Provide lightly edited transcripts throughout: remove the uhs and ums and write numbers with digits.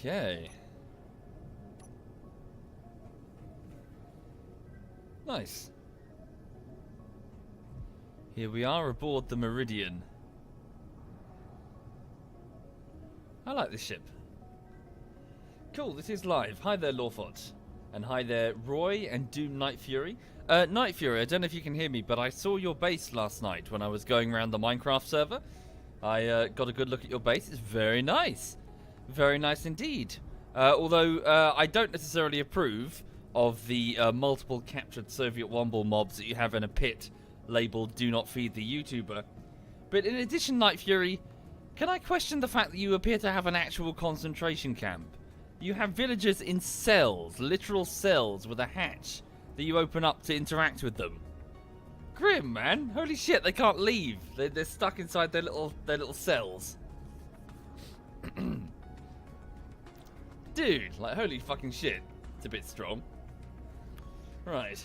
Okay. Nice. Here we are aboard the Meridian. I like this ship. Cool, this is live. Hi there, Lawford. And hi there, Roy and Doom Night Fury. Night Fury, I don't know if you can hear me, but I saw your base last night when I was going around the Minecraft server. I got a good look at your base. It's very nice. Very nice indeed. Although I don't necessarily approve of the multiple captured SovietWomble mobs that you have in a pit labeled "Do Not Feed the YouTuber." But in addition, Night Fury, can I question the fact that you appear to have an actual concentration camp? You have villagers in cells, literal cells with a hatch that you open up to interact with them. Grim, man. Holy shit, they can't leave. They're stuck inside their little cells. Dude, like, holy fucking shit. It's a bit strong. Right.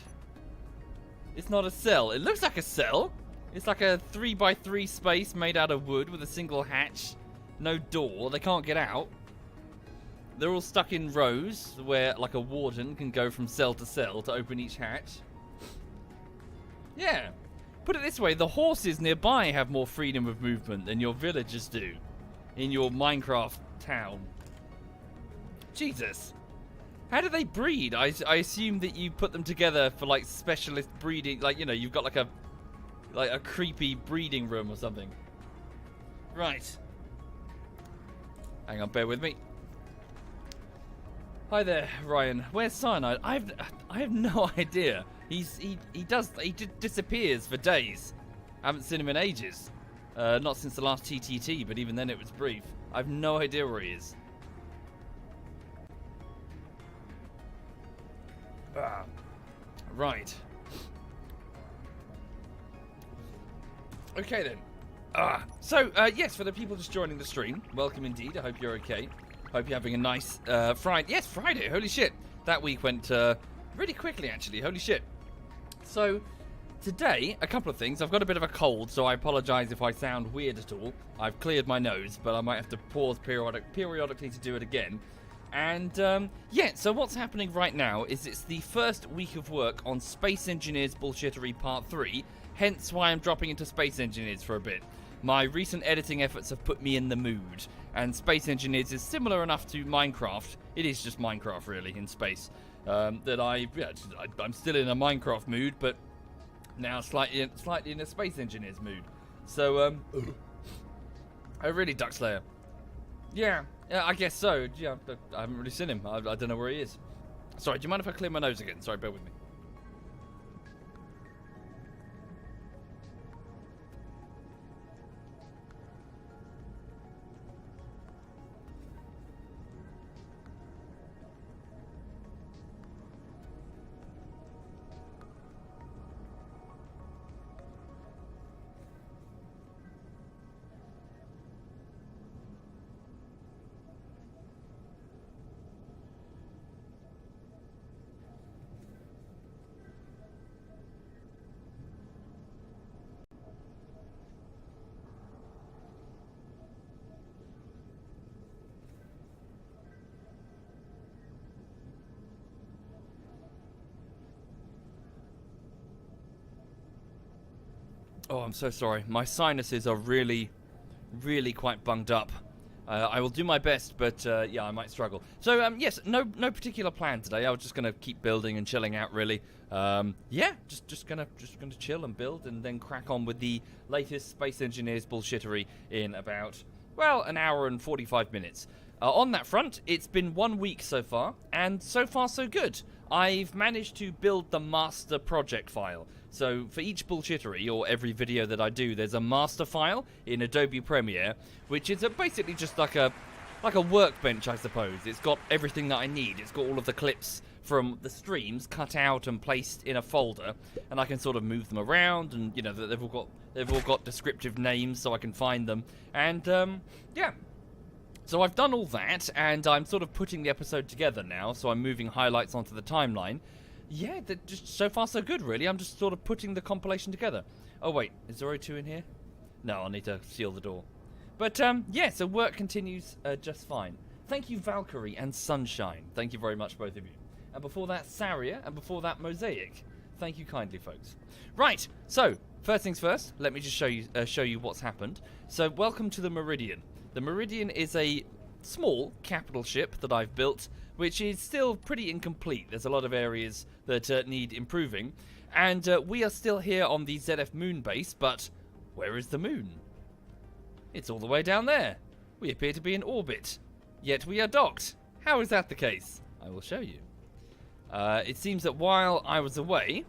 It's not a cell. It looks like a cell. It's like a 3x3 space made out of wood with a single hatch. No door. They can't get out. They're all stuck in rows where, like, a warden can go from cell to cell to open each hatch. Yeah. Put it this way, the horses nearby have more freedom of movement than your villagers do in your Minecraft town. Jesus. How do they breed? I assume that you put them together for, like, specialist breeding. Like, you know, you've got like a creepy breeding room or something. Right. Hang on, bear with me. Hi there, Ryan. Where's Cyanide? I have no idea. He just disappears for days. I haven't seen him in ages. Not since the last TTT, but even then it was brief. I have no idea where he is. Right. Okay then. So, yes, for the people just joining the stream, welcome indeed. I hope you're okay. Hope you're having a nice Friday. Yes, Friday. Holy shit. That week went really quickly, actually. Holy shit. So, today, a couple of things. I've got a bit of a cold, so I apologize if I sound weird at all. I've cleared my nose, but I might have to pause periodically to do it again. And, yeah, so what's happening right now is it's the first week of work on Space Engineers Bullshittery Part 3, hence why I'm dropping into Space Engineers for a bit. My recent editing efforts have put me in the mood, and Space Engineers is similar enough to Minecraft. It is just Minecraft, really, in space. That I'm still in a Minecraft mood, but now slightly in a Space Engineers mood. So, oh, really, Duckslayer? Yeah, I guess so. Yeah, I haven't really seen him. I don't know where he is. Sorry, do you mind if I clear my nose again? Sorry, bear with me. Oh, I'm so sorry. My sinuses are really quite bunged up. I will do my best, but yeah, I might struggle. So, yes, no particular plan today. I was just gonna keep building and chilling out, really. Yeah, just gonna chill and build, and then crack on with the latest Space Engineers bullshittery in about, well, an hour and 45 minutes. On that front, it's been 1 week so far, and so far so good. I've managed to build the master project file. So for each bullshittery, or every video that I do, there's a master file in Adobe Premiere, which is basically just like a workbench, I suppose. It's got everything that I need. It's got all of the clips from the streams cut out and placed in a folder, and I can sort of move them around, and you know, they've all got descriptive names so I can find them. And yeah. So I've done all that, and I'm sort of putting the episode together now, so I'm moving highlights onto the timeline. Yeah, just so far so good, really. I'm just sort of putting the compilation together. Oh, wait, is Zoro2 in here? No, I'll need to seal the door. But, yeah, so work continues just fine. Thank you, Valkyrie and Sunshine. Thank you very much, both of you. And before that, Saria, and before that, Mosaic. Thank you kindly, folks. Right, so, first things first, let me just show you what's happened. So, welcome to the Meridian. The Meridian is a small capital ship that I've built, which is still pretty incomplete. There's a lot of areas that need improving. And we are still here on the ZF moon base, but where is the moon? It's all the way down there. We appear to be in orbit, yet we are docked. How is that the case? I will show you. It seems that while I was away,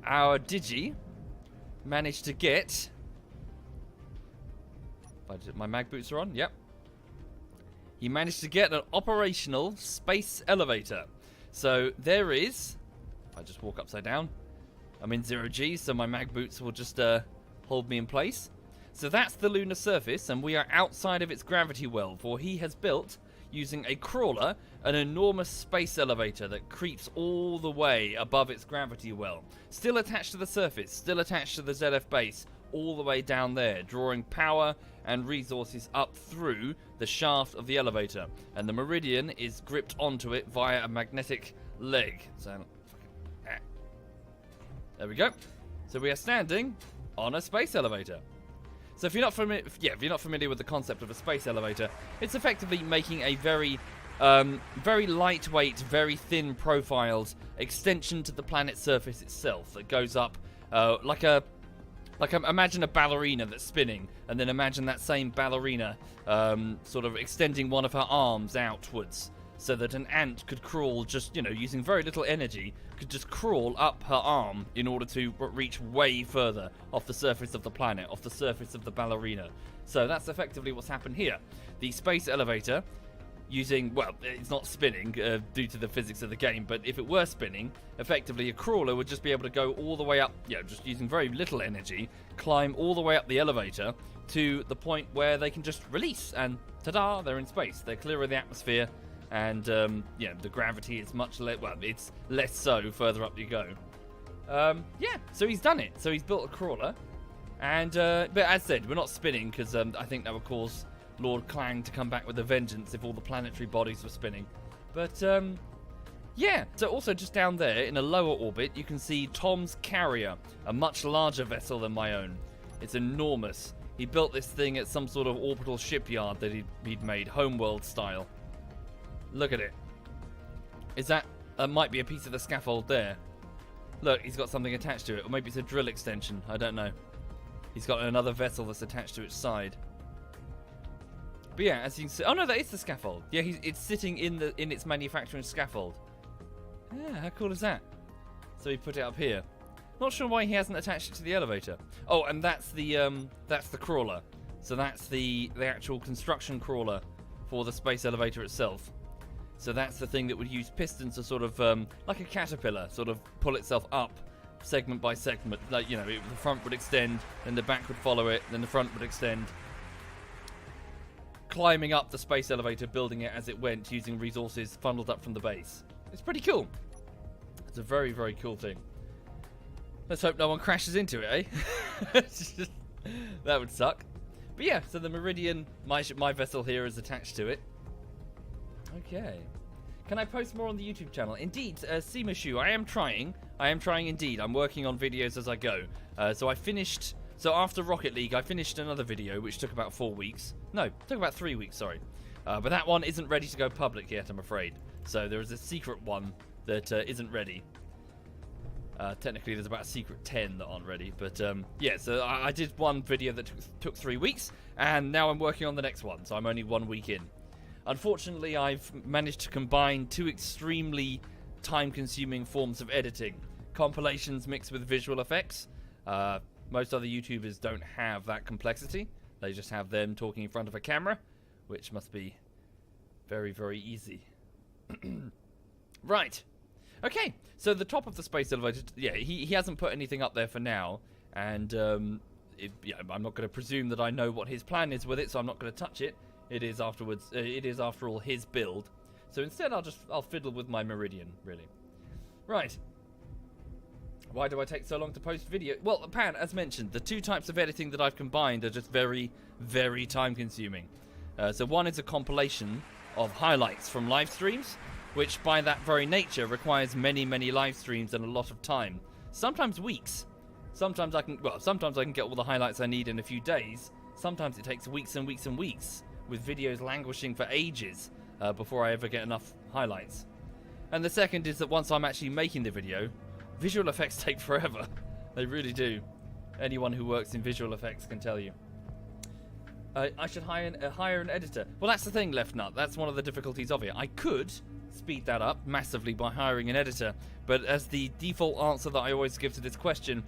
our Digi managed to get... My mag boots are on? Yep. He managed to get an operational space elevator. So there is... If I just walk upside down, I'm in 0G, so my mag boots will just hold me in place. So that's the lunar surface, and we are outside of its gravity well, for he has built, using a crawler, an enormous space elevator that creeps all the way above its gravity well. Still attached to the surface, still attached to the ZF base, all the way down there, drawing power and resources up through the shaft of the elevator. And the Meridian is gripped onto it via a magnetic leg. So, there we go. So we are standing on a space elevator. So if you're not familiar with the concept of a space elevator, it's effectively making a very lightweight, very thin profiled extension to the planet's surface itself that goes up imagine a ballerina that's spinning, and then imagine that same ballerina sort of extending one of her arms outwards, so that an ant could crawl just, using very little energy, could just crawl up her arm in order to reach way further off the surface of the planet, off the surface of the ballerina. So that's effectively what's happened here. The space elevator, using, well, it's not spinning due to the physics of the game, but if it were spinning, effectively a crawler would just be able to go all the way up, just using very little energy, climb all the way up the elevator to the point where they can just release, and ta-da, they're in space. They're clear of the atmosphere. And, the gravity is much less, well, it's less so further up you go. So he's done it. So he's built a crawler. And, but as said, we're not spinning, because I think that would cause Lord Clang to come back with a vengeance if all the planetary bodies were spinning. But, so also just down there, in a lower orbit, you can see Tom's Carrier, a much larger vessel than my own. It's enormous. He built this thing at some sort of orbital shipyard that he'd made, homeworld style. Look at it. Is that... might be a piece of the scaffold there. Look, he's got something attached to it. Or maybe it's a drill extension. I don't know. He's got another vessel that's attached to its side. But yeah, as you can see... Oh no, that is the scaffold. Yeah, it's sitting in its manufacturing scaffold. Yeah, how cool is that? So he put it up here. Not sure why he hasn't attached it to the elevator. Oh, and that's the crawler. So that's the actual construction crawler for the space elevator itself. So that's the thing that would use pistons to sort of, like a caterpillar, sort of pull itself up segment by segment. Like, the front would extend, then the back would follow it, then the front would extend. Climbing up the space elevator, building it as it went, using resources funneled up from the base. It's pretty cool. It's a very, very cool thing. Let's hope no one crashes into it, eh? That would suck. But yeah, so the Meridian, my vessel here is attached to it. Okay. Can I post more on the YouTube channel? Indeed, Seamashu, I am trying. I am trying indeed. I'm working on videos as I go. So after Rocket League, I finished another video, which took about 4 weeks. No, it took about 3 weeks, sorry. But that one isn't ready to go public yet, I'm afraid. So there is a secret one that isn't ready. Technically, there's about a secret 10 that aren't ready. But yeah, so I did one video that took 3 weeks, and now I'm working on the next one. So I'm only 1 week in. Unfortunately, I've managed to combine two extremely time-consuming forms of editing. Compilations mixed with visual effects. Most other YouTubers don't have that complexity. They just have them talking in front of a camera, which must be very, very easy. Right. Okay, so the top of the space elevator, yeah, he hasn't put anything up there for now, and I'm not going to presume that I know what his plan is with it, so I'm not going to touch it. It is after all his build. So instead I'll fiddle with my Meridian, really. Right. Why do I take so long to post video? Well, Pan, as mentioned, the two types of editing that I've combined are just very, very time consuming. So one is a compilation of highlights from live streams, which by that very nature requires many, many live streams and a lot of time. Sometimes weeks. Sometimes I can get all the highlights I need in a few days. Sometimes it takes weeks and weeks and weeks, with videos languishing for ages before I ever get enough highlights. And the second is that once I'm actually making the video, visual effects take forever. They really do. Anyone who works in visual effects can tell you. I should hire an editor. Well, that's the thing, Left Nut. That's one of the difficulties of it. I could speed that up massively by hiring an editor, but as the default answer that I always give to this question,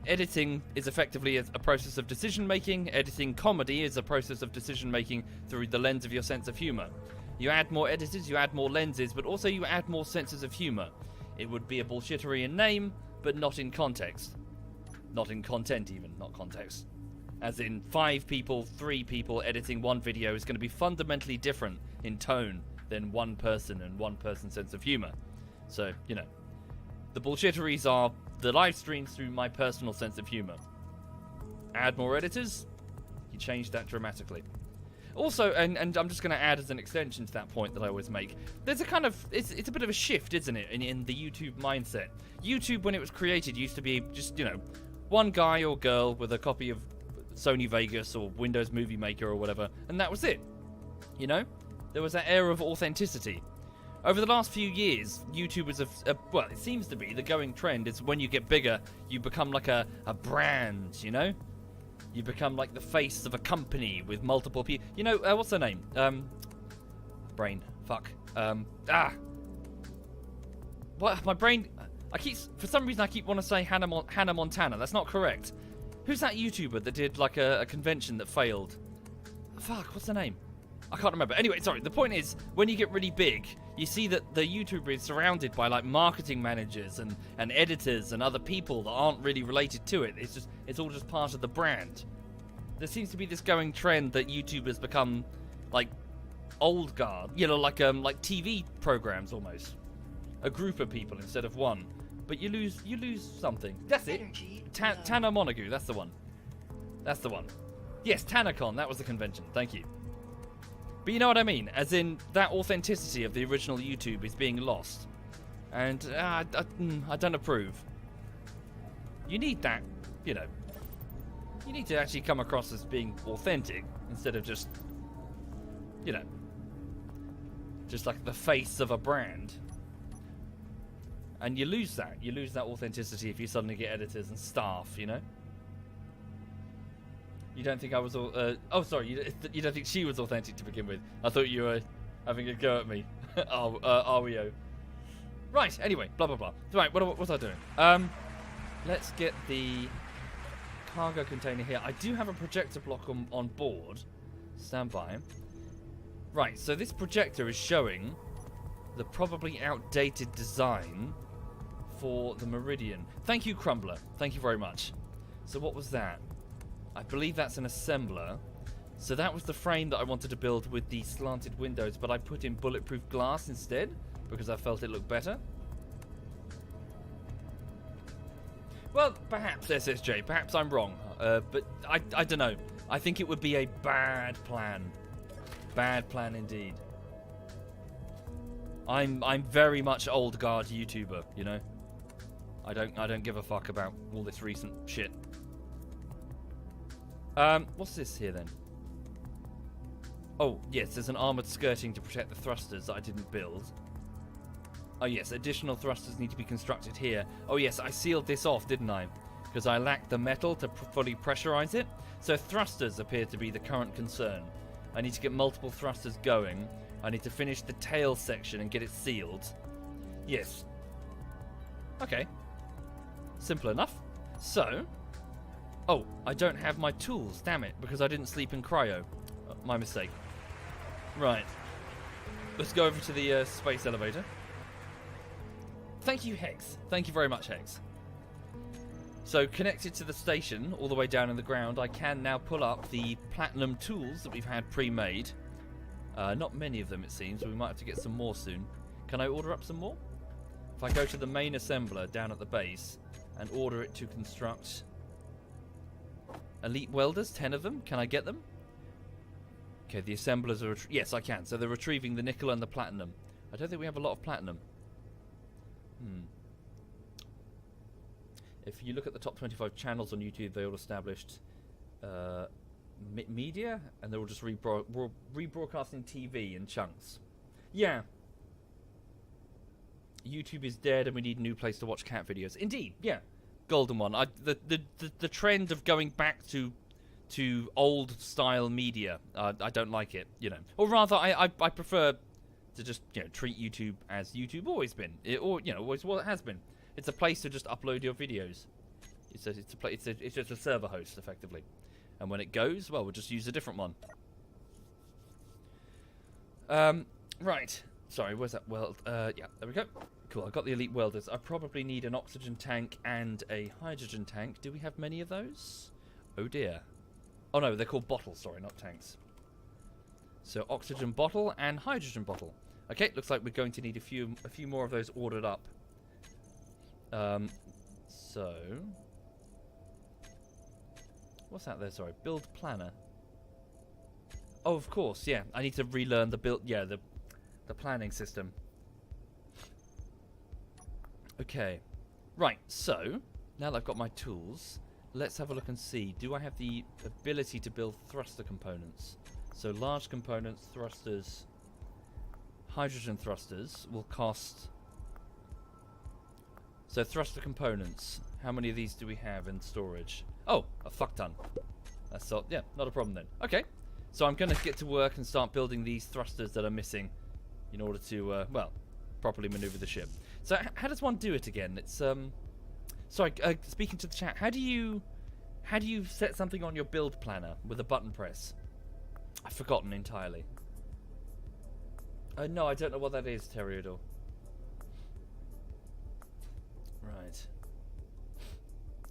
editing is effectively a process of decision making. Editing comedy is a process of decision making through the lens of your sense of humor. You add more editors, you add more lenses, but also you add more senses of humor. It would be a bullshittery in name, but not in context. Not in content even, not context. As in 5 people, 3 people editing one video is going to be fundamentally different in tone than one person and one person's sense of humor. So, you know, the bullshitteries are the live streams through my personal sense of humor. Add more editors, you change that dramatically. Also, and I'm just going to add as an extension to that point that I always make, there's a kind of, it's a bit of a shift, isn't it, in the YouTube mindset. YouTube, when it was created, used to be just, you know, one guy or girl with a copy of Sony Vegas or Windows Movie Maker or whatever, and that was it. You know? There was that air of authenticity. Over the last few years, YouTube was well, it seems to be, the going trend is when you get bigger, you become like a brand, you know? You become like the face of a company with multiple people. You know, what's her name? Brain. Fuck. What? My brain... for some reason I keep wanting to say Hannah Montana. That's not correct. Who's that YouTuber that did like a convention that failed? Fuck, what's her name? I can't remember. Anyway, sorry, the point is, when you get really big, you see that the YouTuber is surrounded by like marketing managers and editors and other people that aren't really related to it. It's all just part of the brand. There seems to be this going trend that YouTubers become like old guard, you know, like TV programs almost. A group of people instead of one. But you lose something. That's it. Tana Montague, that's the one. That's the one. Yes, TanaCon, that was the convention. Thank you. But you know what I mean? As in, that authenticity of the original YouTube is being lost. And I don't approve. You need that, you know. You need to actually come across as being authentic instead of just, you know, just like the face of a brand. And you lose that. You lose that authenticity if you suddenly get editors and staff, you know? You don't think I was... oh, sorry. You don't think she was authentic to begin with. I thought you were having a go at me. REO. Right, anyway. Blah, blah, blah. Right, what was I doing? Let's get the cargo container here. I do have a projector block on board. Stand by. Right, so this projector is showing the probably outdated design for the Meridian. Thank you, Crumbler. Thank you very much. So what was that? I believe that's an assembler. So that was the frame that I wanted to build with the slanted windows, but I put in bulletproof glass instead because I felt it looked better. Well, perhaps, SSJ. Perhaps I'm wrong. But I don't know. I think it would be a bad plan. Bad plan indeed. I'm very much old guard YouTuber, you know. I don't give a fuck about all this recent shit. What's this here then? Oh, yes, there's an armored skirting to protect the thrusters that I didn't build. Oh yes, additional thrusters need to be constructed here. Oh yes, I sealed this off, didn't I? Because I lacked the metal to fully pressurize it. So thrusters appear to be the current concern. I need to get multiple thrusters going. I need to finish the tail section and get it sealed. Yes. Okay. Simple enough. So... Oh, I don't have my tools, damn it, because I didn't sleep in cryo. My mistake. Right. Let's go over to the space elevator. Thank you, Hex. Thank you very much, Hex. So, connected to the station, all the way down in the ground, I can now pull up the platinum tools that we've had pre-made. Not many of them, it seems, so we might have to get some more soon. Can I order up some more? If I go to the main assembler down at the base and order it to construct elite welders, 10 of them, can I get them? Okay, the assemblers are... Yes, I can. So they're retrieving the nickel and the platinum. I don't think we have a lot of platinum. If you look at the top 25 channels on YouTube, they all established media, and they're all just rebroadcasting TV in chunks. Yeah. YouTube is dead, and we need a new place to watch cat videos. Indeed, yeah. Golden one. The trend of going back to old style media, I don't like it, you know. Or rather, I prefer to just, you know, treat YouTube as YouTube always been, always what it has been. It's a place to just upload your videos. It's just a server host effectively, and when it goes, well, we'll just use a different one. Right. Sorry, where's that weld? Yeah, there we go. Cool. I've got the elite welders. I probably need an oxygen tank and a hydrogen tank. Do we have many of those? Oh dear. Oh no, they're called bottles. Sorry, not tanks. So oxygen bottle and hydrogen bottle. Okay, looks like we're going to need a few more of those ordered up. So what's that there? Sorry, build planner. Oh, of course, yeah. I need to relearn the build. Yeah, the planning system. Okay, right. So now that I've got my tools, let's have a look and see. Do I have the ability to build thruster components? So large components, thrusters, hydrogen thrusters will cost. So thruster components. How many of these do we have in storage? Oh, a fuck ton. That's all. Yeah, not a problem then. Okay, so I'm going to get to work and start building these thrusters that are missing, in order to well, properly maneuver the ship. So how does one do it again? It's sorry, speaking to the chat. How do you set something on your build planner with a button press? I've forgotten entirely. No, I don't know what that is, Teriodor. Right.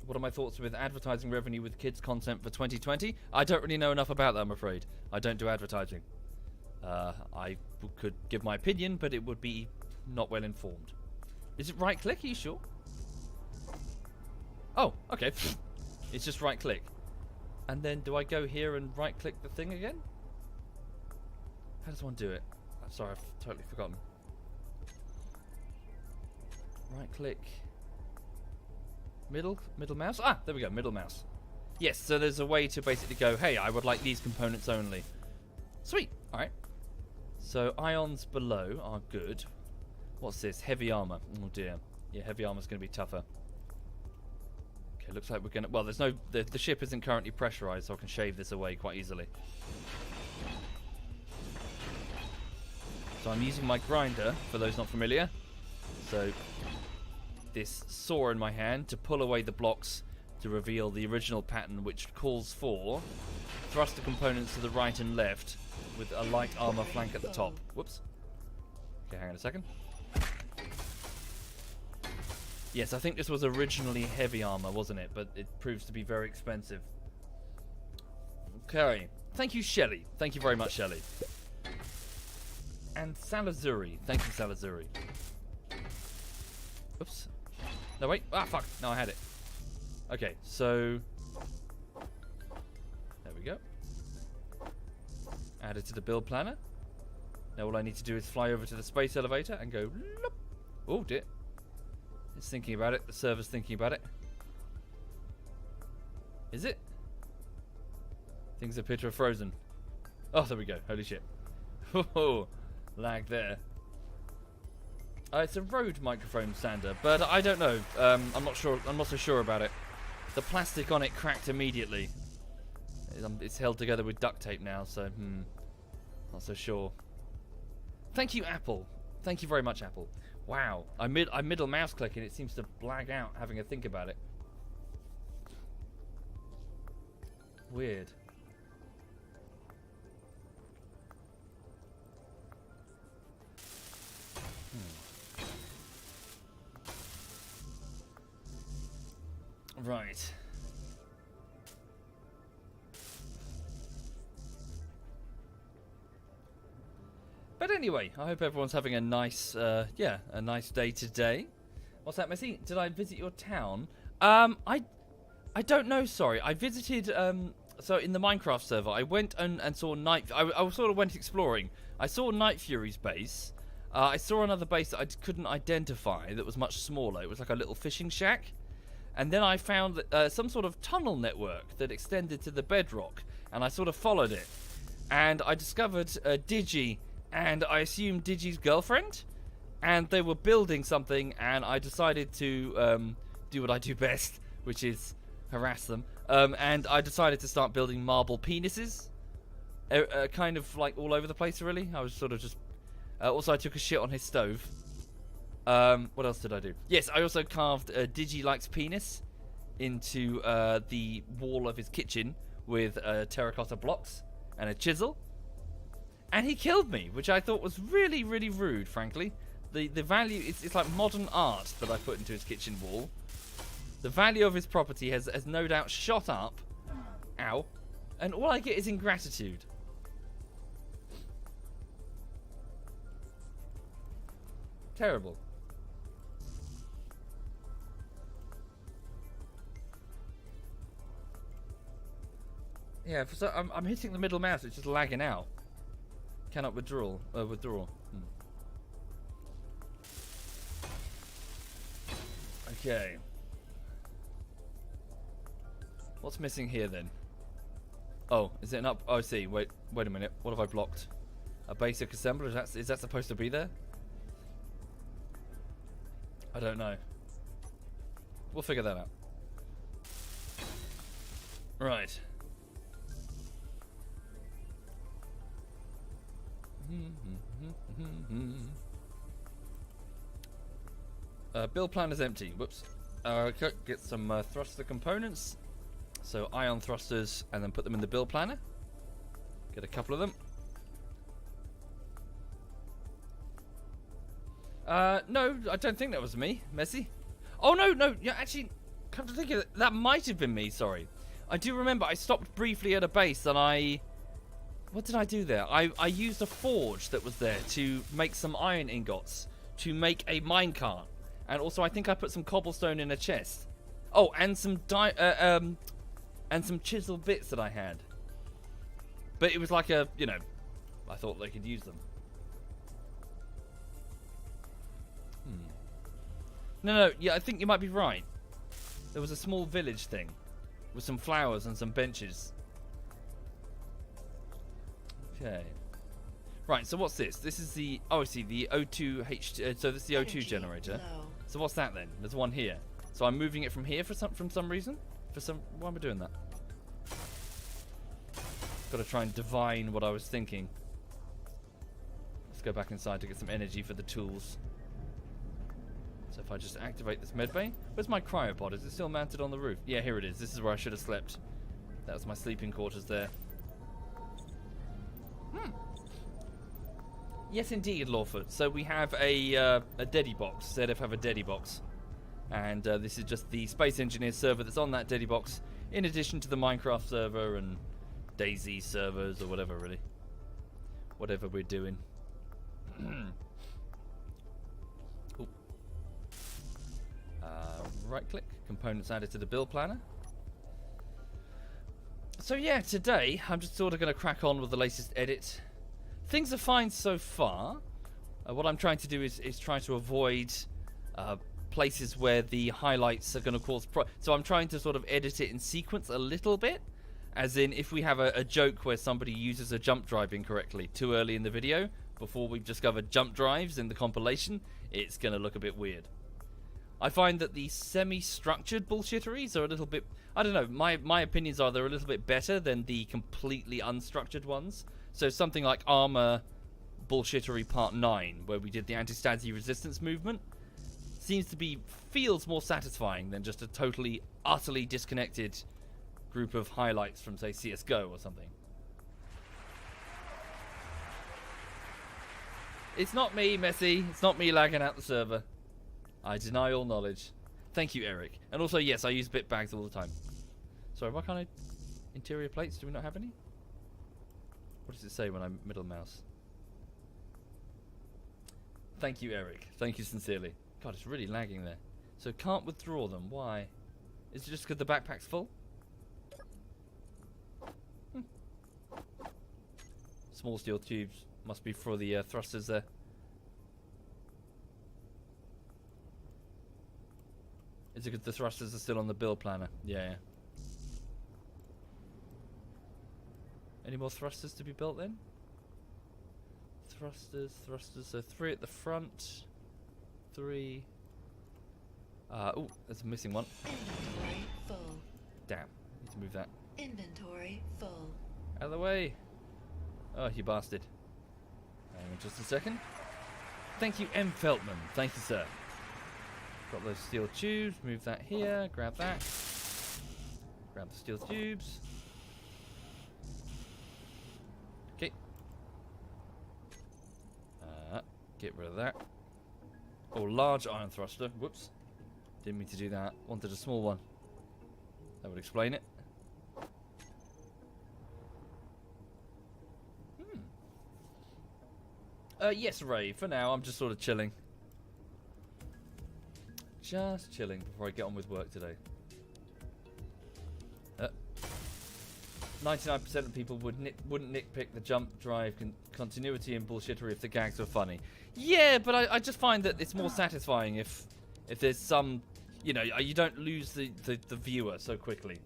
What are my thoughts with advertising revenue with kids content for 2020? I don't really know enough about that, I'm afraid. I don't do advertising. I could give my opinion, but it would be not well informed. Is it right click? Are you sure? Oh, okay. It's just right click. And then do I go here and right click the thing again? How does one do it? I'm sorry, I've totally forgotten. Right click. Middle mouse? Ah, there we go, middle mouse. Yes, so there's a way to basically go, hey, I would like these components only. Sweet, alright. So ions below are good. What's this? Heavy armor. Oh dear. Yeah, heavy armor's going to be tougher. Okay, looks like we're going to... Well, there's no... The ship isn't currently pressurized, so I can shave this away quite easily. So I'm using my grinder, for those not familiar. So this saw in my hand to pull away the blocks to reveal the original pattern, which calls for thruster components to the right and left with a light armor flank at the top. Whoops. Okay, hang on a second. Yes, I think this was originally heavy armor, wasn't it? But it proves to be very expensive. Okay. Thank you, Shelley. Thank you very much, Shelley. And Salazuri. Thank you, Salazuri. Oops. No, wait. Ah, fuck. No, I had it. Okay, so... There we go. Add it to the build planner. Now all I need to do is fly over to the space elevator and go... Loop. Oh, dear. It's thinking about it. The server's thinking about it. Is it? Things appear to have frozen. Oh, there we go. Holy shit. Oh, lag there. It's a Rode microphone sander, but I don't know. I'm not sure. I'm not so sure about it. The plastic on it cracked immediately. It's held together with duct tape now, so not so sure. Thank you, Apple. Thank you very much, Apple. Wow, I middle mouse click and it seems to blag out having a think about it. Weird. Right. But anyway, I hope everyone's having a nice, a nice day today. What's that, Messi? Did I visit your town? I don't know. Sorry, I visited So in the Minecraft server, I went and saw I sort of went exploring. I saw Night Fury's base. I saw another base that I couldn't identify that was much smaller. It was like a little fishing shack. And then I found some sort of tunnel network that extended to the bedrock. And I sort of followed it. And I discovered Digi, and I assumed Digi's girlfriend. And they were building something, and I decided to do what I do best, which is harass them. And I decided to start building marble penises. Kind of like all over the place, really. I was sort of just... also, I took a shit on his stove. What else did I do? Yes, I also carved Digi Likes Penis into the wall of his kitchen with terracotta blocks and a chisel. And he killed me, which I thought was really, really rude, frankly. The value... It's like modern art that I put into his kitchen wall. The value of his property has no doubt shot up. Ow. And all I get is ingratitude. Terrible. Yeah, I'm hitting the middle mouse. It's just lagging out. Cannot withdraw. Okay. What's missing here then? Oh, is it an up? Oh, I see. Wait a minute. What have I blocked? A basic assembler? Is that supposed to be there? I don't know. We'll figure that out. Right. Build plan is empty. Whoops. Get some thruster components. So ion thrusters, and then put them in the build planner. Get a couple of them. No, I don't think that was me, Messi. Oh no, yeah, actually, come to think of it, that might have been me. Sorry, I do remember I stopped briefly at a base, and what did I do there? I used a forge that was there to make some iron ingots to make a minecart, and also I think I put some cobblestone in a chest. Oh, and some chisel bits that I had. But it was like a, I thought they could use them. No, yeah, I think you might be right. There was a small village thing with some flowers and some benches. Okay. Right, so what's this? This is the, I see, the O2H, so this is the O2 generator. So what's that then? There's one here. So I'm moving it from here from some reason? Why am I doing that? Got to try and divine what I was thinking. Let's go back inside to get some energy for the tools. So if I just activate this medbay, where's my cryopod? Is it still mounted on the roof? Yeah, here it is. This is where I should have slept. That was my sleeping quarters there. Yes, indeed, Lawford. So we have a Deddy box. ZF have a Deddy box. And this is just the Space Engineer server that's on that Deddy box, in addition to the Minecraft server and DayZ servers or whatever, really. Whatever we're doing. Right click, components added to the build planner. So yeah, today I'm just sort of going to crack on with the latest edit. Things are fine so far. What I'm trying to do is try to avoid places where the highlights are going to cause so I'm trying to sort of edit it in sequence a little bit, as in if we have a joke where somebody uses a jump drive incorrectly too early in the video before we've discovered jump drives in the compilation, it's going to look a bit weird. I find that the semi-structured bullshitteries are a little bit, I don't know, my opinions are they're a little bit better than the completely unstructured ones. So something like Armor Bullshittery Part 9, where we did the anti-Stasi resistance movement, feels more satisfying than just a totally, utterly disconnected group of highlights from, say, CSGO or something. It's not me, Messi. It's not me lagging out the server. I deny all knowledge. Thank you, Eric. And also, yes, I use bit bags all the time. Sorry, why can't I... Interior plates? Do we not have any? What does it say when I middle mouse? Thank you, Eric. Thank you sincerely. God, it's really lagging there. So can't withdraw them. Why? Is it just because the backpack's full? Small steel tubes must be for the thrusters there. Is it because the thrusters are still on the build planner? Yeah. Any more thrusters to be built then? Thrusters. So 3 at the front. 3. Oh, there's a missing one. Inventory full. Damn. Need to move that. Inventory full. Out of the way. Oh, you bastard. Hang on just a second. Thank you, M. Feltman. Thank you, sir. Got those steel tubes. Move that here. Grab that. Grab the steel tubes. Okay. Get rid of that. Oh, large iron thruster. Whoops. Didn't mean to do that. Wanted a small one. That would explain it. Yes, Ray. For now, I'm just sort of chilling. Just chilling before I get on with work today. 99% of people wouldn't nitpick the jump drive continuity and bullshittery if the gags were funny. Yeah, but I just find that it's more satisfying if there's some, you know, you don't lose the viewer so quickly.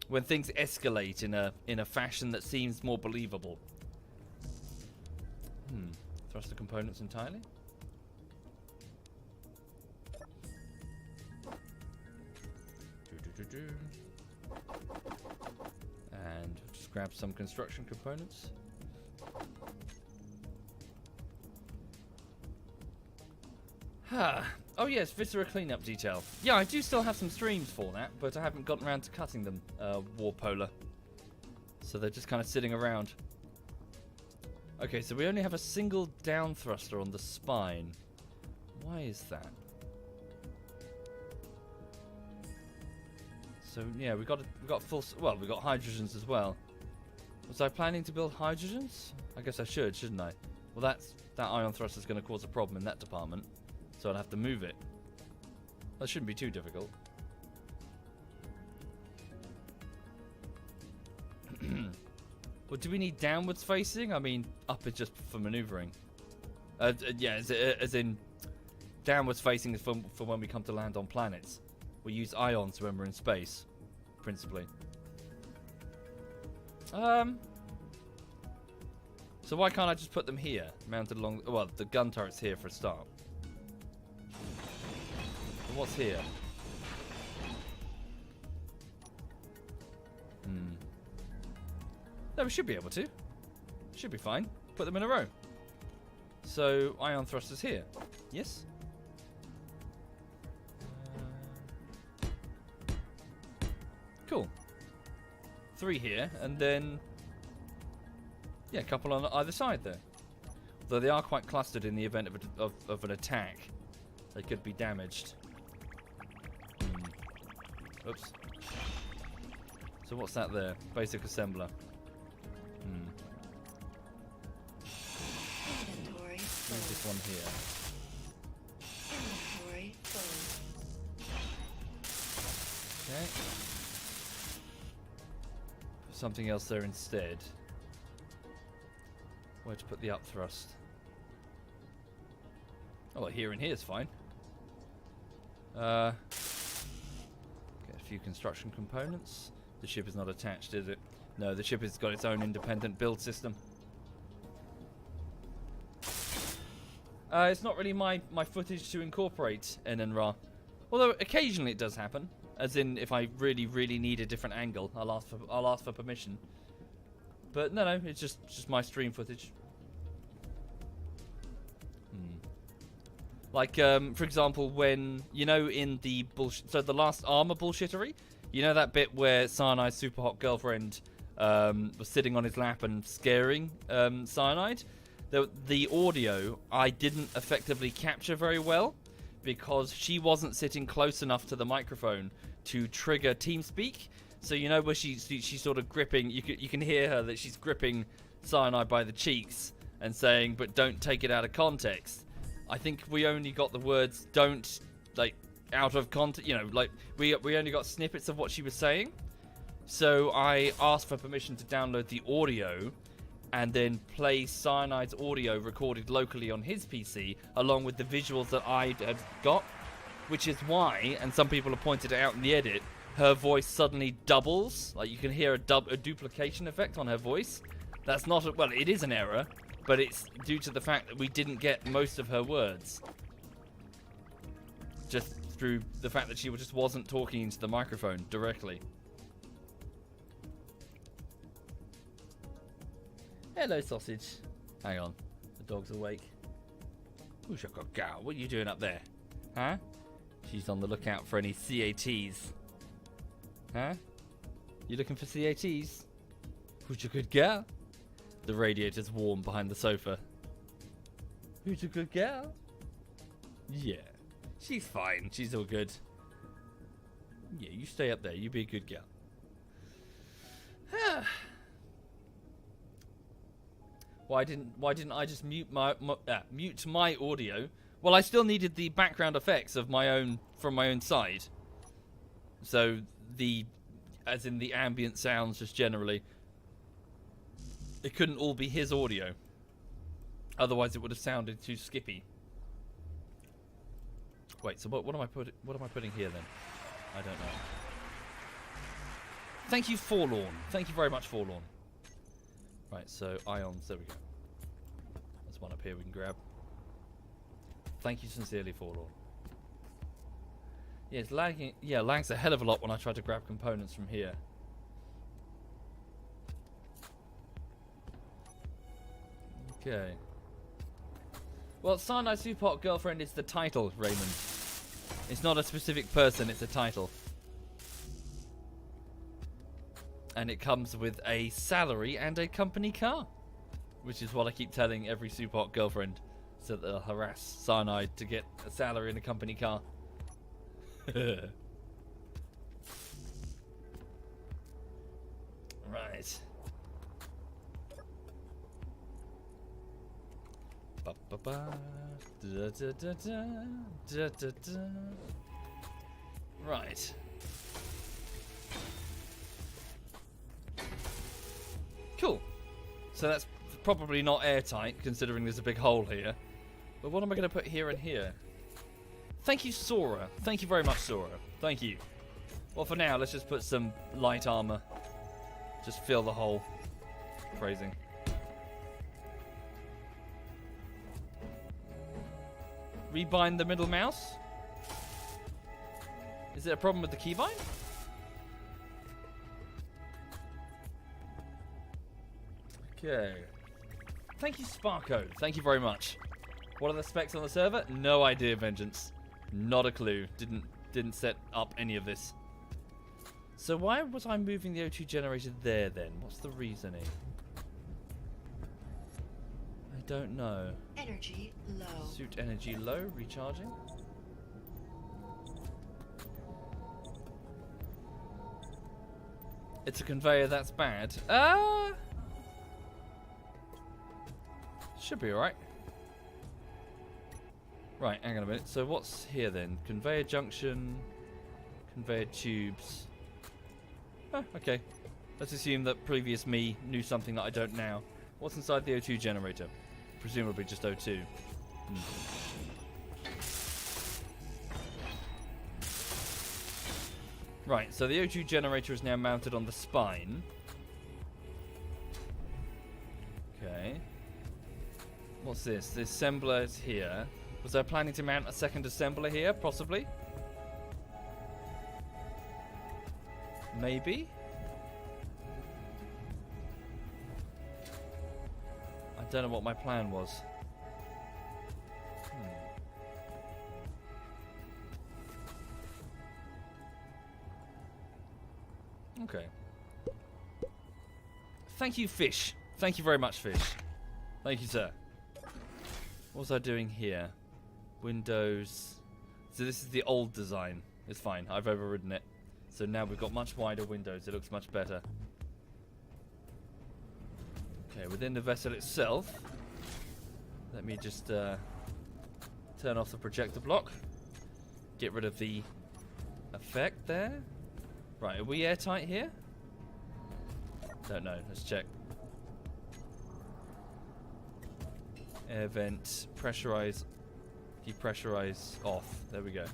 When things escalate in a fashion that seems more believable. Thruster components entirely. And just grab some construction components. Oh yes, viscera cleanup detail. Yeah, I do still have some streams for that, but I haven't gotten around to cutting them, Warpolar. So they're just kind of sitting around. Okay, so we only have a single down thruster on the spine. Why is that? So yeah, we got full. Well, we got hydrogens as well. Was I planning to build hydrogens? I guess I should, shouldn't I? Well, that ion thruster is going to cause a problem in that department, so I'll have to move it. That shouldn't be too difficult. Well, do we need downwards facing? I mean, up is just for maneuvering. Yeah, as in downwards facing is for when we come to land on planets. We use ions when we're in space, principally. So why can't I just put them here, mounted along? Well, the gun turret's here for a start. And what's here? No, we should be able to. Should be fine. Put them in a row. So, ion thrusters here. Yes? Cool. 3 here, and then... yeah, a couple on either side there. Though they are quite clustered in the event of an attack. They could be damaged. Oops. So what's that there? Basic assembler. Inventory full. There's this one here. Inventory full. Okay. Put something else there instead. Where to put the up thrust? Oh, here and here is fine. Get a few construction components. The ship is not attached, is it? No, the ship has got its own independent build system. It's not really my footage to incorporate in Ra. Although occasionally it does happen. As in, if I really, really need a different angle, I'll ask for permission. But no, it's just my stream footage. Like, for example, when, you know, in the bullshit... So the last armor bullshittery? You know that bit where Cyanide's super hot girlfriend was sitting on his lap and scaring Cyanide? The audio I didn't effectively capture very well because she wasn't sitting close enough to the microphone to trigger TeamSpeak. So you know where she's sort of gripping... You can hear her that she's gripping Cyanide by the cheeks and saying, but don't take it out of context. I think we only got the words "don't" like out of context. You know, like we only got snippets of what she was saying. So I asked for permission to download the audio, and then play Cyanide's audio recorded locally on his PC, along with the visuals that I had got, which is why, and some people have pointed it out in the edit, her voice suddenly doubles. Like, you can hear a duplication effect on her voice. That's not well, it is an error, but it's due to the fact that we didn't get most of her words. Just through the fact that she just wasn't talking into the microphone directly. Hello, sausage. Hang on. The dog's awake. Who's your girl? What are you doing up there? Huh? She's on the lookout for any CATs. Huh? You looking for CATs? Who's your good girl? The radiator's warm behind the sofa. Who's your good girl? Yeah. She's fine. She's all good. Yeah, you stay up there. You be a good girl. Why didn't I just mute my audio? Well, I still needed the background effects of my own from my own side. So as in the ambient sounds, just generally, it couldn't all be his audio. Otherwise, it would have sounded too skippy. Wait, so what am I putting here then? I don't know. Thank you, Forlorn. Thank you very much, Forlorn. Right, so ions, there we go. There's one up here we can grab. Thank you sincerely, Forlorn. Yeah, it's lagging. Yeah, lags a hell of a lot when I try to grab components from here. Okay. Well, Cyanide Super Hot Girlfriend is the title, Raymond. It's not a specific person, it's a title. And it comes with a salary and a company car. Which is what I keep telling every Super Hot Girlfriend. So that they'll harass Cyanide to get a salary and a company car. Right. Ba, ba, ba. Da, da, da, da, da, da, da. Right. Cool. So that's probably not airtight, considering there's a big hole here. But what am I going to put here and here? Thank you, Sora. Thank you very much, Sora. Thank you. Well, for now, let's just put some light armor. Just fill the hole. Phrasing. Rebind the middle mouse? Is there a problem with the keybind? Okay. Thank you, Sparko. Thank you very much. What are the specs on the server? No idea, Vengeance. Not a clue. Didn't set up any of this. So why was I moving the O2 generator there then? What's the reasoning? I don't know. Energy low. Suit energy low, recharging. It's a conveyor that's bad. Should be alright. Right, hang on a minute. So what's here then? Conveyor junction, conveyor tubes. Oh, okay. Let's assume that previous me knew something that I don't now. What's inside the O2 generator? Presumably just O2. Right, so the O2 generator is now mounted on the spine. Okay. What's this? The assembler is here. Was I planning to mount a second assembler here? Possibly. Maybe. I don't know what my plan was. Okay. Thank you, Fish. Thank you very much, Fish. Thank you, sir. What was I doing here? Windows. So this is the old design. It's fine. I've overridden it. So now we've got much wider windows. It looks much better. Okay, within the vessel itself, let me just turn off the projector block. Get rid of the effect there. Right, are we airtight here? Don't know. Let's check. Air vent, pressurize, depressurize, off. There we go.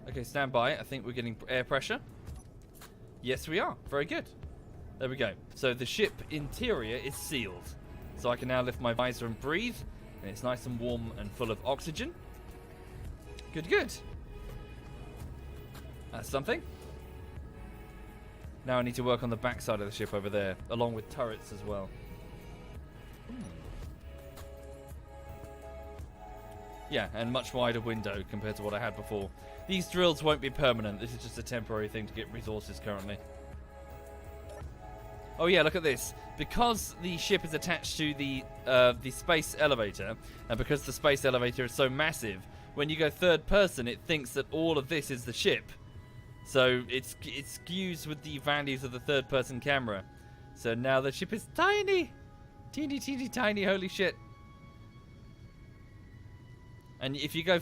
Okay, stand by. I think we're getting air pressure. Yes, we are. Very good. There we go. So the ship interior is sealed. So I can now lift my visor and breathe. And it's nice and warm and full of oxygen. Good, good. That's something. Now I need to work on the back side of the ship over there, along with turrets as well. Yeah, and much wider window compared to what I had before. These drills won't be permanent. This is just a temporary thing to get resources currently. Oh yeah, look at this. Because the ship is attached to the space elevator, and because the space elevator is so massive, when you go third person, it thinks that all of this is the ship. So it skews with the values of the third person camera. So now the ship is tiny. Teeny, teeny, tiny, holy shit. And if you go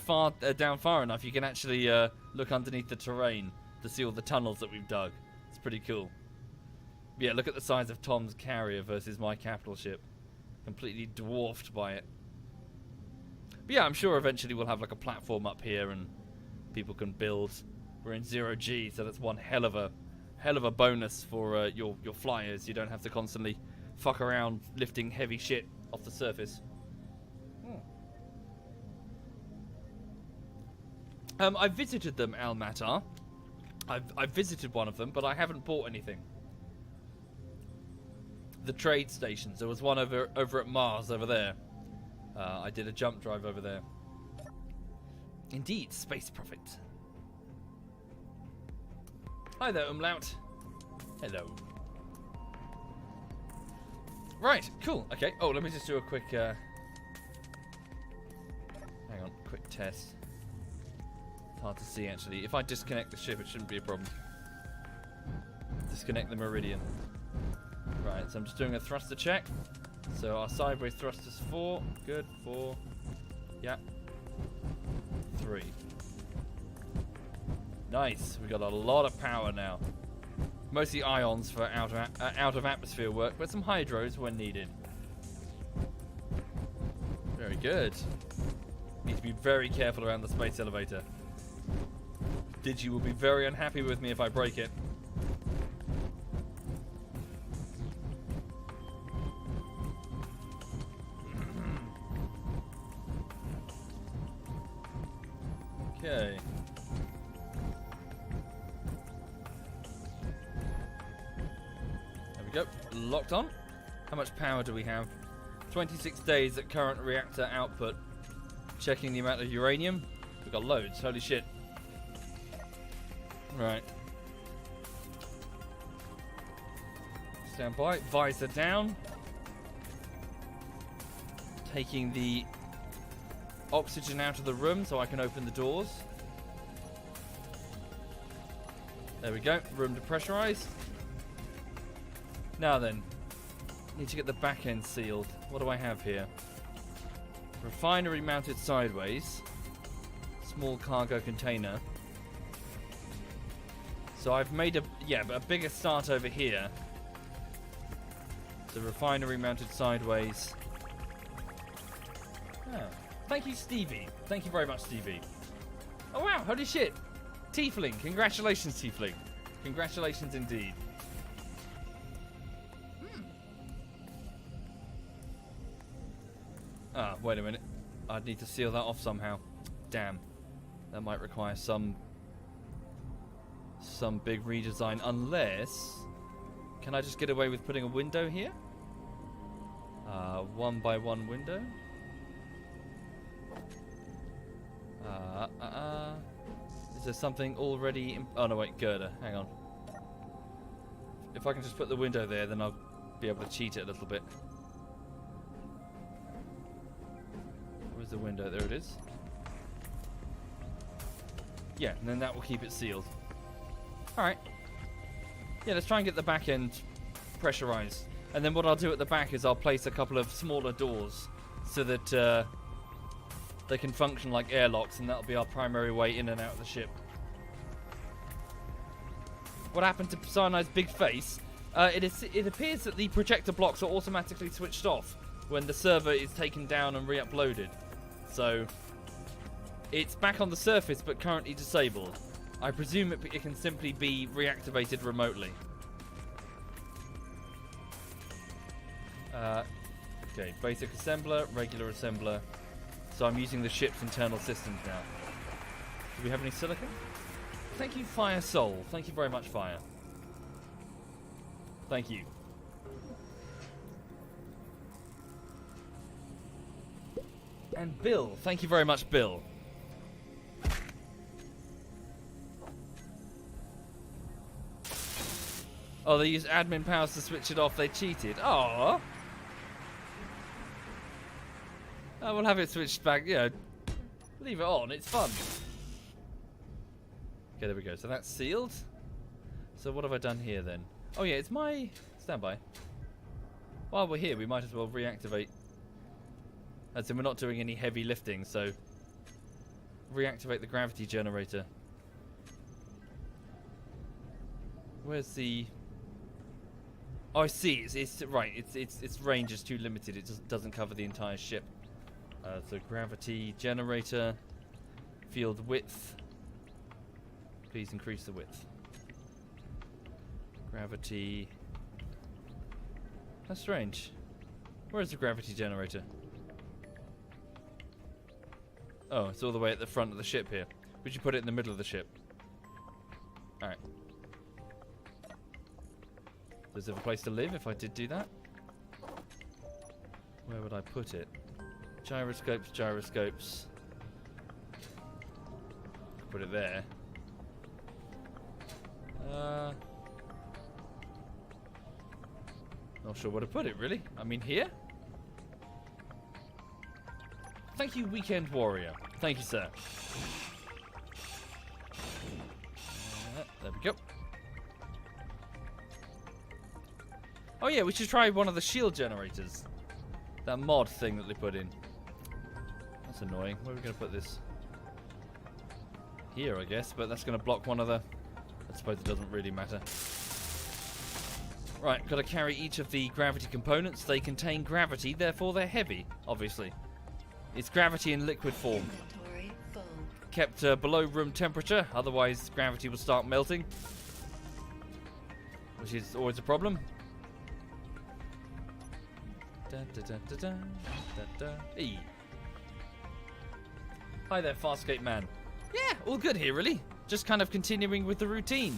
down far enough, you can actually look underneath the terrain to see all the tunnels that we've dug. It's pretty cool. Yeah, look at the size of Tom's carrier versus my capital ship. Completely dwarfed by it. But yeah, I'm sure eventually we'll have like a platform up here and people can build. We're in 0G, so that's one hell of a bonus for your flyers. You don't have to constantly fuck around lifting heavy shit off the surface. I've visited them, Al Matar. I've visited one of them, but I haven't bought anything. The trade stations. There was one over at Mars over there. I did a jump drive over there. Indeed, space prophet. Hi there, Umlaut. Hello. Right, cool. Okay. Oh, let me just do a quick. Hang on, quick test. It's hard to see actually. If I disconnect the ship, it shouldn't be a problem. Disconnect the meridian. Right, so I'm just doing a thruster check. So our sideways thrust is 4. Good, 4. Yeah. 3. Nice. We got a lot of power now. Mostly ions for out of atmosphere work, but some hydros when needed. Very good. Need to be very careful around the space elevator. Digi will be very unhappy with me if I break it. Okay. There we go. Locked on. How much power do we have? 26 days at current reactor output. Checking the amount of uranium. We've got loads. Holy shit. Right. Stand by. Visor down. Taking the oxygen out of the room so I can open the doors. There we go. Room to pressurize. Now then. Need to get the back end sealed. What do I have here? Refinery mounted sideways. Small cargo container. So I've made a bigger start over here. So refinery mounted sideways. Oh. Thank you, Stevie. Thank you very much, Stevie. Oh wow, holy shit. Tiefling. Congratulations, Tiefling. Congratulations indeed. Ah, wait a minute. I'd need to seal that off somehow. Damn. That might require some big redesign, unless... Can I just get away with putting a window here? 1x1 window. Is there something already... Oh no, wait, girder. Hang on. If I can just put the window there, then I'll be able to cheat it a little bit. Where's the window? There it is. Yeah, and then that will keep it sealed. Alright. Yeah, let's try and get the back end pressurized. And then what I'll do at the back is I'll place a couple of smaller doors so that they can function like airlocks, and that'll be our primary way in and out of the ship. What happened to Cyanide's big face? It appears that the projector blocks are automatically switched off when the server is taken down and re-uploaded. So it's back on the surface but currently disabled. I presume it can simply be reactivated remotely. Okay, basic assembler, regular assembler. So I'm using the ship's internal systems now. Do we have any silicon? Thank you, Fire Soul. Thank you very much, Fire. Thank you. And Bill. Thank you very much, Bill. Oh, they used admin powers to switch it off. They cheated. Aww. Oh, we'll have it switched back. You know, leave it on. It's fun. Okay, there we go. So that's sealed. So what have I done here then? Oh yeah, it's my standby. While we're here, we might as well reactivate. As in, we're not doing any heavy lifting, so reactivate the gravity generator. Where's the? Oh, I see. It's right. Its range is too limited. It just doesn't cover the entire ship. So gravity generator, field width. Please increase the width. Gravity. That's strange. Where's the gravity generator? Oh, it's all the way at the front of the ship here. Would you put it in the middle of the ship? Alright. Is there a place to live if I did do that? Where would I put it? Gyroscopes, gyroscopes. Put it there. Not sure where to put it, really. I mean, here? Thank you, Weekend Warrior. Thank you, sir. There we go. Oh yeah, we should try one of the shield generators. That mod thing that they put in. That's annoying. Where are we going to put this? Here, I guess, but that's going to block one of the... I suppose it doesn't really matter. Right, got to carry each of the gravity components. They contain gravity, therefore they're heavy, obviously. It's gravity in liquid form. Inventory full. Kept below room temperature, otherwise gravity will start melting. Which is always a problem. Da, da, da, da, da, da, da. E. Hi there, Farscape Man. Yeah, all good here, really. Just kind of continuing with the routine.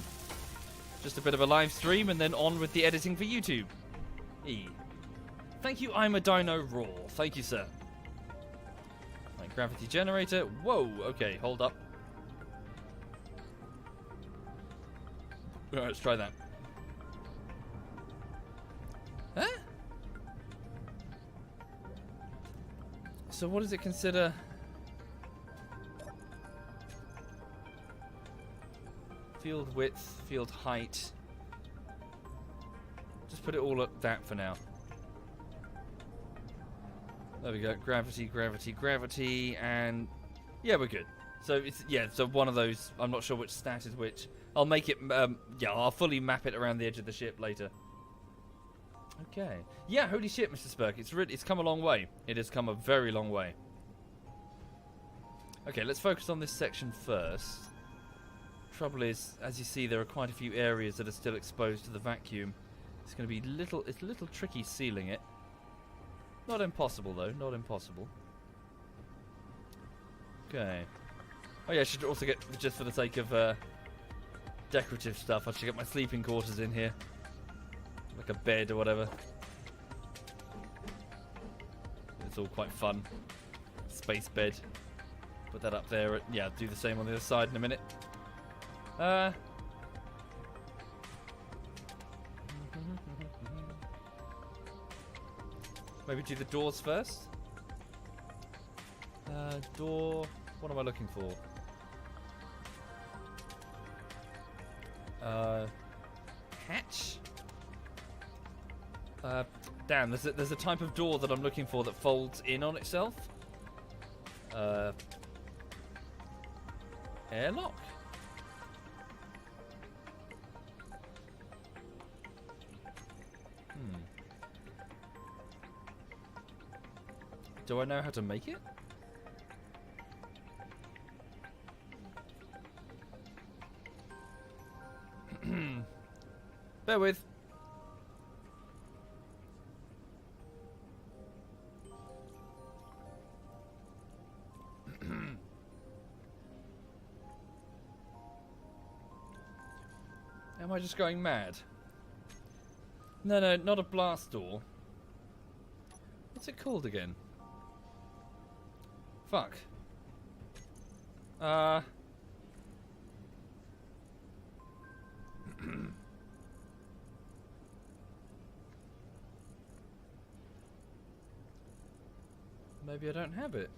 Just a bit of a live stream and then on with the editing for YouTube. E. Thank you, I'm a Dino Raw. Thank you, sir. Right, gravity generator. Whoa, okay, hold up. Alright, let's try that. Huh? So what does it consider? Field width, field height. Just put it all at that for now. There we go. Gravity, gravity, gravity, and yeah, we're good. So it's so one of those. I'm not sure which stat is which. I'll make it. Yeah, I'll fully map it around the edge of the ship later. Okay. Yeah, holy shit, Mr. Spurk. It's come a long way. It has come a very long way. Okay, let's focus on this section first. Trouble is, as you see, there are quite a few areas that are still exposed to the vacuum. It's going to be it's a little tricky sealing it. Not impossible though, not impossible. Okay. Oh yeah, I should also get, just for the sake of decorative stuff, I should get my sleeping quarters in here. Like a bed or whatever. It's all quite fun. Space bed. Put that up there. Yeah, do the same on the other side in a minute. Maybe do the doors first. Door. What am I looking for? Hatch. Damn. There's a type of door that I'm looking for that folds in on itself. Airlock. Do I know how to make it? Bear with. Am I just going mad? No, no, not a blast door. What's it called again? Fuck. Maybe I don't have it.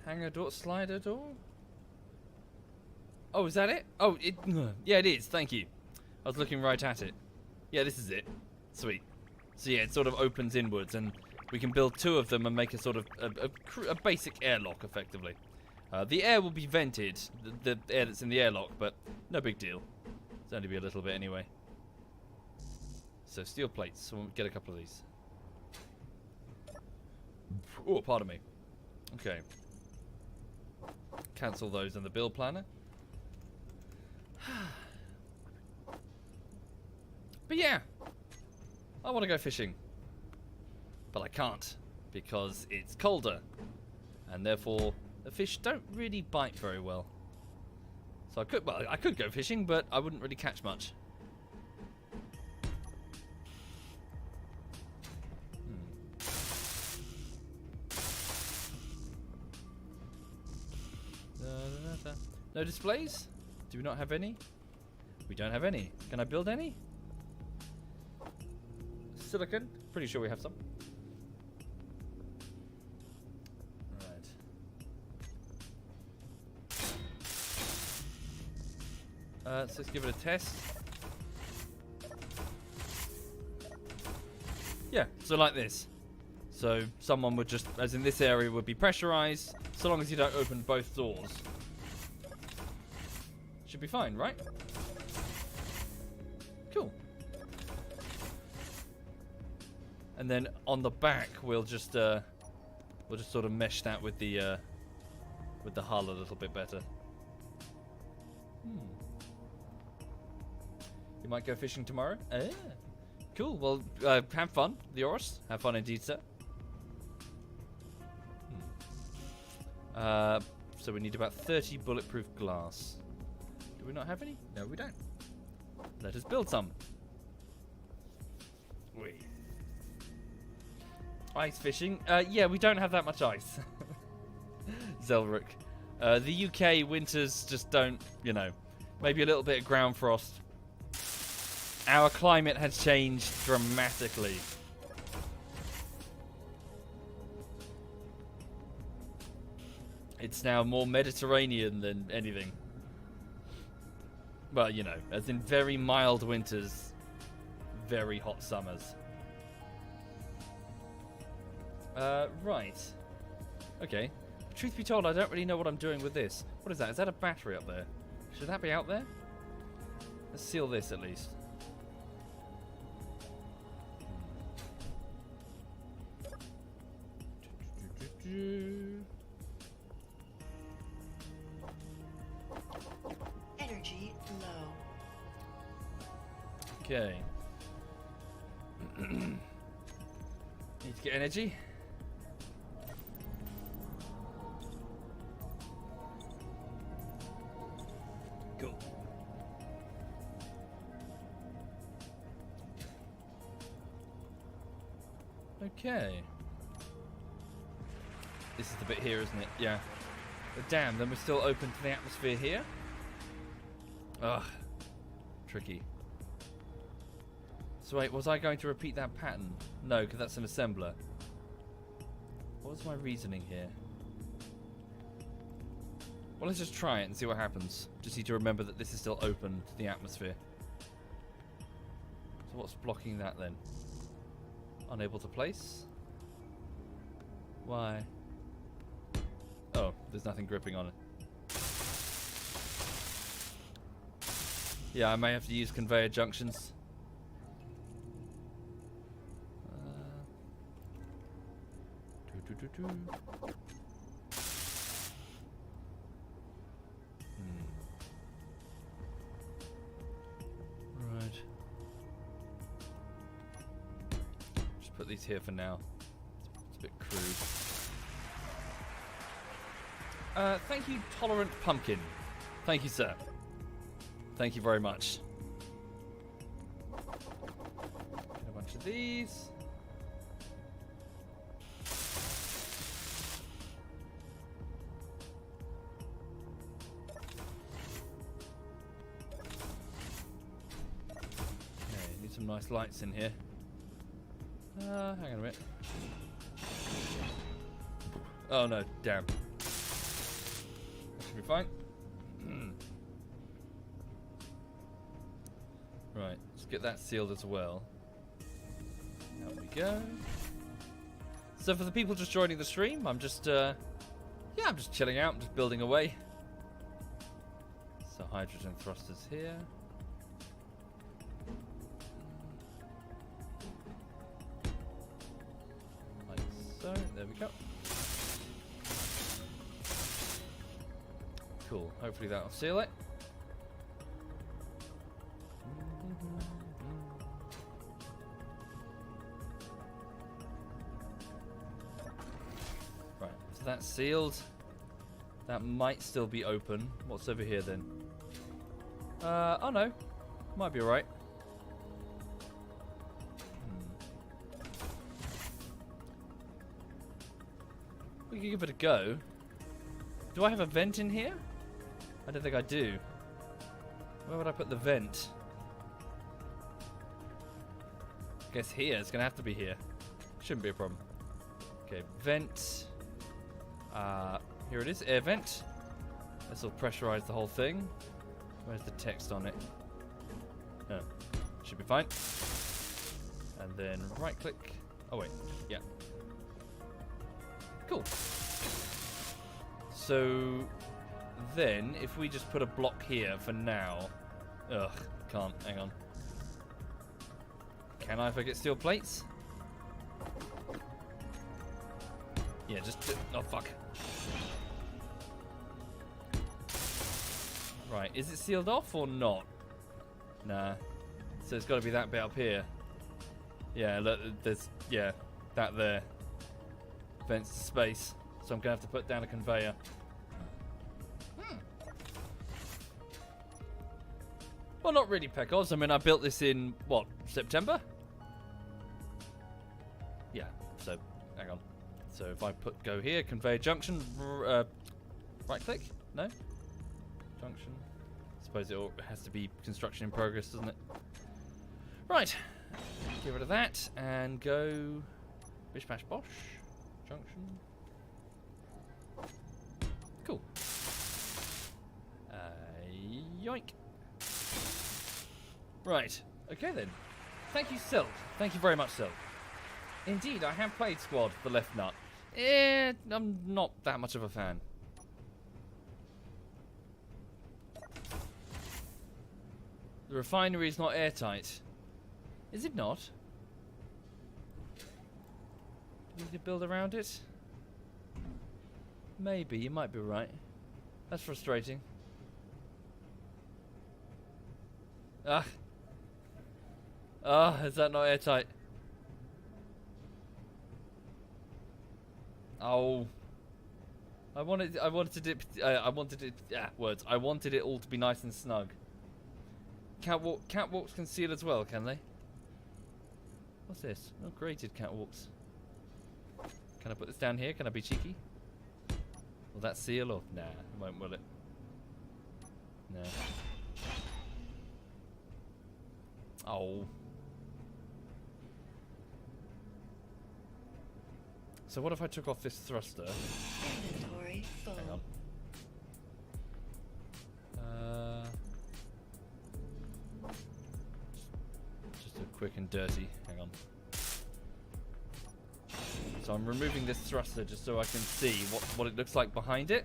Hanger door, slider door? Oh, is that it? Oh, yeah, it is. Thank you. I was looking right at it. Yeah, this is it. Sweet. So yeah, it sort of opens inwards, and we can build two of them and make a sort of a basic airlock, effectively. The air will be vented, the air that's in the airlock, but no big deal. It's only be a little bit anyway. So steel plates. So we'll get a couple of these. Oh, pardon me. Okay. Cancel those in the build planner. But yeah, I want to go fishing, but I can't because it's colder, and therefore the fish don't really bite very well. So I could go fishing, but I wouldn't really catch much. No displays? Do we not have any? We don't have any. Can I build any? Silicon? Pretty sure we have some. Right. So let's give it a test. Yeah, so like this. So someone would just, as in this area, would be pressurized, so long as you don't open both doors. Should be fine, right? Cool. And then on the back, we'll just sort of mesh that with the hull a little bit better. You might go fishing tomorrow. Cool. Well, have fun, the Oris. Have fun indeed, sir. So we need about 30 bulletproof glass. Do we not have any? No, we don't. Let us build some. Wait. Ice fishing? Yeah, we don't have that much ice. Zelric. The UK winters just don't, you know, maybe a little bit of ground frost. Our climate has changed dramatically. It's now more Mediterranean than anything. Well, you know, as in very mild winters, very hot summers. Right. Okay. Truth be told, I don't really know what I'm doing with this. What is that? Is that a battery up there? Should that be out there? Let's seal this at least. Energy low. Okay. Need to get energy. Cool. Okay. This is the bit here, isn't it? Yeah. But damn, then we're still open to the atmosphere here. Ugh. Tricky. So wait, was I going to repeat that pattern? No, because that's an assembler. What was my reasoning here? Well, let's just try it and see what happens. Just need to remember that this is still open to the atmosphere. So what's blocking that then? Unable to place? Why? Oh, there's nothing gripping on it. Yeah, I may have to use conveyor junctions. Right. Just put these here for now. It's a bit crude. Thank you, Tolerant Pumpkin. Thank you, sir. Thank you very much. Get a bunch of these. Okay, need some nice lights in here. Hang on a minute. Oh no, damn. That should be fine. Right, let's get that sealed as well. There we go. So for the people just joining the stream, I'm just, I'm just chilling out, I'm just building away. So hydrogen thrusters here. Like so, there we go. Cool, hopefully that'll seal it. Right, so that's sealed. That might still be open. What's over here then? Oh no. Might be alright. We can give it a go. Do I have a vent in here? I don't think I do. Where would I put the vent? I guess here. It's going to have to be here. Shouldn't be a problem. Okay, vent. Here it is, air vent. This will pressurize the whole thing. Where's the text on it? Oh, should be fine. And then right click. Oh wait, yeah. Cool. So then, if we just put a block here for now. Ugh, can't, hang on. Can I if I get steel plates? Yeah, just, oh fuck. Right, is it sealed off or not? Nah. So it's got to be that bit up here. Yeah, look, there's, yeah, that there. Vents to space. So I'm going to have to put down a conveyor. Well, not really, Pecos. I mean, I built this in, what, September? Yeah, so, hang on. So if I go here, conveyor junction, right click? No? Junction. I suppose it has to be construction in progress, doesn't it? Right. Get rid of that and go bish bash bosh. Junction. Cool. Yoink. Right. Okay then. Thank you, Silk. Thank you very much, Silk. Indeed, I have played Squad, the left nut. I'm not that much of a fan. The refinery is not airtight. Is it not? Do we need to build around it? Maybe, you might be right. That's frustrating. Ah. Ah, is that not airtight? Oh. I wanted it, words. I wanted it all to be nice and snug. Catwalks can seal as well, can they? What's this? Oh, created catwalks. Can I put this down here? Can I be cheeky? Will that seal or? Nah, it won't, will it? No. Oh. So what if I took off this thruster? Inventory full. Hang on. Just a quick and dirty. Hang on. So I'm removing this thruster just so I can see what it looks like behind it.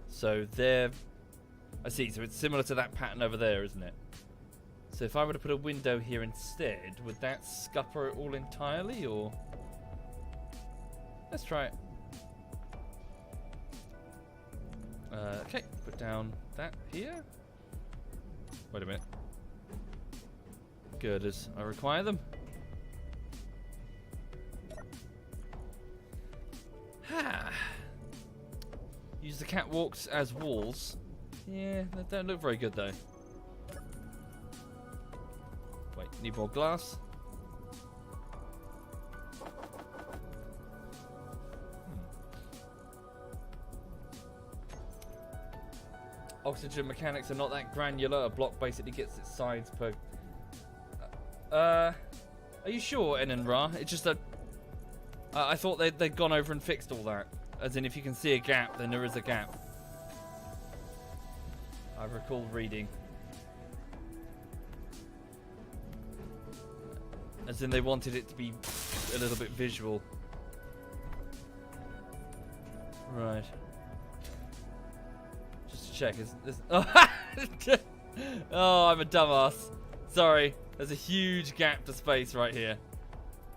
So there, I see. So it's similar to that pattern over there, isn't it? So if I were to put a window here instead, would that scupper it all entirely, or? Let's try it. Okay, put down that here. Wait a minute. Girders, I require them. Ha! Use the catwalks as walls. Yeah, they don't look very good though. Wait, need more glass. Oxygen mechanics are not that granular. A block basically gets its sides per... are you sure, En and Ra? It's just that... I thought they'd gone over and fixed all that. As in, if you can see a gap, then there is a gap. I recall reading. As in, they wanted it to be a little bit visual. Right. Just to check, is this... Oh, I'm a dumbass. Sorry, there's a huge gap to space right here.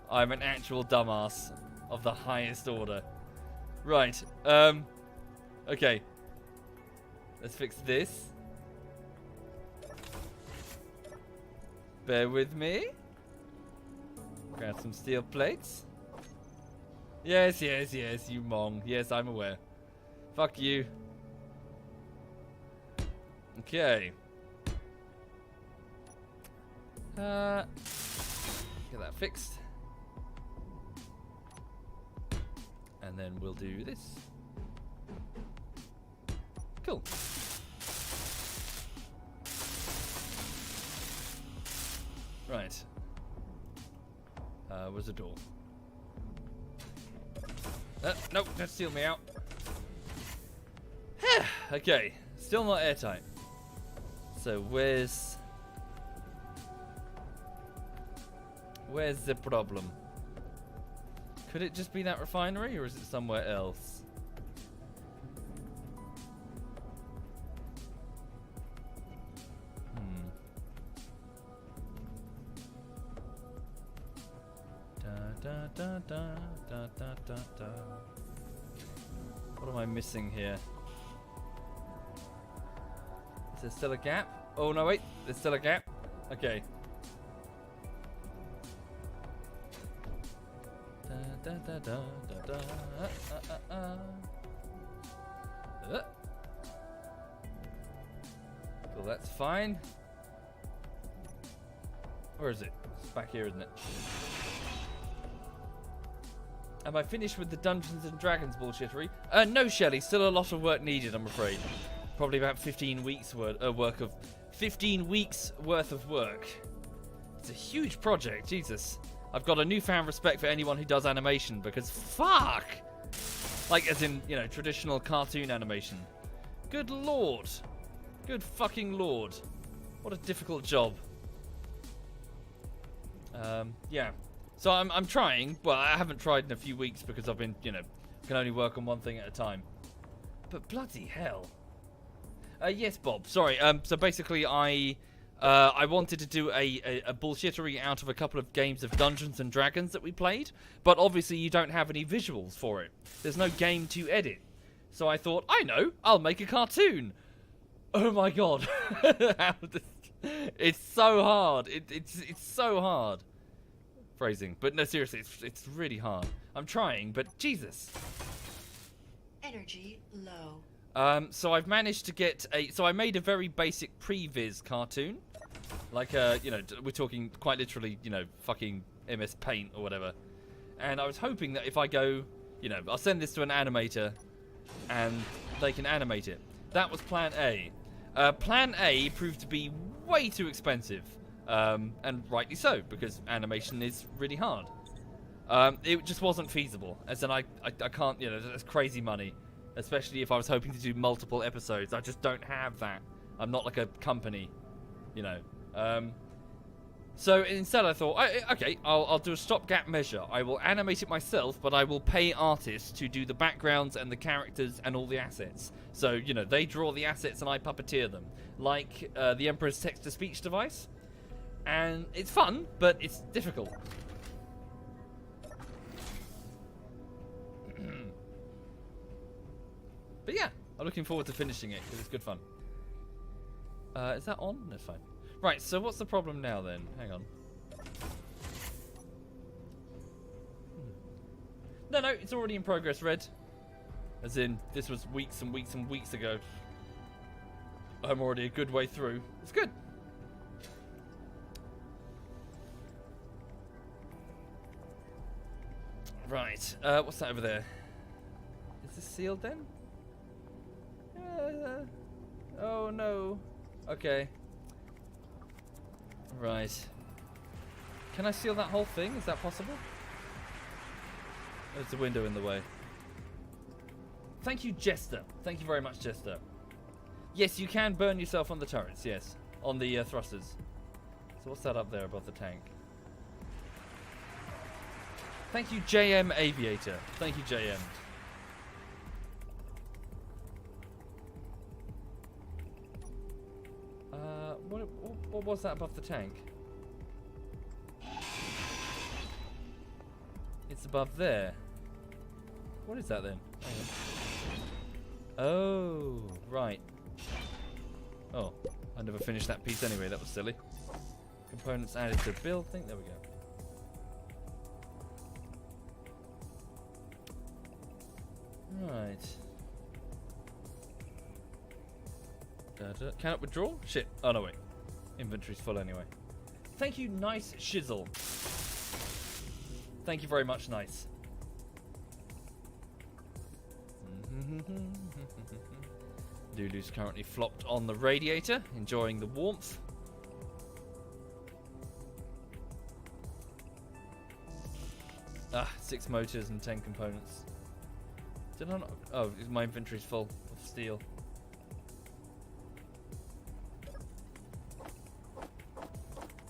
I'm an actual dumbass of the highest order. Right, okay. Let's fix this. Bear with me. Grab some steel plates. Yes, yes, yes, you mong. Yes, I'm aware. Fuck you. Okay. Get that fixed. And then we'll do this. Cool. Right. Where's the door? Nope, don't steal me out. Okay, still not airtight. So where's the problem? Could it just be that refinery, or is it somewhere else? What am I missing here? Is there still a gap? Oh no, wait, there's still a gap. Okay. Cool, that's fine. Where is it? It's back here, isn't it? Am I finished with the Dungeons and Dragons bullshittery? No, Shelley. Still a lot of work needed, I'm afraid. Probably about 15 weeks worth of work. It's a huge project, Jesus. I've got a newfound respect for anyone who does animation because fuck! Like, as in, you know, traditional cartoon animation. Good lord. Good fucking lord. What a difficult job. Yeah. So I'm trying, but I haven't tried in a few weeks because I've been, you know, can only work on one thing at a time. But bloody hell. Yes, Bob. Sorry. So basically, I wanted to do a bullshittery out of a couple of games of Dungeons and Dragons that we played, but obviously you don't have any visuals for it. There's no game to edit. So I thought, I know, I'll make a cartoon. Oh my god. It's so hard. It's so hard. Phrasing. But no, seriously, it's really hard. I'm trying, but Jesus. Energy low. So I've managed to get so I made a very basic previs cartoon. Like, you know, we're talking quite literally, you know, fucking MS Paint or whatever. And I was hoping that if I go, you know, I'll send this to an animator and they can animate it. That was plan A. Plan A proved to be way too expensive. And rightly so, because animation is really hard. It just wasn't feasible. As in, I can't, you know, that's crazy money. Especially if I was hoping to do multiple episodes. I just don't have that. I'm not like a company, you know. So instead I thought, okay, I'll do a stopgap measure. I will animate it myself, but I will pay artists to do the backgrounds and the characters and all the assets. So, you know, they draw the assets and I puppeteer them. Like the Emperor's text-to-speech device. And it's fun, but it's difficult. But yeah, I'm looking forward to finishing it because it's good fun. Is that on? No, fine. Right, so what's the problem now then? Hang on. No, it's already in progress, Red. As in, this was weeks and weeks and weeks ago. I'm already a good way through. It's good. Right, what's that over there? Is this sealed then? Oh no. Okay. Right. Can I seal that whole thing? Is that possible? There's a window in the way. Thank you, Jester. Thank you very much, Jester. Yes, you can burn yourself on the turrets, yes. On the thrusters. So what's that up there above the tank? Thank you, JM Aviator. Thank you, JM. What was that above the tank? It's above there. What is that then? Oh, right. Oh, I never finished that piece anyway. That was silly. Components added to build thing. There we go. Right. Cannot withdraw? Shit. Oh, no, wait. Inventory's full anyway. Thank you, Nice Shizzle. Thank you very much, Nice. Lulu's currently flopped on the radiator, enjoying the warmth. Ah, 6 motors and 10 components. Did I not? Oh, my inventory's full of steel.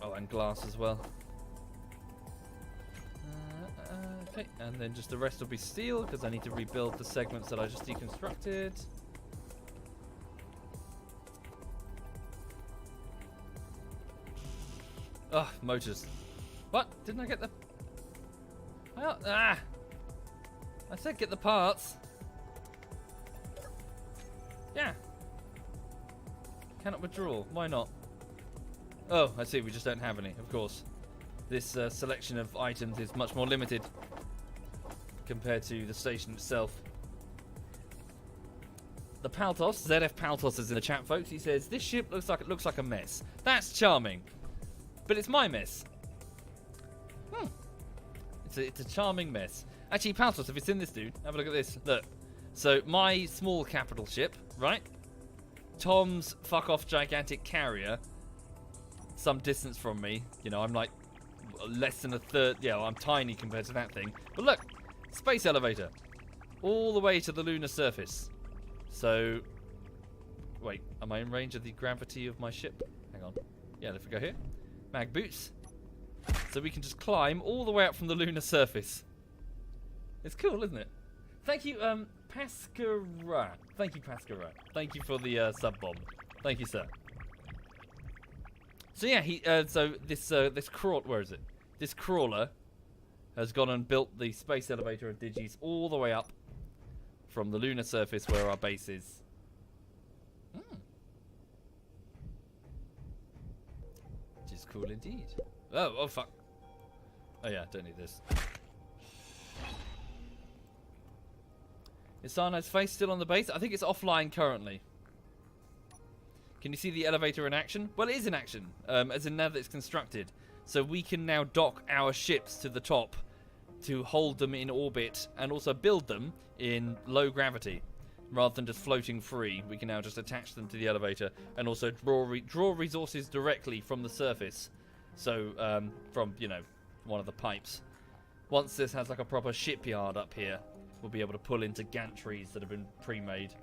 Oh, and glass as well. Okay, and then just the rest will be steel because I need to rebuild the segments that I just deconstructed. Oh, motors. What? Didn't I get the... Oh, ah! I said get the parts. Yeah. Cannot withdraw. Why not? Oh, I see. We just don't have any, of course. This selection of items is much more limited compared to the station itself. The Paltos, ZF Paltos is in the chat, folks. He says, this ship looks like a mess. That's charming. But it's my mess. It's a charming mess. Actually, Paltos, if it's in this dude, have a look at this. Look. So, my small capital ship, right? Tom's fuck-off gigantic carrier, some distance from me. You know, I'm like less than a third. Yeah, well, I'm tiny compared to that thing. But look, space elevator. All the way to the lunar surface. So, wait, am I in range of the gravity of my ship? Hang on. Yeah, if we go here. Mag boots. So we can just climb all the way up from the lunar surface. It's cool, isn't it? Thank you, Pascara. Thank you, Pascara. Thank you for the sub-bomb. Thank you, sir. So yeah, this crawler, where is it? This crawler has gone and built the space elevator of Digis all the way up from the lunar surface where our base is. Which is cool indeed. Oh fuck. Oh yeah, don't need this. Is Sarno's face still on the base? I think it's offline currently. Can you see the elevator in action? Well, it is in action, as in now that it's constructed. So we can now dock our ships to the top to hold them in orbit and also build them in low gravity. Rather than just floating free, we can now just attach them to the elevator and also draw resources directly from the surface. So, from, you know, one of the pipes. Once this has like a proper shipyard up here, we'll be able to pull into gantries that have been pre-made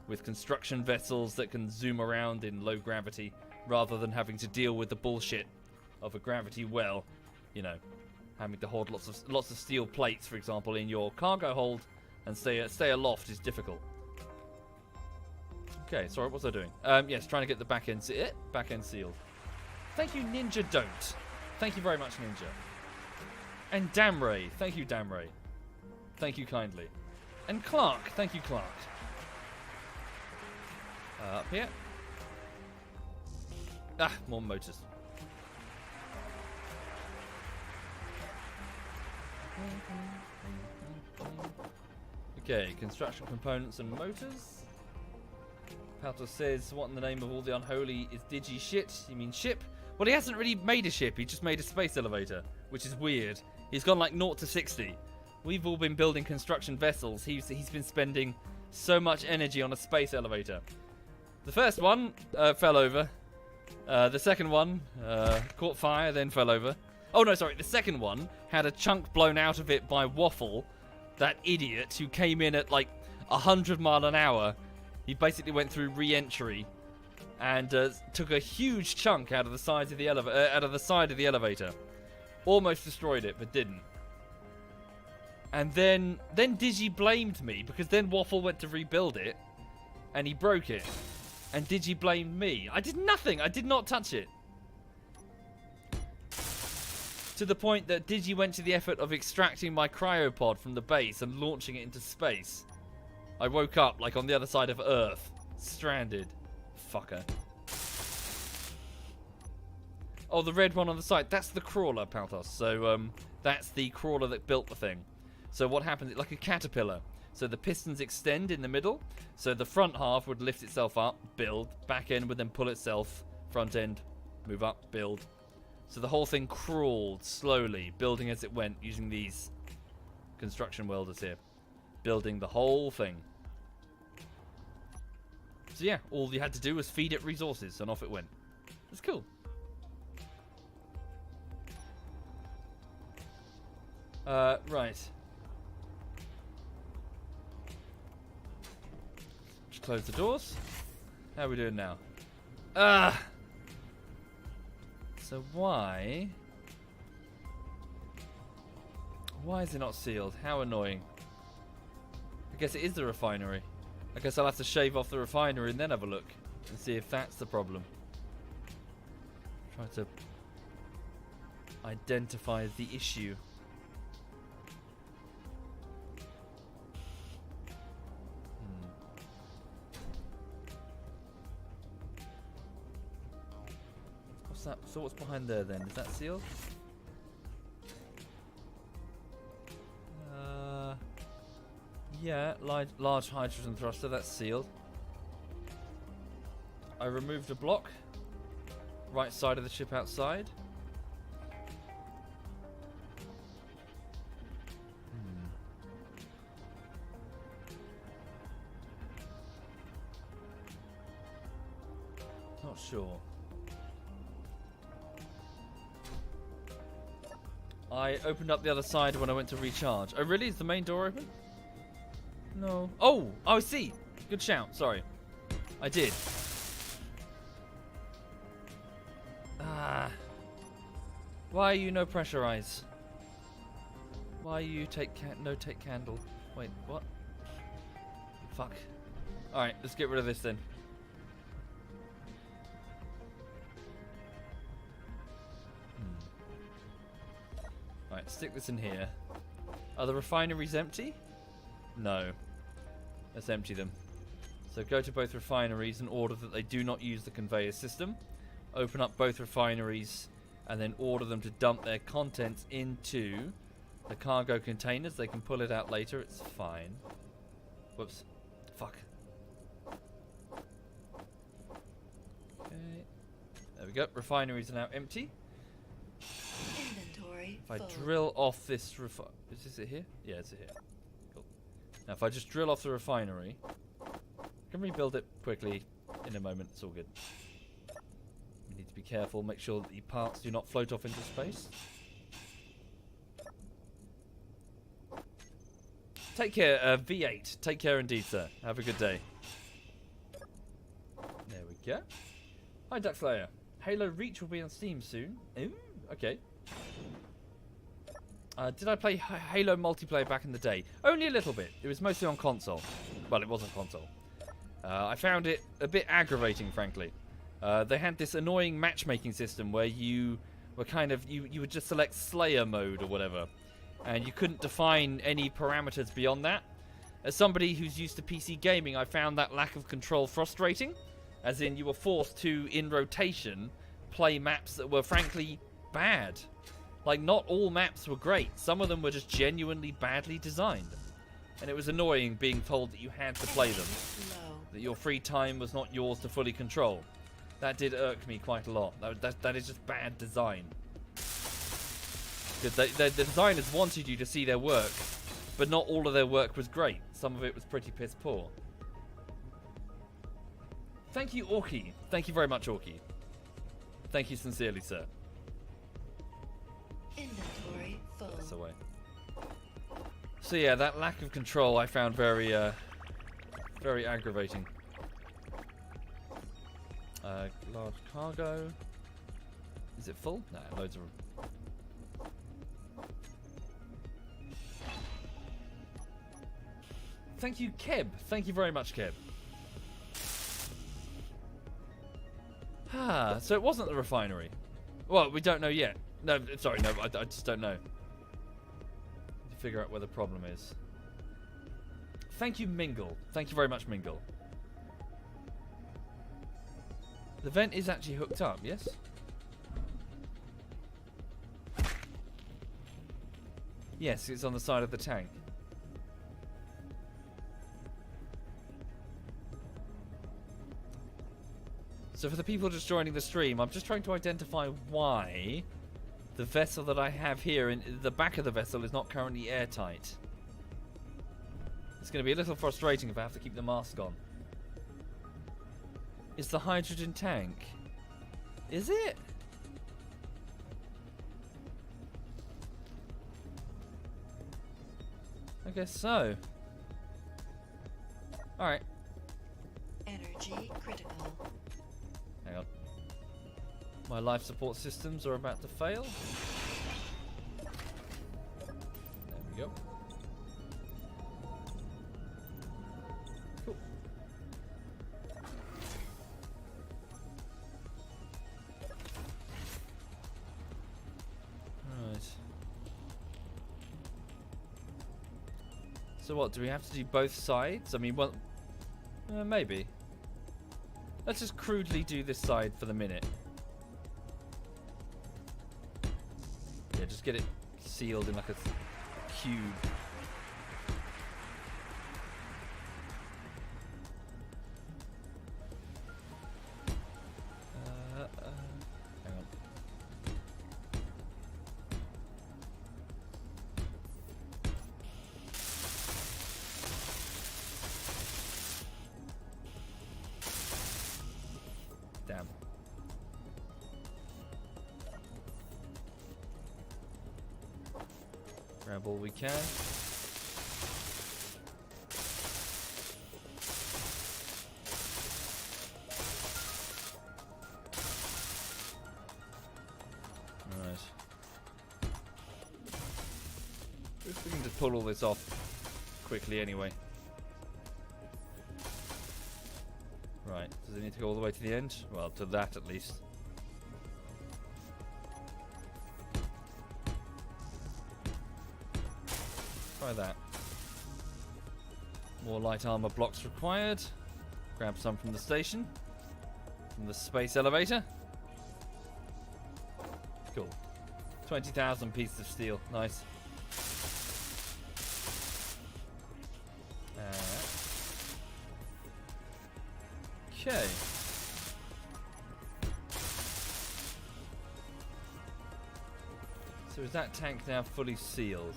with construction vessels that can zoom around in low gravity rather than having to deal with the bullshit of a gravity well. You know, having to hold lots of steel plates, for example, in your cargo hold and stay aloft is difficult. Okay, sorry, what was I doing? Yes, trying to get the back end sealed. Thank you, Ninja Don't. Thank you very much, Ninja. And Damray. Thank you, Damray. Thank you kindly. And Clark. Thank you, Clark. Up here. Ah, more motors. Okay, construction components and motors. Paltos says, what in the name of all the unholy is Digi shit? You mean ship? Well, he hasn't really made a ship, he just made a space elevator, which is weird. He's gone like 0 to 60. We've all been building construction vessels. He's been spending so much energy on a space elevator. The first one fell over. The second one caught fire, then fell over. Oh no, sorry, the second one had a chunk blown out of it by Waffle, that idiot who came in at like 100 mile an hour. He basically went through re-entry and took a huge chunk out of the side of the elevator. Almost destroyed it, but didn't. And then Digi blamed me because then Waffle went to rebuild it and he broke it. And Digi blamed me. I did nothing. I did not touch it. To the point that Digi went to the effort of extracting my cryopod from the base and launching it into space. I woke up like on the other side of Earth. Stranded. Fucker. Oh, the red one on the side. That's the crawler, Paltos. So, that's the crawler that built the thing. So what happens, it's like a caterpillar. So the pistons extend in the middle. So the front half would lift itself up, build. Back end would then pull itself. Front end, move up, build. So the whole thing crawled slowly, building as it went, using these construction welders here. Building the whole thing. So yeah, all you had to do was feed it resources, and off it went. It's cool. Right. Just close the doors. How are we doing now? So why is it not sealed? How annoying. I guess it is the refinery. I guess I'll have to shave off the refinery and then have a look and see if that's the problem. Try to identify the issue. What's that? So what's behind there then? Is that sealed? Yeah, large hydrogen thruster, that's sealed. I removed a block. Right side of the ship outside. Not sure. I opened up the other side when I went to recharge. Oh really? Is the main door open? No. Oh, I see. Good shout. Sorry. I did. Why are you no pressurize? Why are you no take candle? Wait, what? Fuck. Alright, let's get rid of this then. Alright, stick this in here. Are the refineries empty? No. Let's empty them. So go to both refineries and order that they do not use the conveyor system. Open up both refineries and then order them to dump their contents into the cargo containers. They can pull it out later. It's fine. Whoops. Fuck. Okay. There we go. Refineries are now empty. Inventory If I full. drill off this is this it here? Yeah, it's it here. Cool. Now if I just drill off the refinery, I can rebuild it quickly in a moment. It's all good. We need to be careful, make sure that the parts do not float off into space. Take care, V8. Take care indeed, sir. Have a good day. There we go. Hi, Duckslayer. Halo Reach will be on Steam soon. Ooh, okay. Did I play Halo multiplayer back in the day? Only a little bit. It was mostly on console. Well, it wasn't console. I found it a bit aggravating, frankly. They had this annoying matchmaking system where you were kind of... You would just select Slayer mode or whatever. And you couldn't define any parameters beyond that. As somebody who's used to PC gaming, I found that lack of control frustrating. As in, you were forced to, in rotation, play maps that were frankly bad. Like, not all maps were great. Some of them were just genuinely badly designed. And it was annoying being told that you had to play them. That your free time was not yours to fully control. That did irk me quite a lot. That is just bad design. The designers wanted you to see their work, but not all of their work was great. Some of it was pretty piss poor. Thank you, Orky. Thank you very much, Orky. Thank you sincerely, sir. Inventory full. That's away. So yeah, that lack of control I found very, very aggravating. Large cargo. Is it full? No, loads of room. Thank you, Keb. Thank you very much, Keb. Ah, so it wasn't the refinery. Well, we don't know yet. No, sorry, no, I just don't know. Need to figure out where the problem is. Thank you, Mingle. Thank you very much, Mingle. The vent is actually hooked up, yes? Yes, it's on the side of the tank. So for the people just joining the stream, I'm just trying to identify why the vessel that I have here, in the back of the vessel, is not currently airtight. It's going to be a little frustrating if I have to keep the mask on. It's the hydrogen tank. Is it? I guess so. Alright. Energy critical. Hang on. My life support systems are about to fail. There we go. Cool. Right. So what, do we have to do both sides? I mean, well, maybe. Let's just crudely do this side for the minute. Yeah, just get it sealed in like a cube. Hang on. Damn. Grab all we can. Alright. If we can just pull all this off quickly anyway. Right, does it need to go all the way to the end? Well, to that at least. Try that. More light armor blocks required. Grab some from the station. From the space elevator. Cool. 20,000 pieces of steel. Nice. Okay. So is that tank now fully sealed?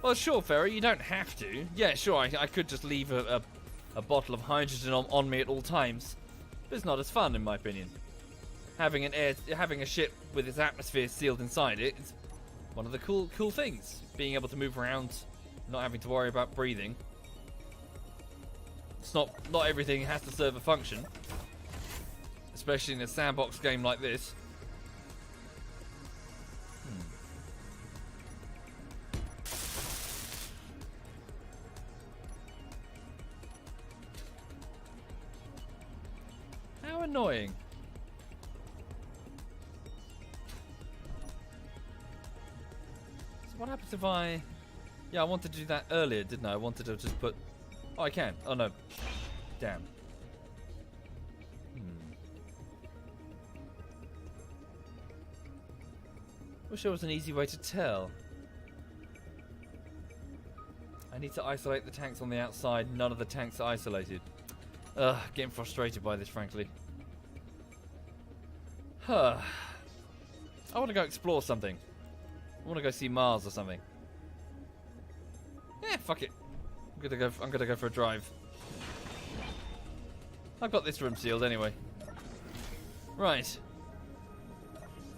Well, sure, Ferry, you don't have to. Yeah, sure, I could just leave a bottle of hydrogen on me at all times. But it's not as fun, in my opinion. Having a ship with its atmosphere sealed inside it is one of the cool things. Being able to move around, not having to worry about breathing. It's not everything has to serve a function. Especially in a sandbox game like this. How annoying. So what happens if I... Yeah, I wanted to do that earlier, didn't I? I wanted to just put... Oh, I can. Oh, no. Damn. Wish there was an easy way to tell. I need to isolate the tanks on the outside. None of the tanks are isolated. Ugh, getting frustrated by this, frankly. Huh. I want to go explore something. I want to go see Mars or something. Yeah, fuck it. I'm gonna go for a drive. I've got this room sealed anyway. Right.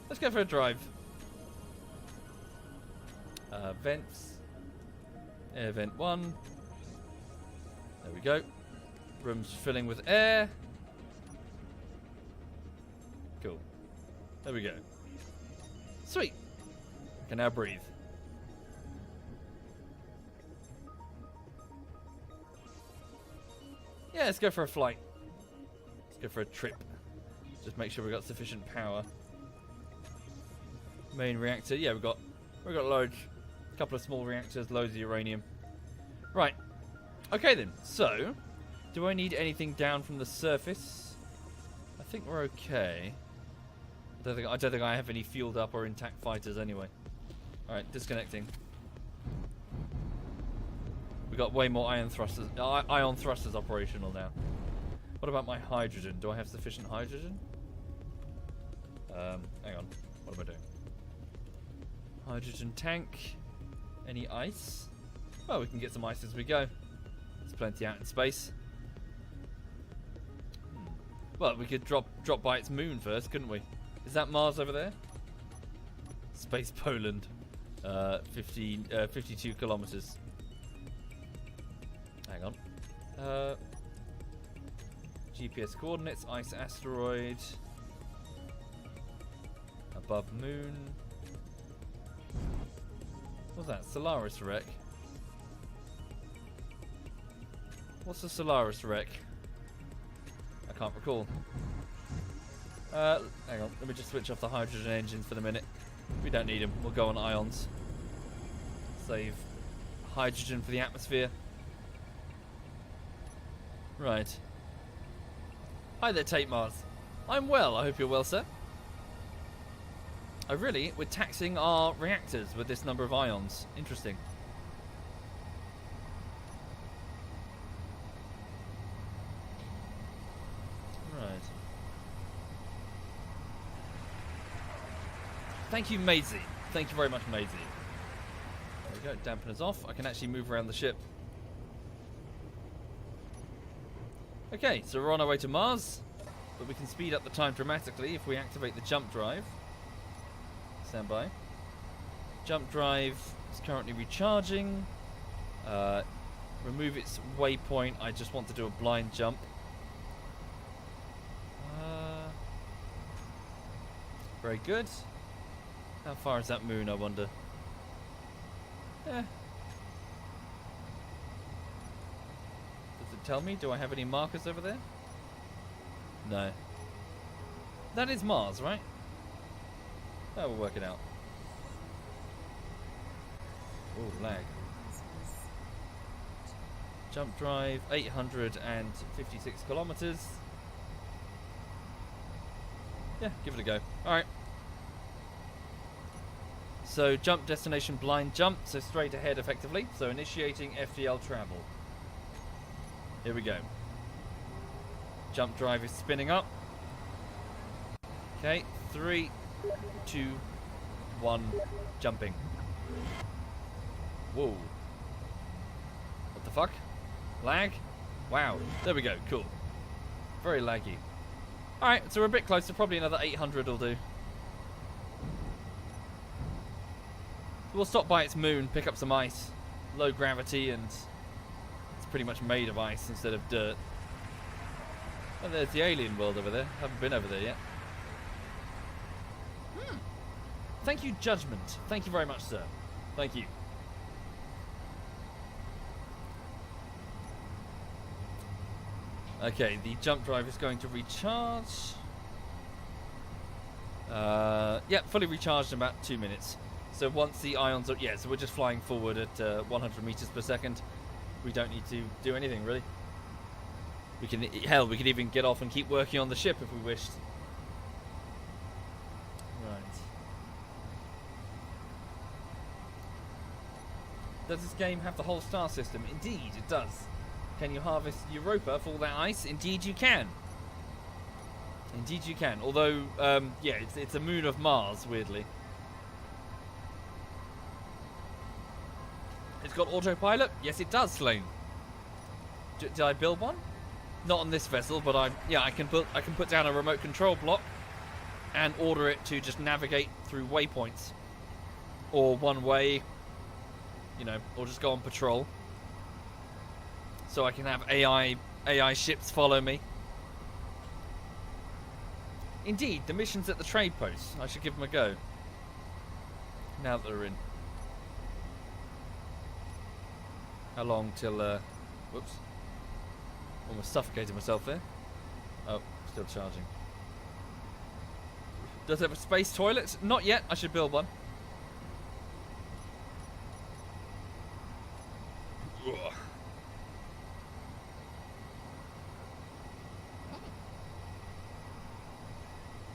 Let's go for a drive. Vents. Air vent 1. There we go. Room's filling with air. Cool. There we go. Sweet. I can now breathe. Yeah, let's go for a flight. Let's go for a trip. Just make sure we've got sufficient power. Main reactor. Yeah, we've got loads. A couple of small reactors, loads of uranium. Right. Okay then. So, do I need anything down from the surface? I think we're okay. I don't think I have any fueled up or intact fighters anyway. Alright, disconnecting. We've got way more ion thrusters operational now. What about my hydrogen? Do I have sufficient hydrogen? Hang on. What am I doing? Hydrogen tank. Any ice? Well, we can get some ice as we go. There's plenty out in space. Well, we could drop by its moon first, couldn't we? Is that Mars over there? Space Poland. 52 kilometers. Hang on. GPS coordinates, ice asteroid. Above moon. What's that? Solaris wreck? What's a Solaris wreck? I can't recall. Hang on, let me just switch off the hydrogen engines for the minute. We don't need them, we'll go on ions. Save hydrogen for the atmosphere. Right. Hi there, Tate Mars. I'm well, I hope you're well, sir. Oh really? We're taxing our reactors with this number of ions. Interesting. Right. Thank you, Maisie. Thank you very much, Maisie. There we go, dampeners off. I can actually move around the ship. Okay, so we're on our way to Mars, but we can speed up the time dramatically if we activate the jump drive. Stand by. Jump drive is currently recharging. Remove its waypoint. I just want to do a blind jump. Very good. How far is that moon, I wonder? Does it tell me? Do I have any markers over there? No. That is Mars, right? Oh, we'll work it out. Oh, lag. Jump drive, 856 kilometers. Yeah, give it a go. Alright. So, jump destination blind jump, so straight ahead effectively. So, initiating FTL travel. Here we go. Jump drive is spinning up. Okay, 3, 2, 1, jumping. Whoa. What the fuck? Lag? Wow. There we go. Cool. Very laggy. Alright, so we're a bit closer. Probably another 800 will do. We'll stop by its moon, pick up some ice. Low gravity, and it's pretty much made of ice instead of dirt. Oh, there's the alien world over there. Haven't been over there yet. Thank you, Judgment. Thank you very much, sir. Thank you. Okay, the jump drive is going to recharge. Yeah, fully recharged in about 2 minutes. So once the ions are... Yeah, so we're just flying forward at 100 meters per second. We don't need to do anything, really. We can... Hell, we could even get off and keep working on the ship if we wished. Right. Does this game have the whole star system? Indeed, it does. Can you harvest Europa for all that ice? Indeed you can. Indeed you can. Although, yeah, it's a moon of Mars, weirdly. It's got autopilot? Yes, it does, Slane. Did I build one? Not on this vessel, but I can put down a remote control block and order it to just navigate through waypoints, or one way, you know, or just go on patrol. So I can have AI ships follow me. Indeed, the missions at the trade posts. I should give them a go. Now that they're in. How long till, whoops. Almost suffocated myself there. Oh, still charging. Does it have a space toilet? Not yet. I should build one. Ugh.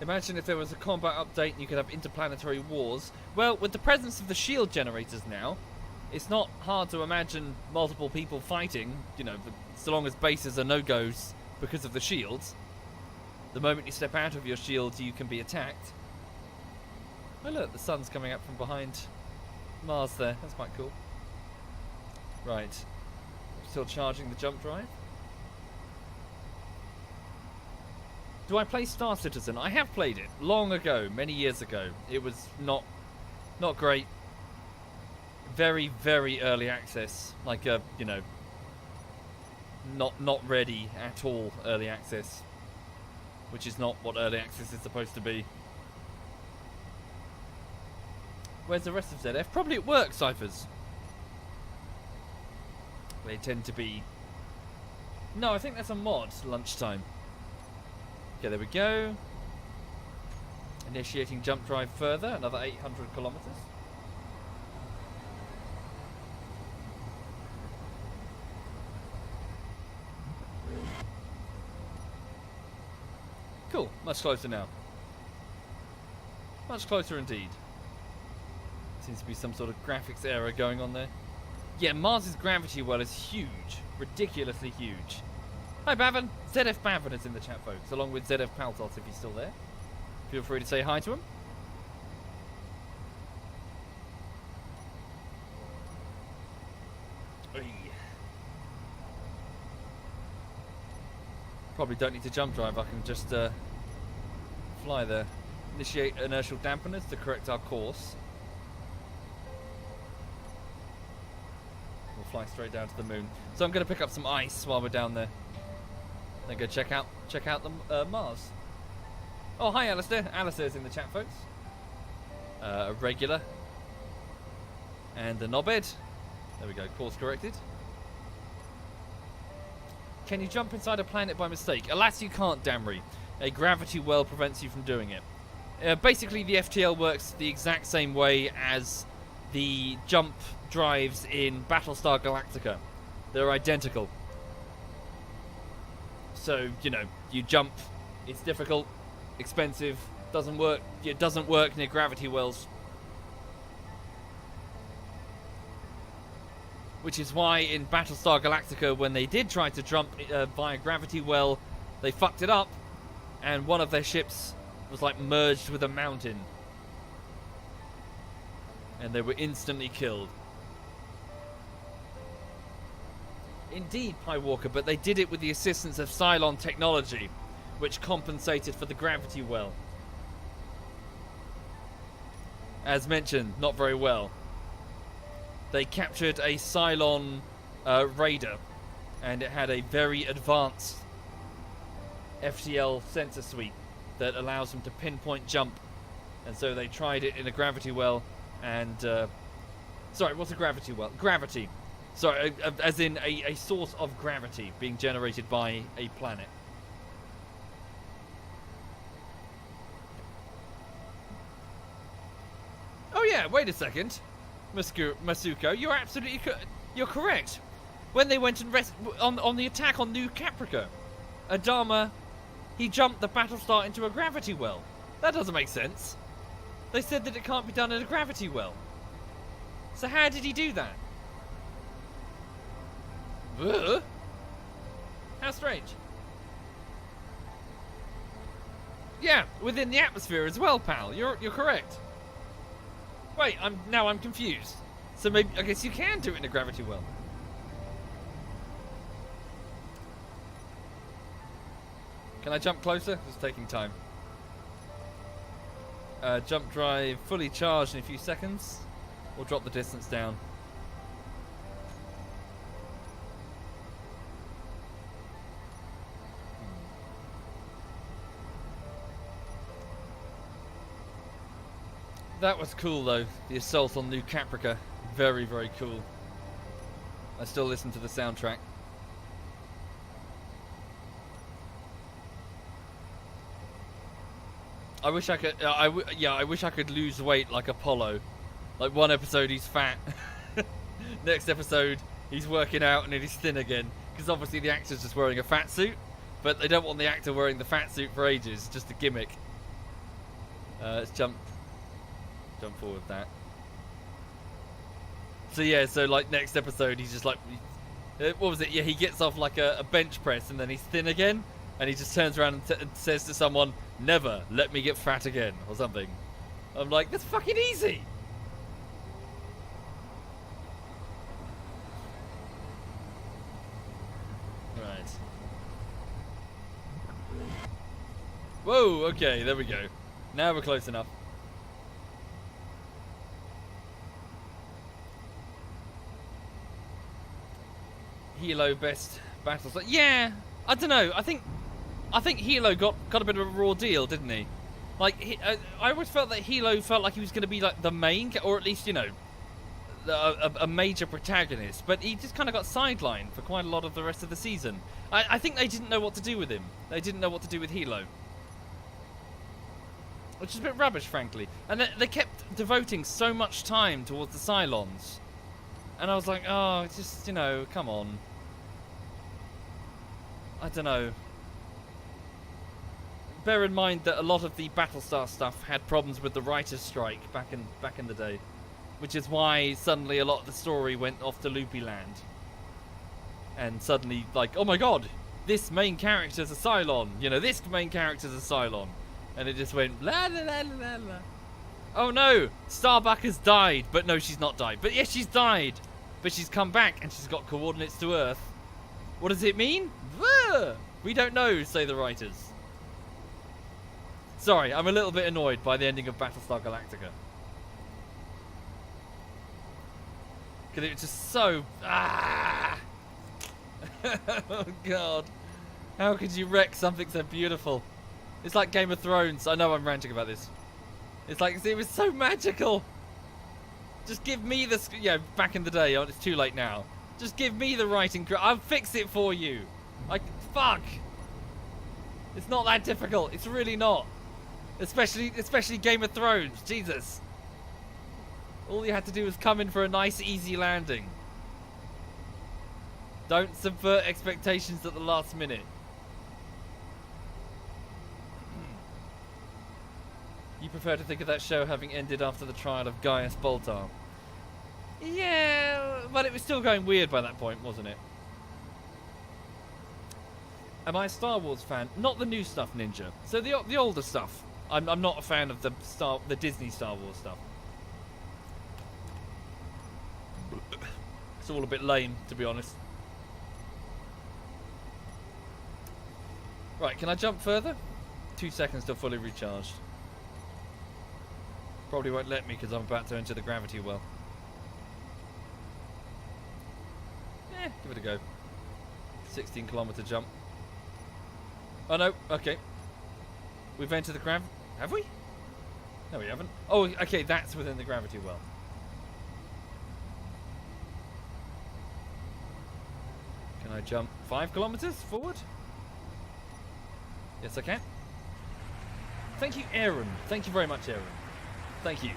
Imagine if there was a combat update and you could have interplanetary wars. Well, with the presence of the shield generators now, it's not hard to imagine multiple people fighting, you know, so long as bases are no-goes because of the shields. The moment you step out of your shield, you can be attacked. Oh look, the sun's coming up from behind Mars there. That's quite cool. Right. Still charging the jump drive. Do I play Star Citizen? I have played it long ago, many years ago. It was not great. Very, very early access. Like a, you know, not ready at all early access. Which is not what early access is supposed to be. Where's the rest of ZF? Probably at work, Cyphers. They tend to be... No, I think that's a mod, lunchtime. Okay, there we go. Initiating jump drive further, another 800 kilometers. Cool, much closer now. Much closer indeed. Seems to be some sort of graphics error going on there. Yeah, Mars's gravity well is huge. Ridiculously huge. Hi Bavin! ZF Bavin is in the chat, folks, along with ZF Paltos if he's still there. Feel free to say hi to him. Probably don't need to jump drive, I can just fly there. Initiate inertial dampeners to correct our course. We'll fly straight down to the moon. So I'm going to pick up some ice while we're down there. Then go check out the Mars. Oh, hi Alistair. Alistair's in the chat, folks. A regular. And the knobhead. There we go, course corrected. Can you jump inside a planet by mistake? Alas, you can't, Damri. A gravity well prevents you from doing it. Basically, the FTL works the exact same way as the jump drives in Battlestar Galactica. They're identical. So, you know, you jump, it's difficult, expensive, doesn't work. It doesn't work near gravity wells. Which is why in Battlestar Galactica, when they did try to jump via gravity well, they fucked it up, and one of their ships was like merged with a mountain. And they were instantly killed. Indeed, Pie Walker, but they did it with the assistance of Cylon technology, which compensated for the gravity well. As mentioned, not very well. They captured a Cylon raider, and it had a very advanced FTL sensor suite that allows them to pinpoint jump. And so they tried it in a gravity well, and... sorry, what's a gravity well? Gravity. Sorry, as in a source of gravity being generated by a planet. Oh yeah, wait a second. Masuko, you're absolutely you're correct. When they went and on the attack on New Caprica, Adama, he jumped the Battlestar into a gravity well. That doesn't make sense. They said that it can't be done in a gravity well. So how did he do that? How strange. Yeah, within the atmosphere as well, pal. You're correct. Wait, I'm confused. So maybe I guess you can do it in a gravity well. Can I jump closer? It's taking time. Jump drive fully charged in a few seconds. Or drop the distance down. That was cool though, the assault on New Caprica. Very, very cool. I still listen to the soundtrack. I wish I could. I wish I could lose weight like Apollo. Like one episode he's fat, next episode he's working out and then he's thin again. Because obviously the actor's just wearing a fat suit, but they don't want the actor wearing the fat suit for ages. Just a gimmick. Let's jump forward with that. So yeah, so like next episode he's just like, what was it? Yeah, he gets off like a bench press and then he's thin again, and he just turns around and says to someone, "Never let me get fat again," or something. I'm like, that's fucking easy. Right. Whoa, okay, there we go. Now we're close enough. Hilo best battles. Yeah, I don't know. I think Hilo got a bit of a raw deal, didn't he? Like, I always felt that Hilo felt like he was going to be like the main, or at least, you know, a major protagonist. But he just kind of got sidelined for quite a lot of the rest of the season. I think they didn't know what to do with him. They didn't know what to do with Hilo. Which is a bit rubbish, frankly. And they kept devoting so much time towards the Cylons. And I was like, oh, it's just, you know, come on. I don't know. Bear in mind that a lot of the Battlestar stuff had problems with the writer's strike back in the day, which is why suddenly a lot of the story went off to Loopy Land. And suddenly, like, oh my god, this main character's a Cylon. You know, this main character's a Cylon. And it just went la la la la la. Oh no, Starbuck has died. But no, she's not died. But yes, she's died. But she's come back and she's got coordinates to Earth. What does it mean? We don't know, say the writers. Sorry, I'm a little bit annoyed by the ending of Battlestar Galactica. Because it was just so... Ah! Oh god. How could you wreck something so beautiful? It's like Game of Thrones. I know I'm ranting about this. It's like, it was so magical. Just give me the... Yeah, back in the day. It's too late now. Just give me the writing. I'll fix it for you. Like, fuck. It's not that difficult. It's really not. Especially Game of Thrones. Jesus. All you had to do was come in for a nice, easy landing. Don't subvert expectations at the last minute. You prefer to think of that show having ended after the trial of Gaius Baltar? Yeah, but it was still going weird by that point, wasn't it? Am I a Star Wars fan? Not the new stuff, Ninja. So the older stuff. I'm not a fan of the Disney Star Wars stuff. It's all a bit lame, to be honest. Right, can I jump further? 2 seconds till fully recharged. Probably won't let me because I'm about to enter the gravity well. Give it a go. 16-kilometer jump. Oh no, okay. We've entered the grav... Have we? No, we haven't. Oh, okay, that's within the gravity well. Can I jump 5 kilometers forward? Yes, I can. Thank you, Aaron. Thank you very much, Aaron. Thank you.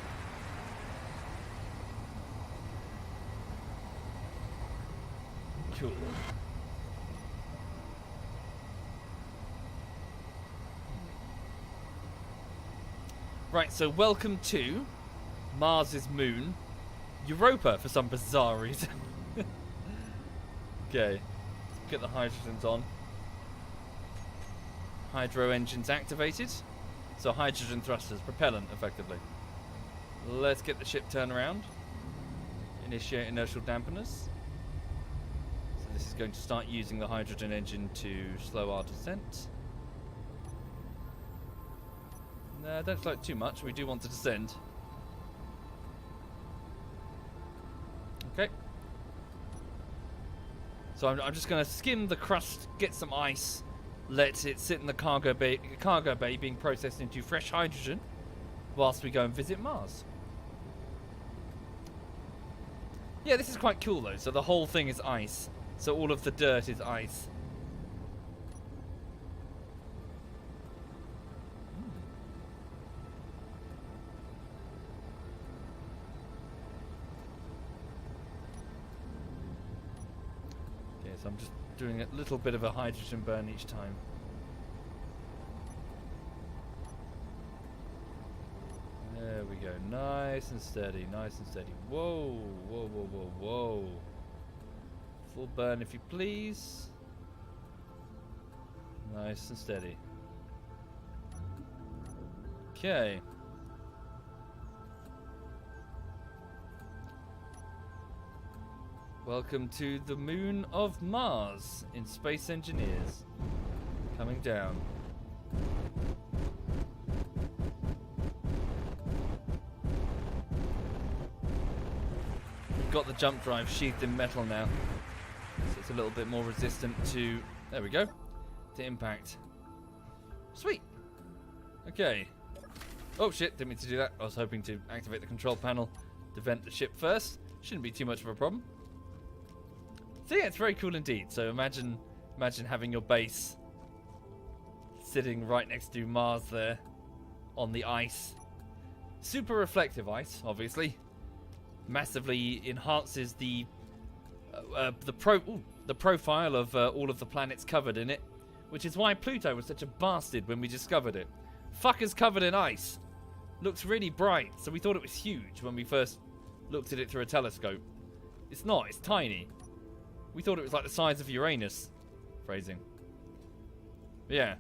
cool. Right, so welcome to Mars's moon, Europa, for some bizarre reason. Okay, let's get the hydrogens on. Hydro engines activated. So hydrogen thrusters, propellant, effectively. Let's get the ship turned around. Initiate inertial dampeners. So this is going to start using the hydrogen engine to slow our descent. No, don't slow it too much. We do want to descend. Okay. So I'm just going to skim the crust, get some ice, let it sit in the cargo bay being processed into fresh hydrogen whilst we go and visit Mars. Yeah, this is quite cool though. So the whole thing is ice. So all of the dirt is ice. Okay, so I'm just doing a little bit of a hydrogen burn each time. There we go. Nice and steady, nice and steady. Whoa, whoa, whoa, whoa, whoa. Full burn if you please. Nice and steady. Okay. Welcome to the moon of Mars in Space Engineers. Coming down. We've got the jump drive sheathed in metal now. So it's a little bit more resistant to... There we go. To impact. Sweet. Okay. Oh shit, didn't mean to do that. I was hoping to activate the control panel to vent the ship first. Shouldn't be too much of a problem. So yeah, it's very cool indeed. So imagine having your base sitting right next to Mars there on the ice. Super reflective ice, obviously. Massively enhances the profile of all of the planets covered in it, which is why Pluto was such a bastard when we discovered it. Fucker's covered in ice. Looks really bright, so we thought it was huge when we first looked at it through a telescope. It's not, it's tiny. We thought it was like the size of Uranus. Phrasing. But yeah.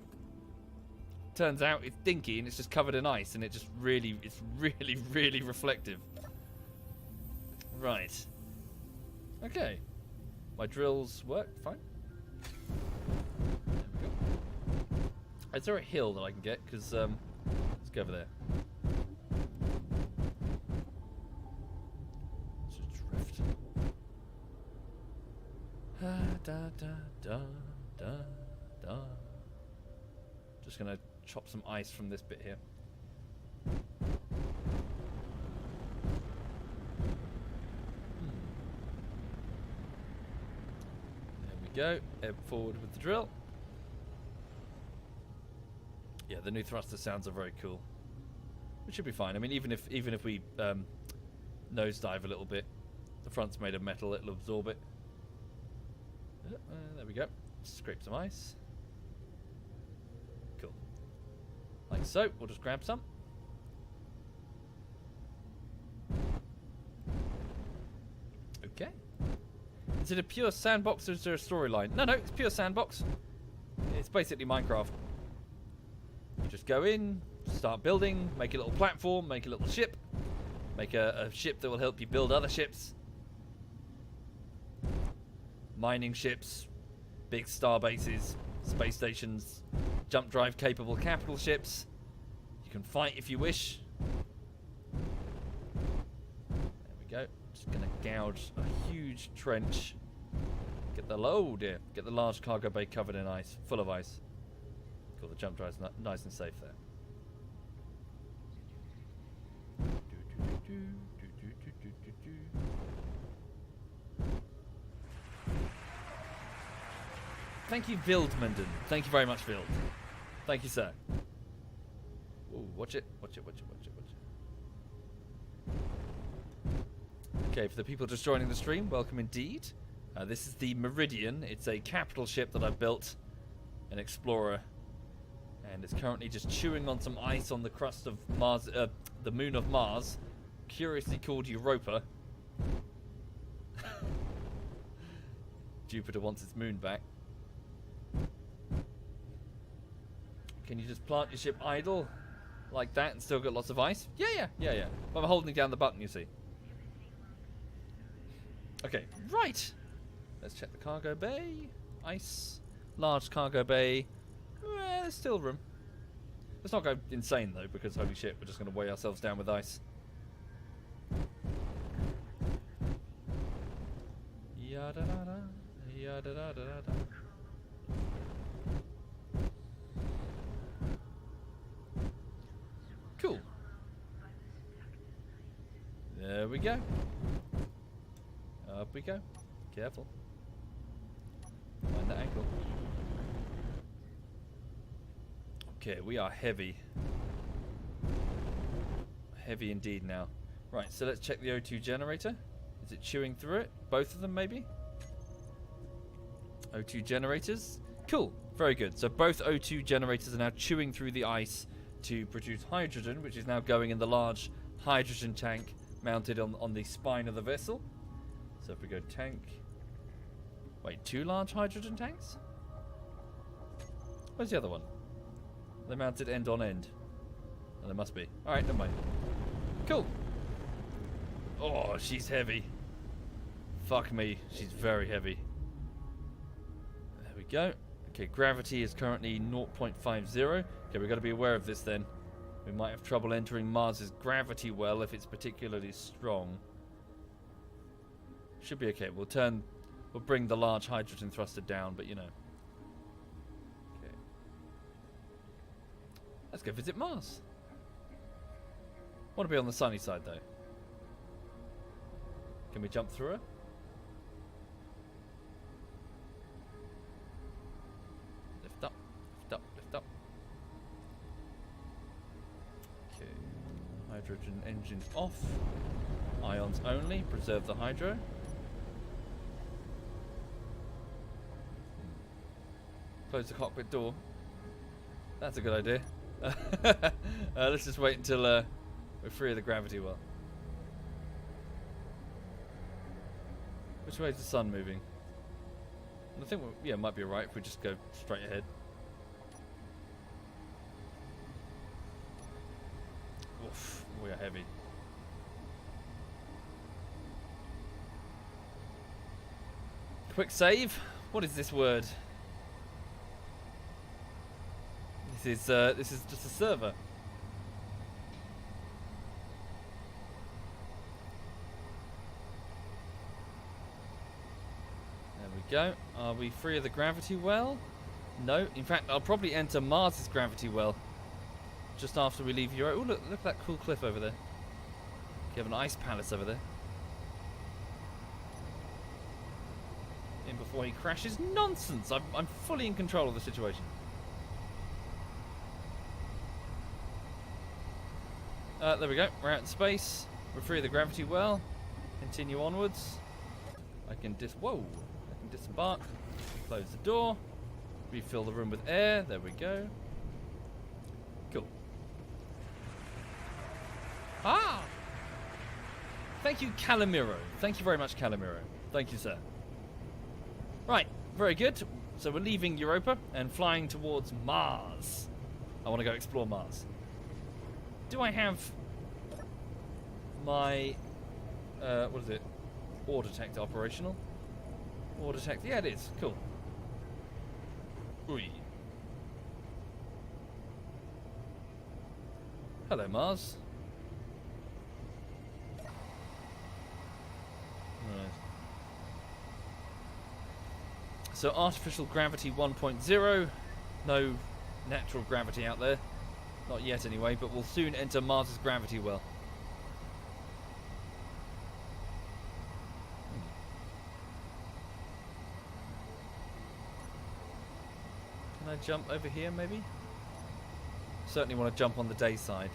Turns out it's dinky and it's just covered in ice and it's really reflective. Right. Okay. My drills work fine. There we go. Is there a hill that I can get? Because, let's go over there. Let's just drift. Da, da, da, da, da. Just gonna chop some ice from this bit here. There we go. Ebb forward with the drill. Yeah, the new thruster sounds are very cool. We should be fine. I mean, even if we nosedive a little bit, the front's made of metal. It'll absorb it. There we go. Scrape some ice. Cool. Like so. We'll just grab some. Okay. Is it a pure sandbox or is there a storyline? No, it's pure sandbox. It's basically Minecraft. You just go in, start building, make a little platform, make a little ship, make a ship that will help you build other ships. Mining ships, big star bases, space stations, jump drive capable capital ships. You can fight if you wish. There we go. Just gonna gouge a huge trench. Get the get the large cargo bay covered in ice, full of ice. Cool, the jump drive's nice and safe there. Thank you, Vildmanden. Thank you very much, Vild. Thank you, sir. Ooh, watch it. Watch it, watch it, watch it, watch it. Okay, for the people just joining the stream, welcome indeed. This is the Meridian. It's a capital ship that I've built, an explorer, and it's currently just chewing on some ice on the crust of Mars, the moon of Mars, curiously called Europa. Jupiter wants its moon back. Can you just plant your ship idle like that and still get lots of ice? Yeah. But I'm holding down the button, you see. Okay, right. Let's check the cargo bay. Ice. Large cargo bay. There's still room. Let's not go insane though, because holy shit, we're just going to weigh ourselves down with ice. Yada-da-da. Yada-da-da-da. Cool. There we go. Up we go. Careful. Mind the ankle. Okay, we are heavy. Heavy indeed now. Right, so let's check the O2 generator. Is it chewing through it? Both of them, maybe? O2 generators. Cool. Very good. So both O2 generators are now chewing through the ice to produce hydrogen, which is now going in the large hydrogen tank mounted on the spine of the vessel. So if we go tank... Wait, 2 large hydrogen tanks? Where's the other one? They're mounted end on end. Oh, there must be. Alright, never mind. Cool. Oh, she's heavy. Fuck me, she's very heavy. There we go. Okay, gravity is currently 0.50. Okay, we've got to be aware of this then. We might have trouble entering Mars's gravity well if it's particularly strong. Should be okay. We'll bring the large hydrogen thruster down, but you know. Okay. Let's go visit Mars. Want to be on the sunny side though. Can we jump through her? Lift up, lift up, lift up. Okay. Hydrogen engines off. Ions only. Preserve the hydro. Close the cockpit door. That's a good idea. Let's just wait until we're free of the gravity well. Which way is the sun moving? I think it might be alright if we just go straight ahead. Oof, we are heavy. Quick save. What is this word? This is just a server. There we go. Are we free of the gravity well? No. In fact, I'll probably enter Mars's gravity well just after we leave Europa. Oh, look at that cool cliff over there. You have an ice palace over there. In before he crashes? Nonsense! I'm fully in control of the situation. There we go. We're out in space. We're free of the gravity well. Continue onwards. I can disembark. Close the door. Refill the room with air. There we go. Cool. Ah! Thank you, Calamiro. Thank you very much, Calamiro. Thank you, sir. Right. Very good. So we're leaving Europa and flying towards Mars. I want to go explore Mars. Do I have my what is it? Ore detector operational? Ore detector, yeah it is. Cool. Ui. Hello Mars. Right. So artificial gravity 1.0. No natural gravity out there. Not yet anyway, but we'll soon enter Mars's gravity well. Can I jump over here maybe? Certainly want to jump on the day side.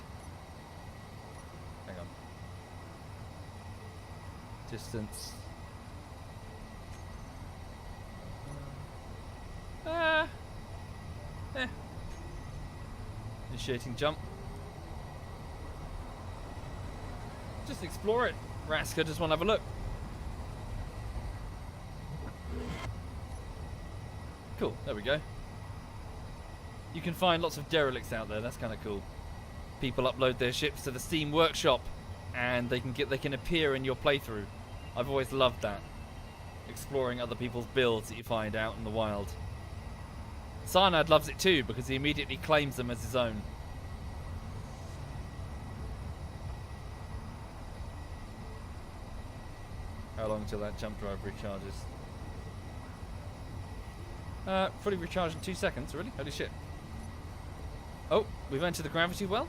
Hang on. Distance. Eh. Initiating jump. Just explore it. Raska just want to have a look. Cool, there we go. You can find lots of derelicts out there, that's kind of cool. People upload their ships to the Steam Workshop and they can appear in your playthrough. I've always loved that. Exploring other people's builds that you find out in the wild. Cyanide loves it too because he immediately claims them as his own. How long till that jump drive recharges? Fully recharged in 2 seconds, really? Holy shit. Oh, we've entered the gravity well?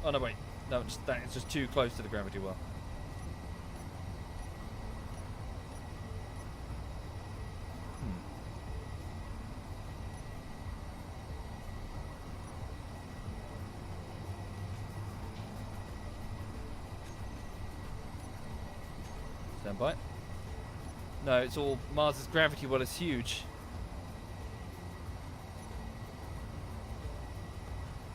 Oh no, wait. No, it's just too close to the gravity well. Stand by. No, it's all Mars's gravity well is huge.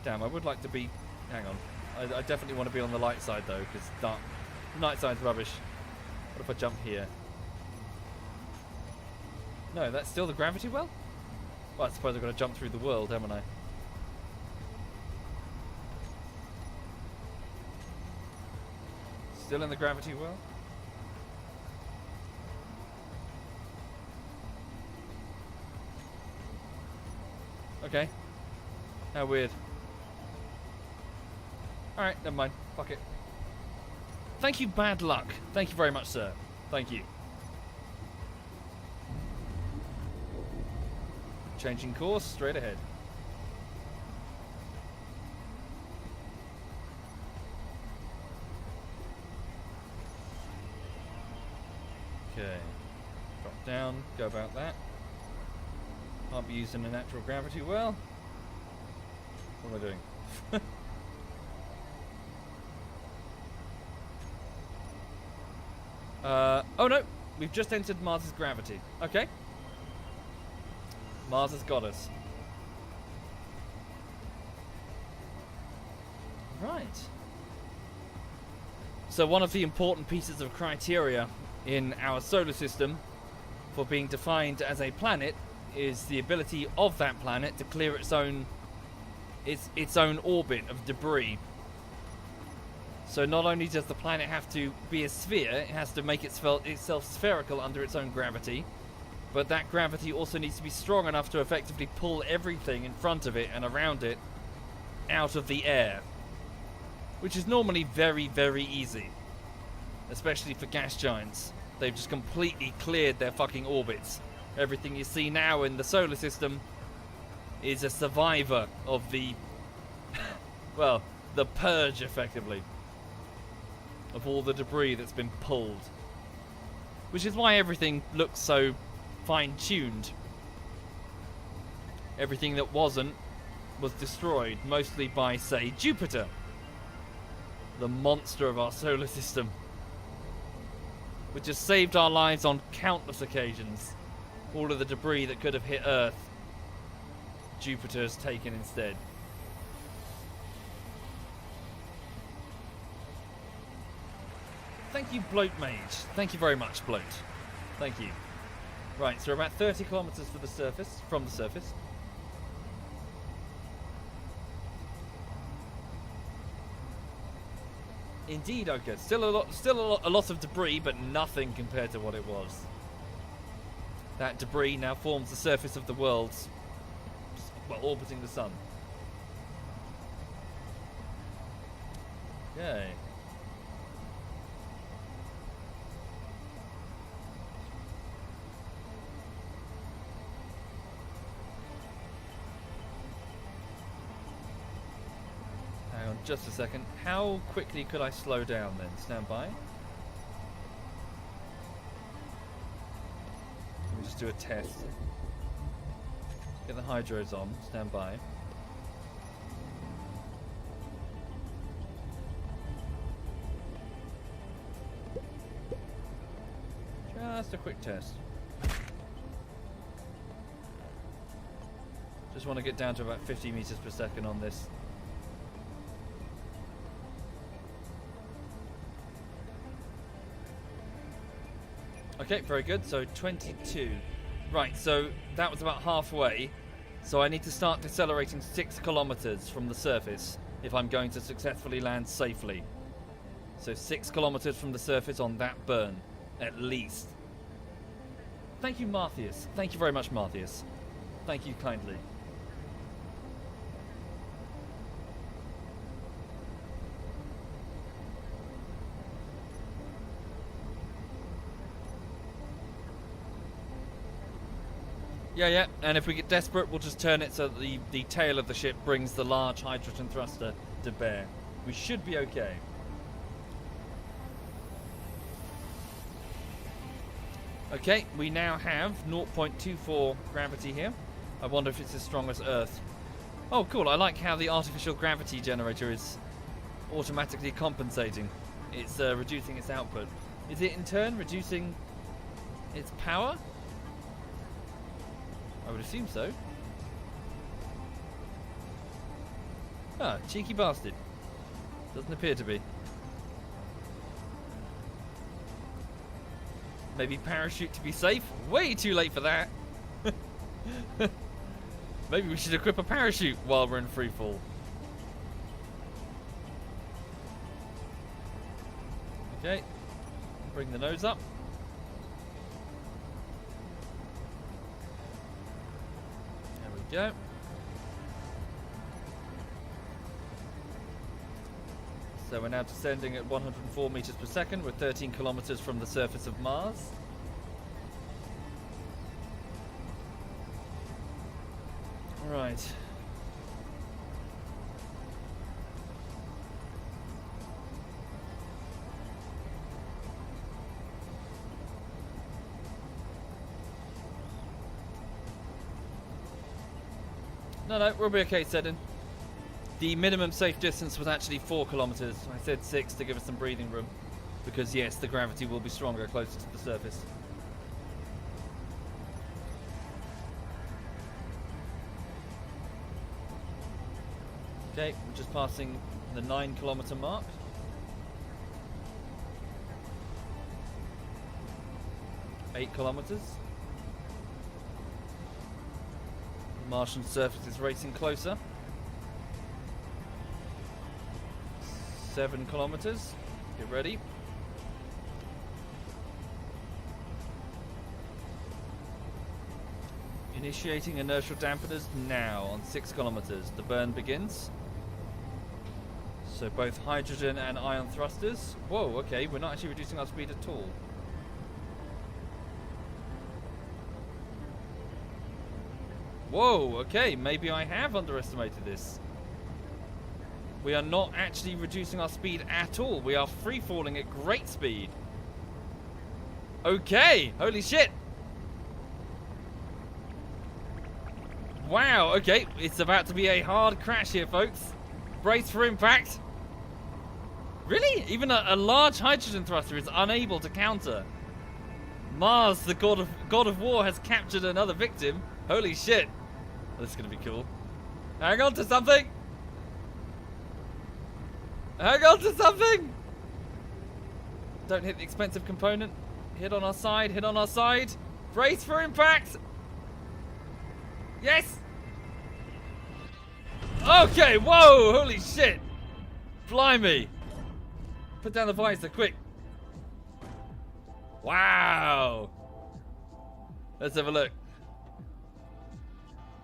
Damn, I would like to be... Hang on. I definitely want to be on the light side though, because dark... night side's rubbish. What if I jump here? No, that's still the gravity well? Well, I suppose I've got to jump through the world, haven't I? Still in the gravity well? Okay. How weird. Alright, never mind. Fuck it. Thank you, bad luck. Thank you very much, sir. Thank you. Changing course, straight ahead. Okay. Drop down, go about that. Can't be used in a natural gravity well. What am I doing? Oh no! We've just entered Mars's gravity. Okay. Mars has got us. Right. So one of the important pieces of criteria in our solar system for being defined as a planet is the ability of that planet to clear its own orbit of debris. So not only does the planet have to be a sphere, it has to make itself spherical under its own gravity, but that gravity also needs to be strong enough to effectively pull everything in front of it and around it out of the air. Which is normally very, very easy. Especially for gas giants. They've just completely cleared their fucking orbits. Everything you see now in the solar system is a survivor of the... well, the purge, effectively. Of all the debris that's been pulled. Which is why everything looks so fine-tuned. Everything that wasn't was destroyed, mostly by, say, Jupiter. The monster of our solar system. Which has saved our lives on countless occasions. All of the debris that could have hit Earth, Jupiter has taken instead. Thank you, Bloat Mage. Thank you very much, Bloat. Thank you. Right, so we're about 30 kilometers from the surface. Indeed, okay. Still a lot of debris, but nothing compared to what it was. That debris now forms the surface of the world, well, orbiting the sun. Yay. Hang on just a second. How quickly could I slow down then? Stand by. Let me just do a test. Get the hydros on. Stand by. Just a quick test. Just want to get down to about 50 meters per second on this. Okay, very good. So 22. Right, so that was about halfway. So I need to start decelerating 6 kilometers from the surface if I'm going to successfully land safely. So 6 kilometers from the surface on that burn, at least. Thank you, Martheus. Thank you very much, Martheus. Thank you kindly. Yeah, and if we get desperate, we'll just turn it so that the tail of the ship brings the large hydrogen thruster to bear. We should be okay. Okay, we now have 0.24 gravity here. I wonder if it's as strong as Earth. Oh, cool. I like how the artificial gravity generator is automatically compensating. It's reducing its output. Is it in turn reducing its power? I would assume so. Ah, cheeky bastard. Doesn't appear to be. Maybe parachute to be safe? Way too late for that. Maybe we should equip a parachute while we're in free fall. Okay. Bring the nose up. Go. So we're now descending at 104 meters per second. We're 13 kilometers from the surface of Mars. All right. No, we'll be okay, Sedin. The minimum safe distance was actually 4 kilometers. I said 6 to give us some breathing room. Because, yes, the gravity will be stronger closer to the surface. Okay, we're just passing the 9 kilometer mark. Eight kilometers. Martian surface is racing closer. 7 kilometers. Get ready. Initiating inertial dampeners now on 6 kilometers. The burn begins. So both hydrogen and ion thrusters. Whoa, okay, we're not actually reducing our speed at all. Whoa, okay, maybe I have underestimated this. We are not actually reducing our speed at all. We are free falling at great speed. Okay, holy shit. Wow, okay, it's about to be a hard crash here, folks. Brace for impact. Really? Even a large hydrogen thruster is unable to counter. Mars, the god of war, has captured another victim. Holy shit. This is going to be cool. Hang on to something! Hang on to something! Don't hit the expensive component. Hit on our side, hit on our side. Brace for impact! Yes! Okay, whoa! Holy shit! Blimey! Put down the visor, quick! Wow! Let's have a look.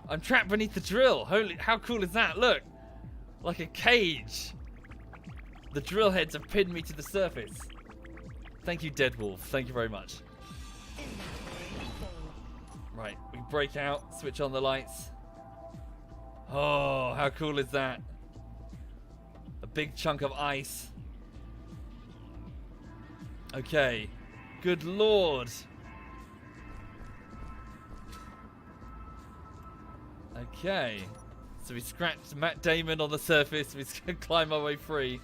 I'm trapped beneath the drill. Holy, how cool is that? Look, like a cage. The drill heads have pinned me to the surface. Thank you, Dead Wolf. Thank you very much. Right, we break out, switch on the lights. Oh, how cool is that? A big chunk of ice. Okay, good lord. Okay, so we scratched Matt Damon on the surface. We can climb our way free.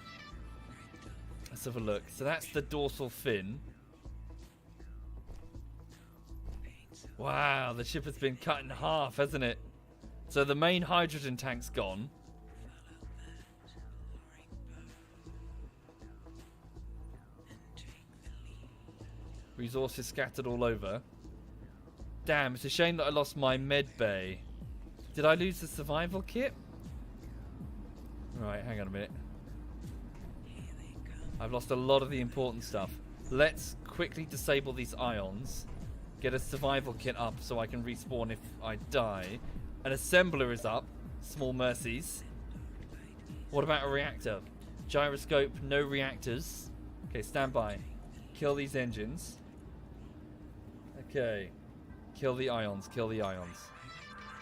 Let's have a look. So that's the dorsal fin. Wow, the ship has been cut in half, hasn't it? So the main hydrogen tank's gone. Resources scattered all over. Damn, it's a shame that I lost my med bay. Did I lose the survival kit? Right, hang on a minute. I've lost a lot of the important stuff. Let's quickly disable these ions. Get a survival kit up so I can respawn if I die. An assembler is up. Small mercies. What about a reactor? Gyroscope, no reactors. Okay, stand by. Kill these engines. Okay. Kill the ions, kill the ions.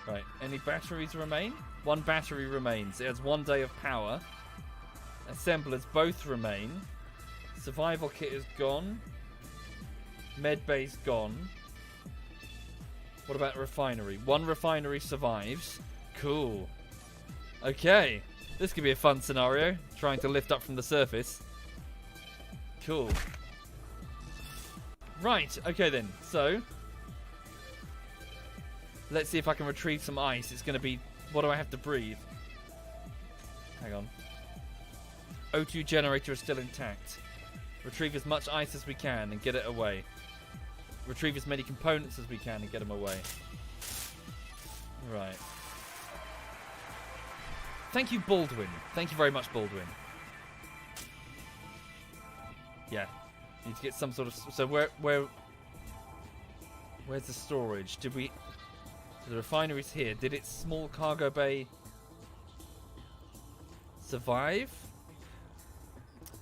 Right, any batteries remain? One battery remains. It has 1 day of power. Assemblers both remain. Survival kit is gone. Med bay's gone. What about refinery? One refinery survives. Cool. Okay. This could be a fun scenario. Trying to lift up from the surface. Cool. Right, okay then. So, let's see if I can retrieve some ice. It's going to be... What do I have to breathe? Hang on. O2 generator is still intact. Retrieve as much ice as we can and get it away. Retrieve as many components as we can and get them away. Right. Thank you, Baldwin. Thank you very much, Baldwin. Yeah. Need to get some sort of... So where's the storage? Did we... So the refinery's here. Did its small cargo bay survive?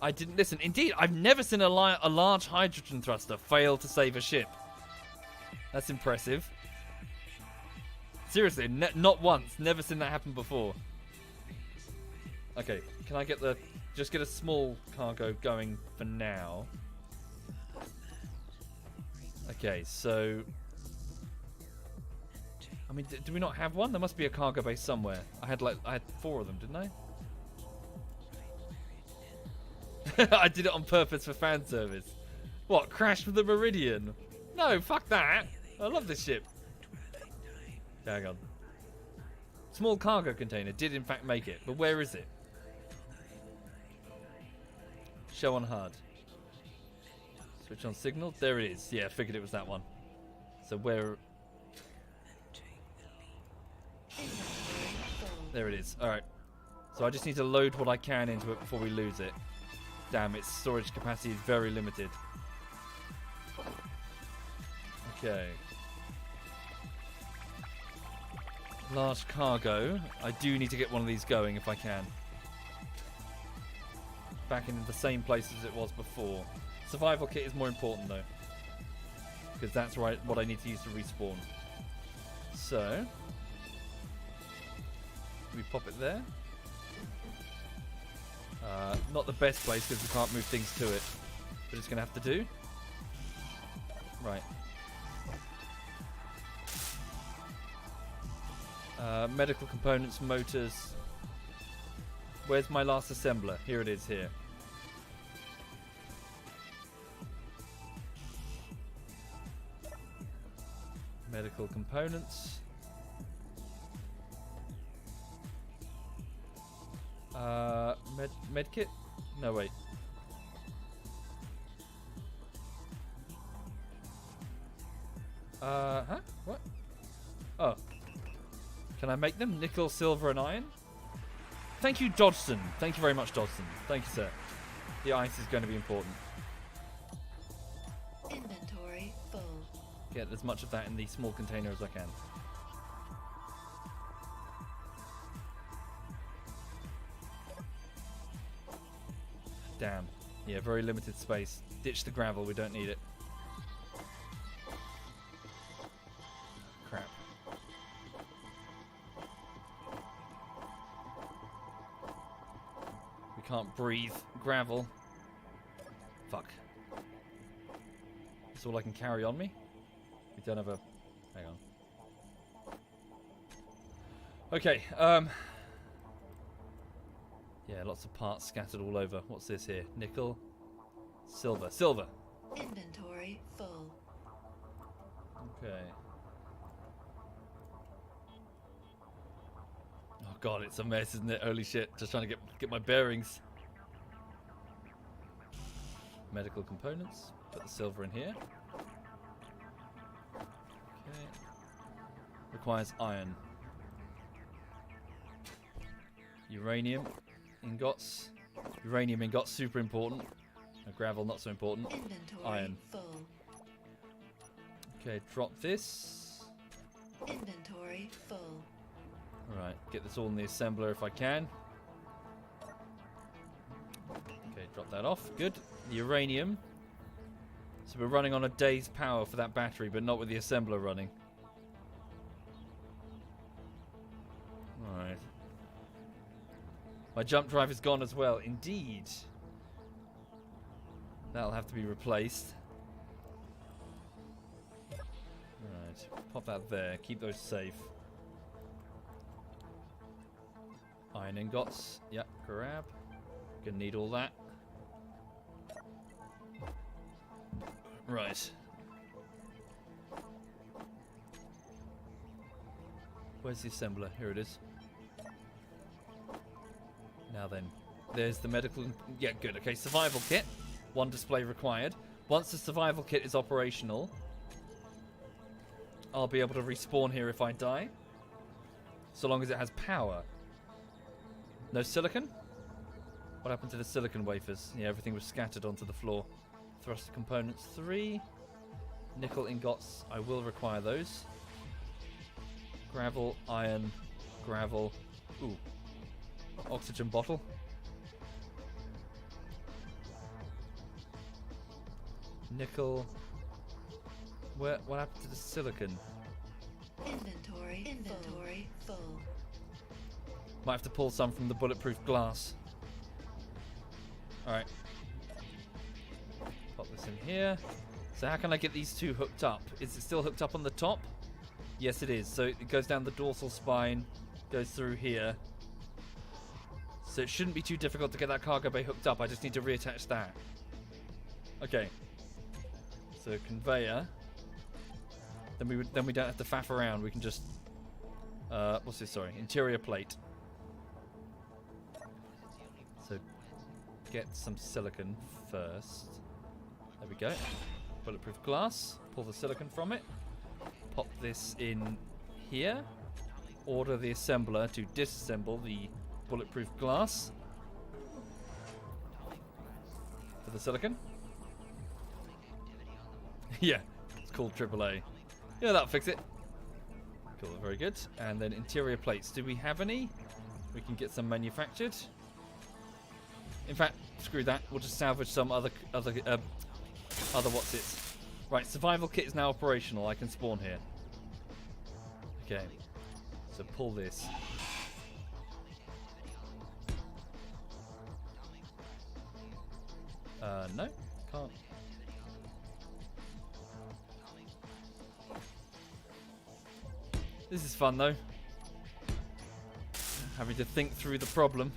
I didn't listen. Indeed, I've never seen a large hydrogen thruster fail to save a ship. That's impressive. Seriously, not once. Never seen that happen before. Okay, can I get the... Just get a small cargo going for now. Okay, so... I mean, do we not have one? There must be a cargo base somewhere. I had 4 of them, didn't I? I did it on purpose for fan service. What, crash with the Meridian? No, fuck that. I love this ship. Hang on. Small cargo container did in fact make it, but where is it? Show on HUD. Switch on signal. There it is. Yeah, I figured it was that one. So where... There it is. Alright. So I just need to load what I can into it before we lose it. Damn, its storage capacity is very limited. Okay. Large cargo. I do need to get one of these going if I can. Back in the same place as it was before. Survival kit is more important though. Because that's what I need to use to respawn. So... we pop it there. Not the best place because we can't move things to it. But it's going to have to do. Right. Medical components, motors. Where's my last assembler? Here it is here. Medical components. Medkit? No, wait. Huh? What? Oh. Can I make them? Nickel, silver, and iron? Thank you, Dodgson. Thank you very much, Dodgson. Thank you, sir. The ice is going to be important. Inventory full. Get as much of that in the small container as I can. Damn. Yeah, very limited space. Ditch the gravel, we don't need it. Crap. We can't breathe. Gravel. Fuck. That's all I can carry on me? We don't have a... Hang on. Okay, yeah, lots of parts scattered all over. What's this here? Nickel. Silver. Silver! Inventory full. Okay. god, it's a mess, isn't it? Holy shit. Just trying to get my bearings. Medical components. Put the silver in here. Okay. Requires iron. Uranium ingots. Uranium ingots, super important. Gravel, not so important. Inventory Iron. full. Okay, drop this. Inventory full. Alright, get this all in the assembler if I can. Okay, drop that off. Good. The uranium. So we're running on a day's power for that battery, but not with the assembler running. Alright. My jump drive is gone as well. Indeed. That'll have to be replaced. Alright, pop that there. Keep those safe. Iron ingots. Yep, grab. Gonna need all that. Right. Where's the assembler? Here it is. Now then, there's the medical... Yeah, good. Okay, survival kit. One display required. Once the survival kit is operational, I'll be able to respawn here if I die. So long as it has power. No silicon? What happened to the silicon wafers? Yeah, everything was scattered onto the floor. Thruster components 3. Nickel ingots, I will require those. Gravel, iron, gravel. Ooh. Oxygen bottle. Nickel. What happened to the silicon? Inventory full. Might have to pull some from the bulletproof glass. Alright. Pop this in here. So how can I get these two hooked up? Is it still hooked up on the top? Yes, it is. So it goes down the dorsal spine, goes through here. So it shouldn't be too difficult to get that cargo bay hooked up. I just need to reattach that. Okay. So conveyor. Then we don't have to faff around. We can just what's this? Sorry, interior plate. So get some silicon first. There we go. Bulletproof glass. Pull the silicon from it. Pop this in here. Order the assembler to disassemble the bulletproof glass for the silicon. Yeah, it's called AAA. Yeah, that'll fix it. Cool, very good. And then interior plates. Do we have any? We can get some manufactured. In fact, screw that. We'll just salvage some other what's it? Right, survival kit is now operational. I can spawn here. Okay. So pull this. No, can't. This is fun though. Having to think through the problem.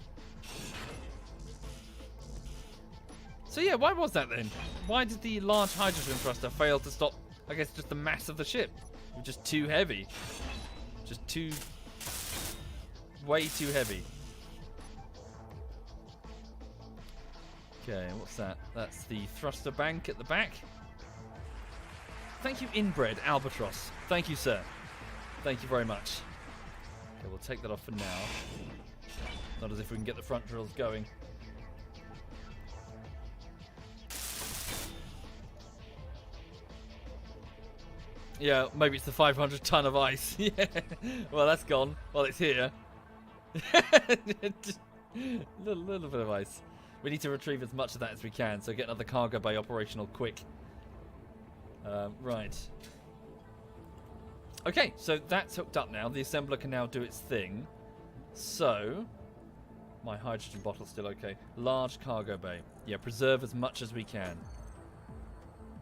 So yeah, why was that then? Why did the large hydrogen thruster fail to stop, I guess, just the mass of the ship? It was just too heavy. Just too... way too heavy. Okay, what's that? That's the thruster bank at the back. Thank you, Inbred Albatross. Thank you, sir. Thank you very much. Okay, we'll take that off for now. Not as if we can get the front drills going. Yeah, maybe it's the 500 ton of ice. Yeah. Well, that's gone. Well, it's here. Just little bit of ice. We need to retrieve as much of that as we can, so get another cargo bay operational quick. Right. Okay, so that's hooked up now. The assembler can now do its thing. So, my hydrogen bottle's still okay. Large cargo bay. Yeah, preserve as much as we can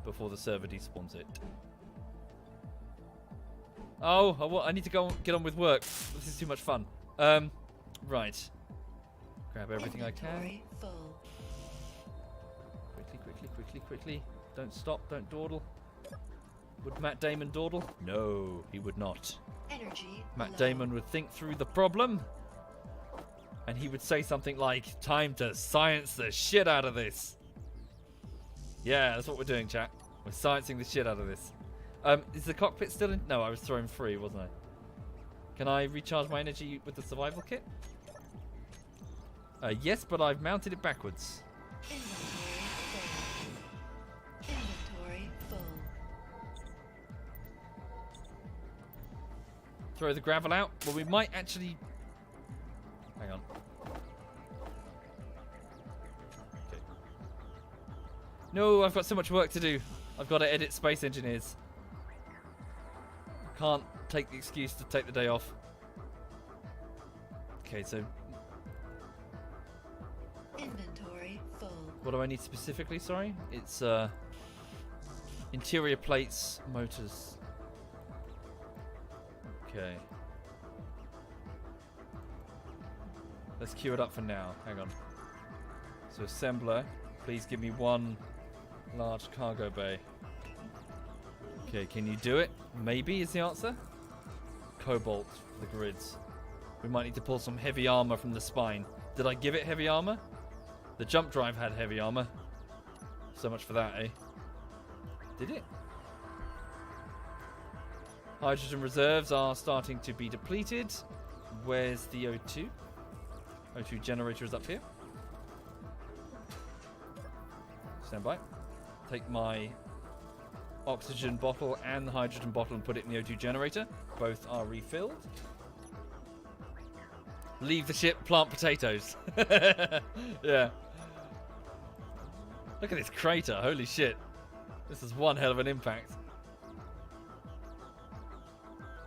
before the server despawns it. Oh, I need to get on with work. This is too much fun. Right. Grab everything I can. Inventory full. Quickly. Don't stop, don't dawdle. Would Matt Damon dawdle? No, he would not. Energy Matt low. Damon would think through the problem and he would say something like, "Time to science the shit out of this." Yeah, that's what we're doing, chat. We're sciencing the shit out of this. Is the cockpit still in? No, I was throwing free, wasn't I? Can I recharge my energy with the survival kit? Yes, but I've mounted it backwards. Inventory full. Throw the gravel out. Well, we might actually... Hang on. Okay. No, I've got so much work to do. I've got to edit Space Engineers. Can't take the excuse to take the day off. Okay, so... Inventory full. What do I need specifically, sorry? It's, interior plates, motors. Okay. Let's queue it up for now. Hang on. So, assembler, please give me one large cargo bay. Okay, can you do it? Maybe is the answer. Cobalt for the grids. We might need to pull some heavy armor from the spine. Did I give it heavy armor? The jump drive had heavy armor. So much for that, eh? Did it? Hydrogen reserves are starting to be depleted. Where's the O2? O2 generator is up here. Stand by. Take my oxygen bottle and the hydrogen bottle and put it in the O2 generator. Both are refilled. Leave the ship, plant potatoes. Yeah. Look at this crater, holy shit. This is one hell of an impact.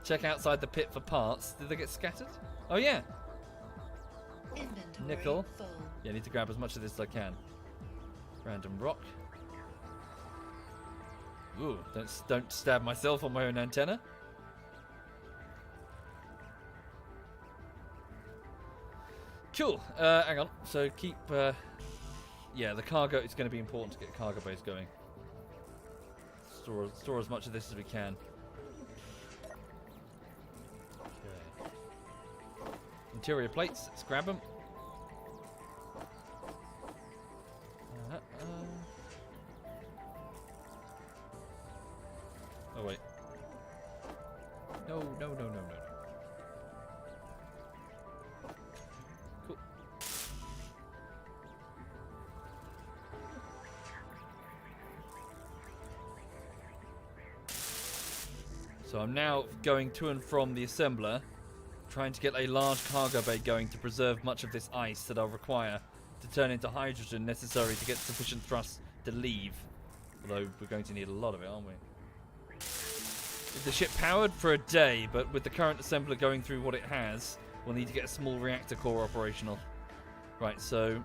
Check outside the pit for parts. Did they get scattered? Oh yeah. Inventory Nickel. full. Yeah, I need to grab as much of this as I can. Random rock. Ooh, don't stab myself on my own antenna. Cool. Hang on. So keep... yeah, the cargo is going to be important to get cargo bays going. Store as much of this as we can. Okay. Interior plates. Let's grab them. Oh, wait. No. Cool. So I'm now going to and from the assembler, trying to get a large cargo bay going to preserve much of this ice that I'll require to turn into hydrogen necessary to get sufficient thrust to leave. Although we're going to need a lot of it, aren't we? The ship powered for a day, but with the current assembler going through what it has, we'll need to get a small reactor core operational. Right, so...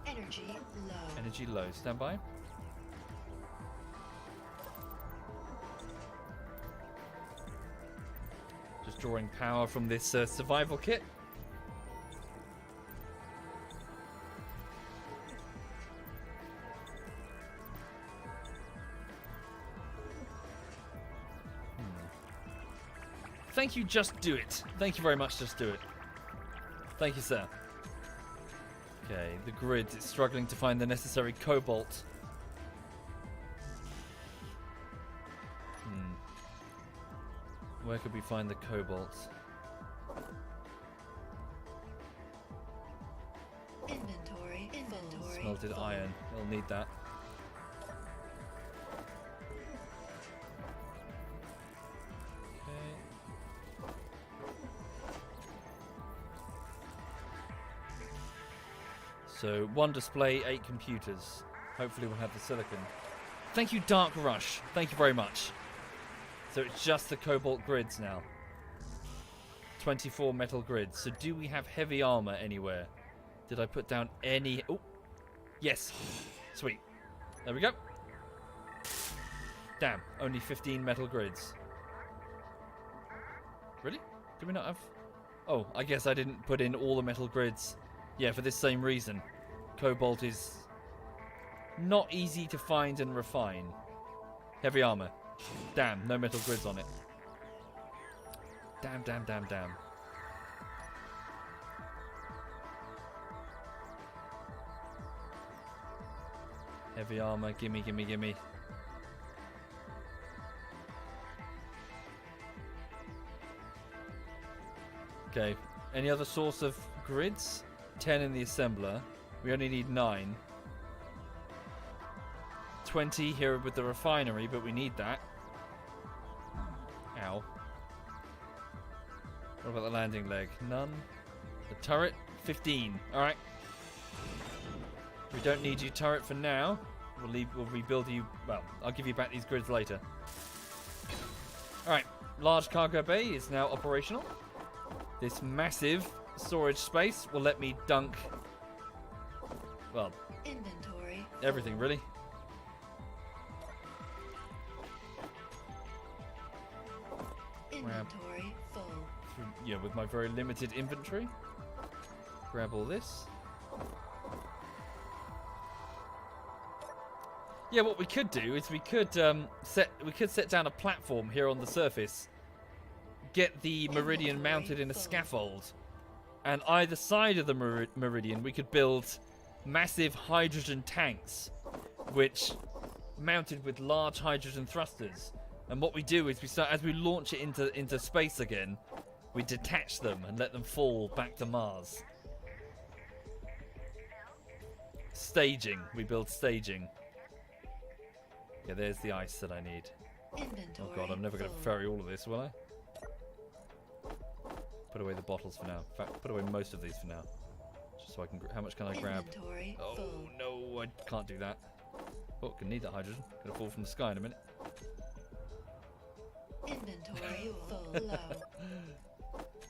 Energy low. Energy low. Stand by. Just drawing power from this survival kit. Thank you, Just Do It. Thank you very much, Just Do It. Thank you, sir. Okay, the grid is struggling to find the necessary cobalt. Where could we find the cobalt? Inventory Smelted full. iron. We'll need that. So, one display, 8 computers. Hopefully we'll have the silicon. Thank you, Dark Rush. Thank you very much. So it's just the cobalt grids now. 24 metal grids. So do we have heavy armor anywhere? Did I put down any... Oh! Yes! Sweet. There we go. Damn, only 15 metal grids. Really? Do we not have... Oh, I guess I didn't put in all the metal grids. Yeah, for this same reason. Cobalt is not easy to find and refine. Heavy armor. Damn, no metal grids on it. Damn. Heavy armor, gimme, gimme, gimme. Okay, any other source of grids? 10 in the assembler. We only need 9. 20 here with the refinery, but we need that. Ow. What about the landing leg? None. The turret? 15. Alright. We don't need you, turret, for now. We'll rebuild you. Well, I'll give you back these grids later. Alright. Large cargo bay is now operational. This massive storage space will let me dunk, well, Inventory. everything, really. Inventory full. Yeah, with my very limited inventory. Grab all this. Yeah, what we could do is we could set down a platform here on the surface, get the meridian mounted in a scaffold, and either side of the meridian we could build massive hydrogen tanks, which mounted with large hydrogen thrusters. And what we do is as we launch it into space again, we detach them and let them fall back to Mars. Staging. We build staging. Yeah, there's the ice that I need. Inventory Oh god, I'm never going to full. ferry all of this, will I? Put away the bottles for now. In fact, put away most of these for now. Just so I can... How much can I grab? Inventory Oh, full. no, I can't do that. Oh, gonna need that hydrogen. Gonna fall from the sky in a minute. Inventory full. Low.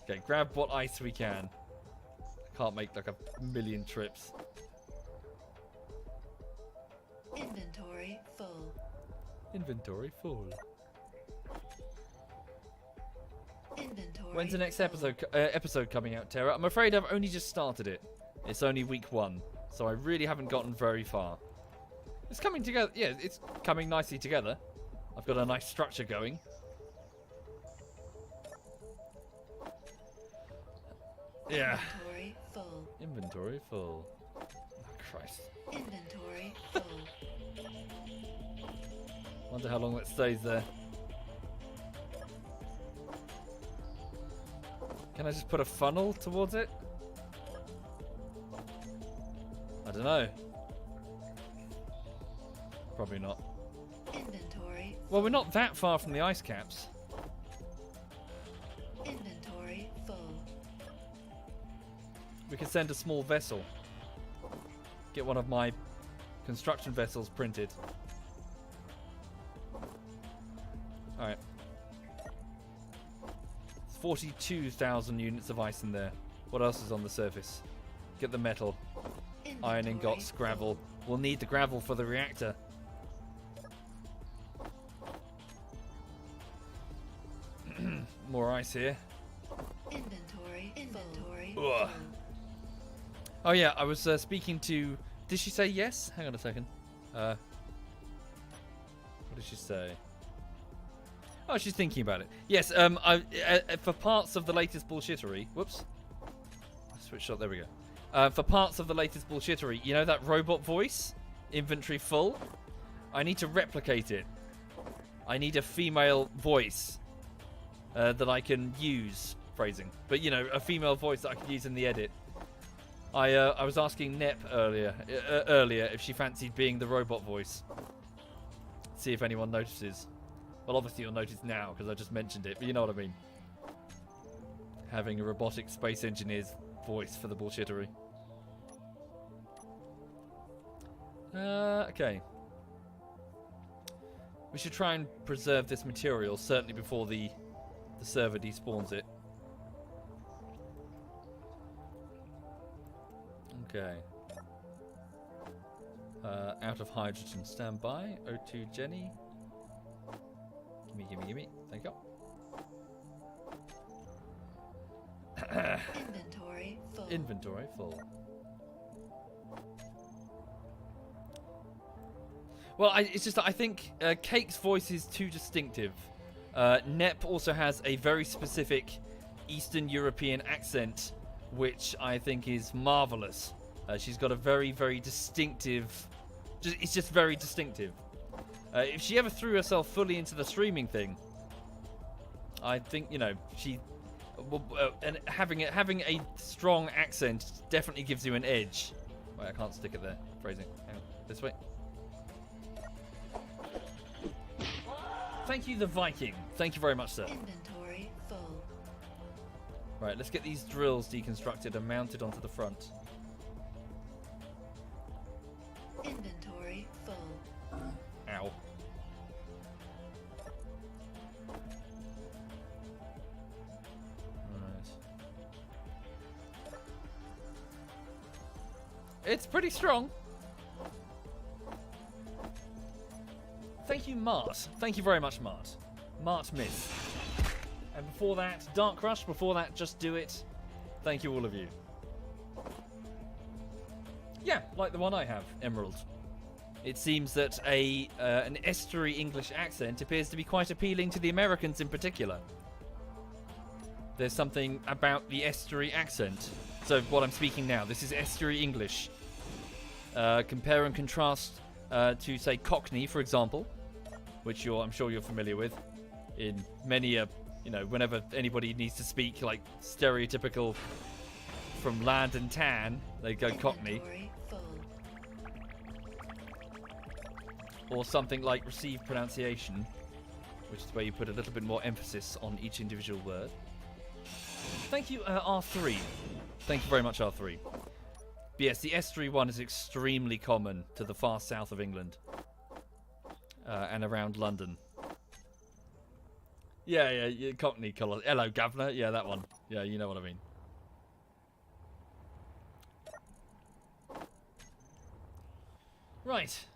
Okay, grab what ice we can. I can't make like a million trips. Inventory full. Inventory full. Inventory. When's the next full. episode coming out, Tara? I'm afraid I've only just started it. It's only week 1, so I really haven't gotten very far. It's coming together. Yeah, it's coming nicely together. I've got a nice structure going. Yeah. Inventory full. Inventory full. Oh, Christ. Inventory full. Wonder how long that stays there. Can I just put a funnel towards it? I don't know. Probably not. Inventory. Well, we're not that far from the ice caps. Inventory full. We could send a small vessel. Get one of my construction vessels printed. Alright. 42,000 units of ice in there. What else is on the surface? Get the metal. Iron Inventory ingots, gravel. We'll need the gravel for the reactor. More ice here. Inventory. Inventory. Ugh. full. Oh yeah, I was speaking to... Did she say yes? Hang on a second. What did she say? Oh, she's thinking about it. Yes, for parts of the latest bullshittery... Whoops. Switch shot, there we go. For parts of the latest bullshittery, you know that robot voice? Inventory full? I need to replicate it. I need a female voice that I can use. Phrasing. But, you know, a female voice that I can use in the edit. I was asking Nep earlier if she fancied being the robot voice. See if anyone notices. Well, obviously you'll notice now because I just mentioned it, but you know what I mean. Having a robotic space engineer's voice for the bullshittery. Okay. We should try and preserve this material, certainly before the server despawns it. Okay. Out of hydrogen, stand by. O2 Jenny. Gimme, gimme, gimme. Thank you. Inventory full. Inventory full. Well, it's just that I think Cake's voice is too distinctive. Nep also has a very specific Eastern European accent, which I think is marvelous. She's got a very, very distinctive It's just very distinctive. If she ever threw herself fully into the streaming thing, I think, you know, and having a strong accent definitely gives you an edge. Wait, I can't stick it there. Phrasing. Hang on. This way. Thank you, the Viking. Thank you very much, sir. Inventory full. Right, let's get these drills deconstructed and mounted onto the front. Inventory full. Ow. It's pretty strong. Thank you, Mart. Thank you very much, Mart. Mart Myth. And before that, Dark Rush. Before that, Just Do It. Thank you, all of you. Yeah, like the one I have, Emerald. It seems that an estuary English accent appears to be quite appealing to the Americans in particular. There's something about the estuary accent. So what I'm speaking now, this is estuary English. Compare and contrast to, say, Cockney, for example, which I'm sure you're familiar with. In many, you know, whenever anybody needs to speak like stereotypical from land and tan, they go Cockney. Inventory full. Or something like received pronunciation, which is where you put a little bit more emphasis on each individual word. Thank you, R3. Thank you very much, R3. But yes, the estuary one is extremely common to the far south of England and around London. Yeah, Cockney colour. Hello, Governor. Yeah, that one. Yeah, you know what I mean. Right.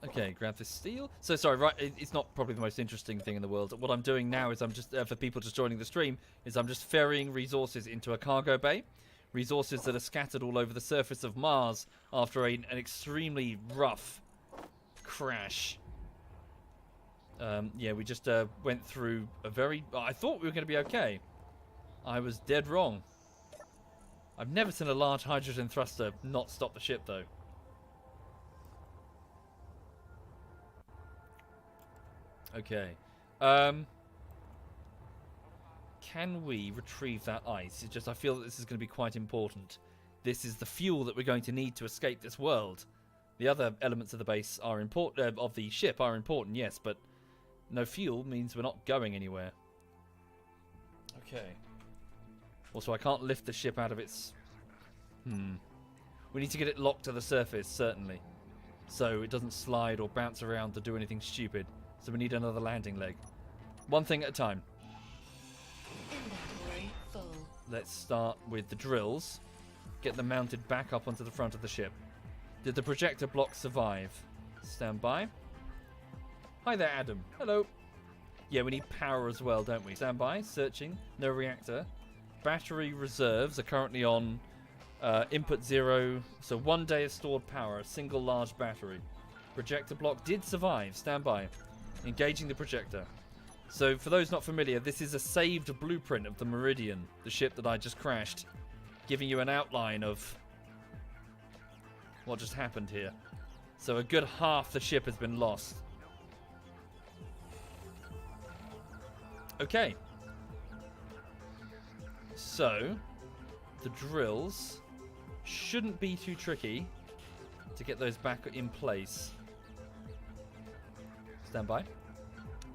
Okay, grab this steel. So sorry, right? It's not probably the most interesting thing in the world. What I'm doing now is I'm just for people just joining the stream is I'm just ferrying resources into a cargo bay, resources that are scattered all over the surface of Mars after an extremely rough crash. Yeah, we just went through a very. I thought we were going to be okay. I was dead wrong. I've never seen a large hydrogen thruster not stop the ship though. Okay. Can we retrieve that ice? It's just I feel that this is going to be quite important. This is the fuel that we're going to need to escape this world. The other elements of the base are important, of the ship are important, yes, but no fuel means we're not going anywhere. Okay. Also, I can't lift the ship out of its... We need to get it locked to the surface, certainly. So it doesn't slide or bounce around to do anything stupid. So we need another landing leg. One thing at a time. Inventory full. Let's start with the drills. Get them mounted back up onto the front of the ship. Did the projector block survive? Stand by. Hi there, Adam. Hello. Yeah, we need power as well, don't we? Stand by. Searching. No reactor. Battery reserves are currently on input 0. So 1 day of stored power. A single large battery. Projector block did survive. Stand by. Engaging the projector. So for those not familiar, this is a saved blueprint of the Meridian, the ship that I just crashed, giving you an outline of what just happened here. So a good half the ship has been lost. Okay. So the drills shouldn't be too tricky to get those back in place. Stand by.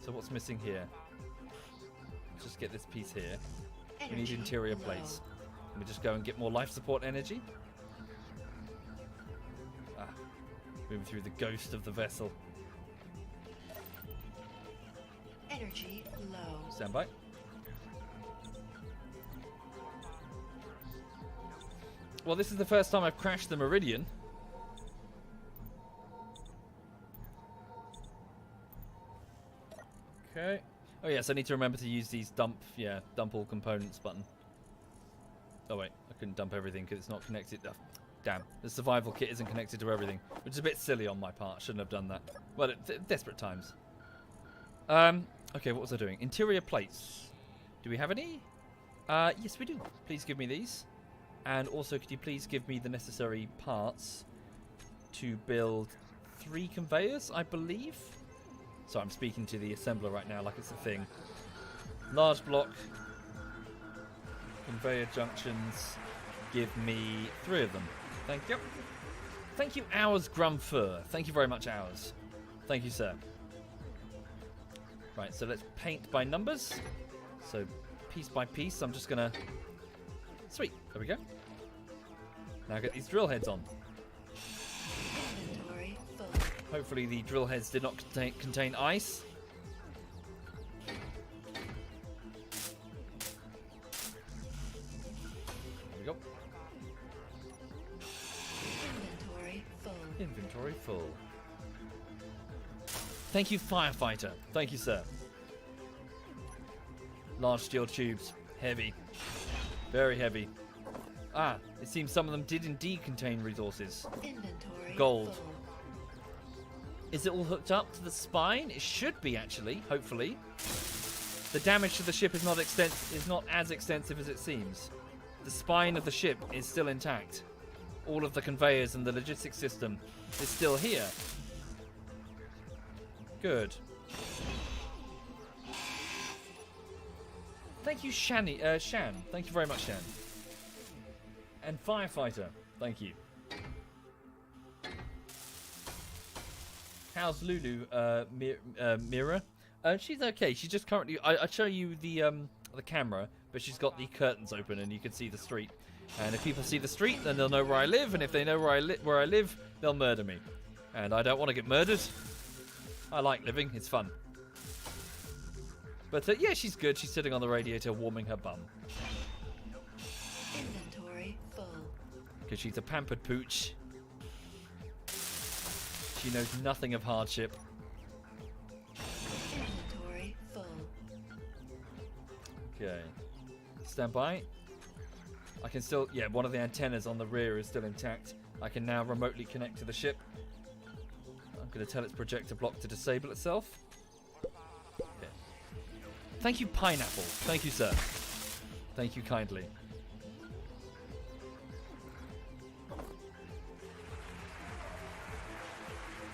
So what's missing here? Let's just get this piece here. We need interior plates. Let me just go and get more life support energy. Moving through the ghost of the vessel. Energy low. Stand by. Well, this is the first time I've crashed the Meridian. Okay. Oh yes, I need to remember to use these dump all components button. Oh wait, I couldn't dump everything because it's not connected. Oh, damn, the survival kit isn't connected to everything, which is a bit silly on my part. Shouldn't have done that. Well, desperate times. Okay, what was I doing? Interior plates. Do we have any? Yes, we do. Please give me these. And also, could you please give me the necessary parts? to build 3 conveyors, I believe. So I'm speaking to the assembler right now like it's a thing. Large block conveyor junctions. Give me 3 of them. Thank you. Thank you, Hours Grumfur. Thank you very much, Hours. Thank you, sir. Right, so let's paint by numbers. So piece by piece, I'm just gonna... Sweet, there we go. Now get these drill heads on. Inventory full. Hopefully the drill heads did not contain ice. There we go. Inventory full. Inventory full. Thank you, Firefighter. Thank you, sir. Large steel tubes. Heavy. Very heavy. Ah, it seems some of them did indeed contain resources. Inventory Gold. full. Is it all hooked up to the spine? It should be, actually. Hopefully. The damage to the ship is not as extensive as it seems. The spine of the ship is still intact. All of the conveyors and the logistics system is still here. Good. Thank you, Shan. Thank you very much, Shan. And Firefighter. Thank you. How's Lulu, Mira? She's okay. She's just currently... I show you the camera, but she's got the curtains open and you can see the street. And if people see the street, then they'll know where I live. And if they know where I live, they'll murder me. And I don't want to get murdered. I like living. It's fun. But yeah, she's good. She's sitting on the radiator warming her bum. Inventory full. Because she's a pampered pooch. She knows nothing of hardship. Inventory full. Okay. Stand by. I can still... Yeah, one of the antennas on the rear is still intact. I can now remotely connect to the ship. I'm going to tell its projector block to disable itself. Okay. Thank you, Pineapple. Thank you, sir. Thank you kindly.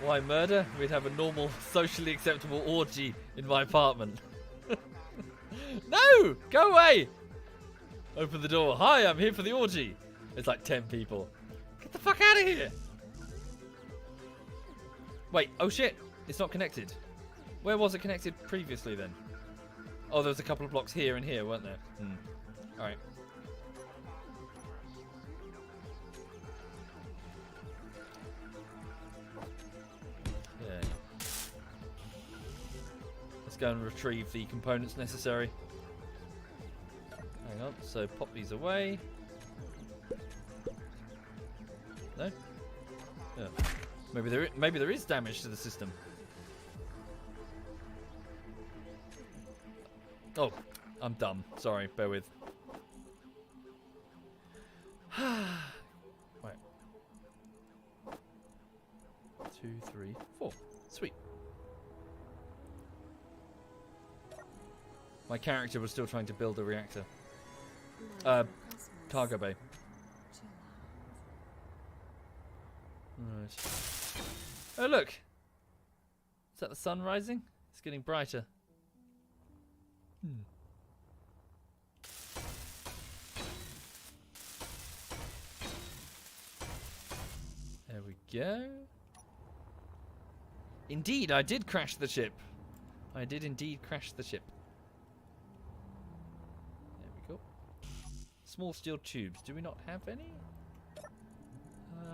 Why murder? We'd have a normal, socially acceptable orgy in my apartment. No! Go away! Open the door. Hi, I'm here for the orgy. It's like 10 people. Get the fuck out of here! Wait, oh shit. It's not connected. Where was it connected previously then? Oh, there was a couple of blocks here and here, weren't there? Alright. Yeah. Let's go and retrieve the components necessary. Hang on, so pop these away. No? Yeah. Maybe there is damage to the system. Oh, I'm dumb. Sorry, bear with. Right. 2, 3, 4. Sweet. My character was still trying to build a reactor. Cargo bay. Right. Oh, look! Is that the sun rising? It's getting brighter. There we go. Indeed, I did crash the ship. I did indeed crash the ship. There we go. Small steel tubes. Do we not have any?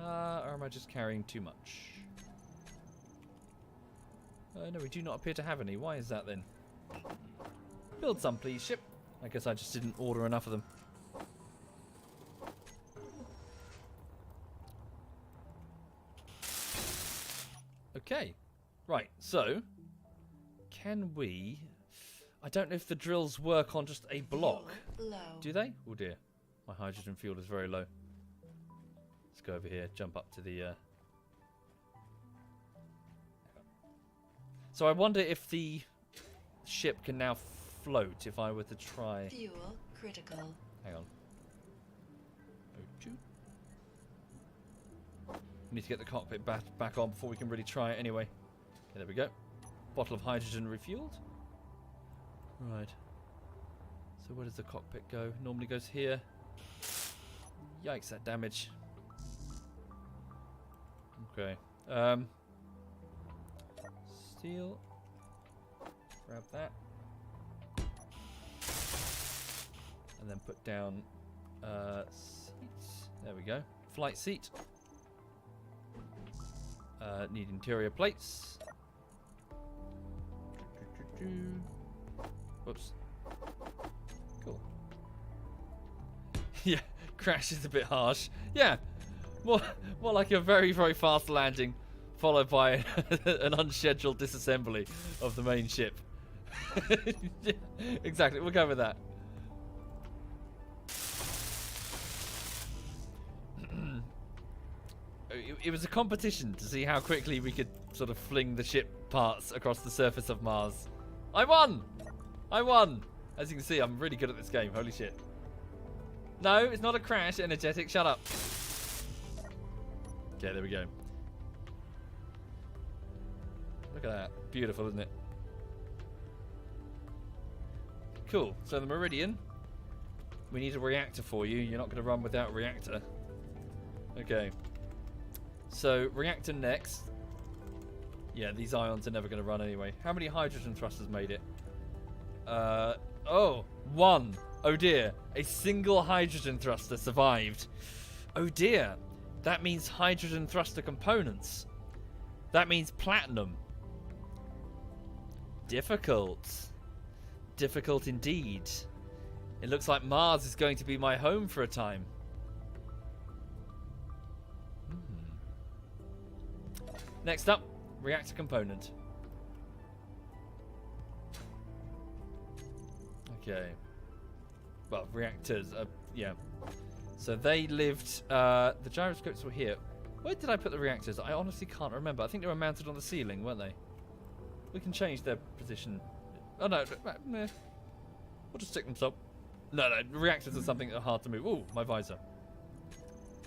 Or am I just carrying too much? No, we do not appear to have any. Why is that then? Build some, please, ship. I guess I just didn't order enough of them. Okay. Right, so... Can we... I don't know if the drills work on just a block. Fuel low. Do they? Oh dear. My hydrogen fuel is very low. Let's go over here, jump up to the... So I wonder if the ship can now float if I were to try... Fuel critical. Hang on. We need to get the cockpit back on before we can really try it anyway. Yeah, there we go. Bottle of hydrogen refueled. Right. So where does the cockpit go? Normally goes here. Yikes, that damage. Okay. Steel. Grab that. And then put down seats. There we go. Flight seat. Need interior plates. Whoops. Cool. Yeah, crash is a bit harsh. Yeah, more like a very, very fast landing, followed by an unscheduled disassembly of the main ship. Yeah, exactly, we'll go with that. It was a competition to see how quickly we could sort of fling the ship parts across the surface of Mars. I won! I won! As you can see, I'm really good at this game. Holy shit. No, it's not a crash, Energetic. Shut up. Okay, there we go. Look at that. Beautiful, isn't it? Cool. So the Meridian. We need a reactor for you. You're not going to run without a reactor. Okay. So, reactor next. Yeah, these ions are never going to run anyway. How many hydrogen thrusters made it? Oh, one. Oh dear. A single hydrogen thruster survived. Oh dear. That means hydrogen thruster components. That means platinum. Difficult. Difficult indeed. It looks like Mars is going to be my home for a time. Next up, reactor component. Okay. Well, reactors, yeah. So they lived, the gyroscopes were here. Where did I put the reactors? I honestly can't remember. I think they were mounted on the ceiling, weren't they? We can change their position. Oh no, we'll just stick them so. No, reactors are something that are hard to move. Ooh, my visor.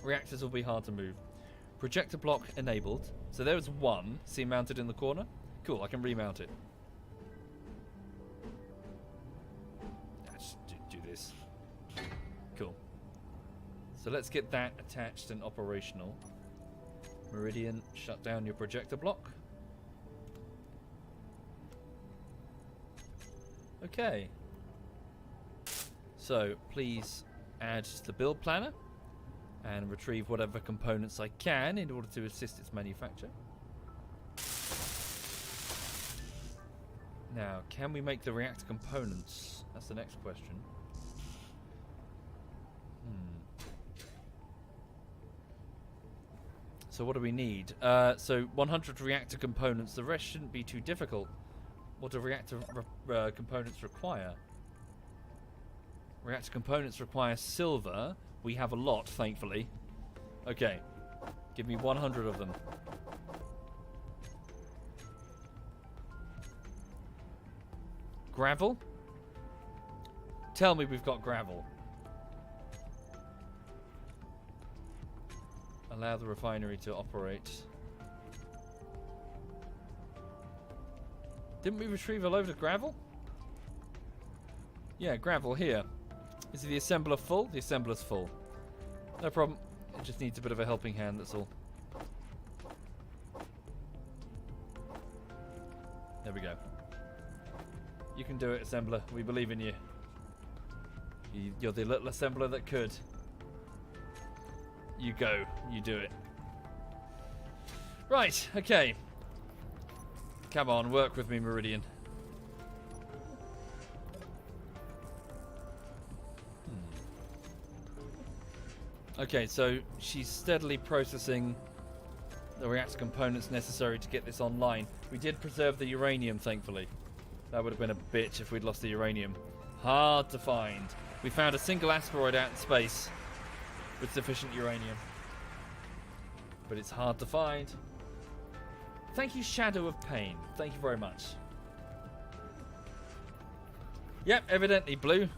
Reactors will be hard to move. Projector block enabled. So there was one. See mounted in the corner? Cool, I can remount it. Just do this. Cool. So let's get that attached and operational. Meridian, shut down your projector block. Okay. So please add the build planner and retrieve whatever components I can in order to assist its manufacture. Now, can we make the reactor components? That's the next question. So what do we need? So 100 reactor components. The rest shouldn't be too difficult. What do reactor components require? Reactor components require silver. We have a lot, thankfully. Okay. Give me 100 of them. Gravel? Tell me we've got gravel. Allow the refinery to operate. Didn't we retrieve a load of gravel? Yeah, gravel here. Is the assembler full? The assembler's full. No problem. It just needs a bit of a helping hand, that's all. There we go. You can do it, assembler. We believe in you. You're the little assembler that could. You go. You do it. Right, okay. Come on, work with me, Meridian. Okay, so she's steadily processing the reactor components necessary to get this online. We did preserve the uranium, thankfully. That would have been a bitch if we'd lost the uranium. Hard to find. We found a single asteroid out in space with sufficient uranium. But it's hard to find. Thank you, Shadow of Pain. Thank you very much. Yep, evidently blue.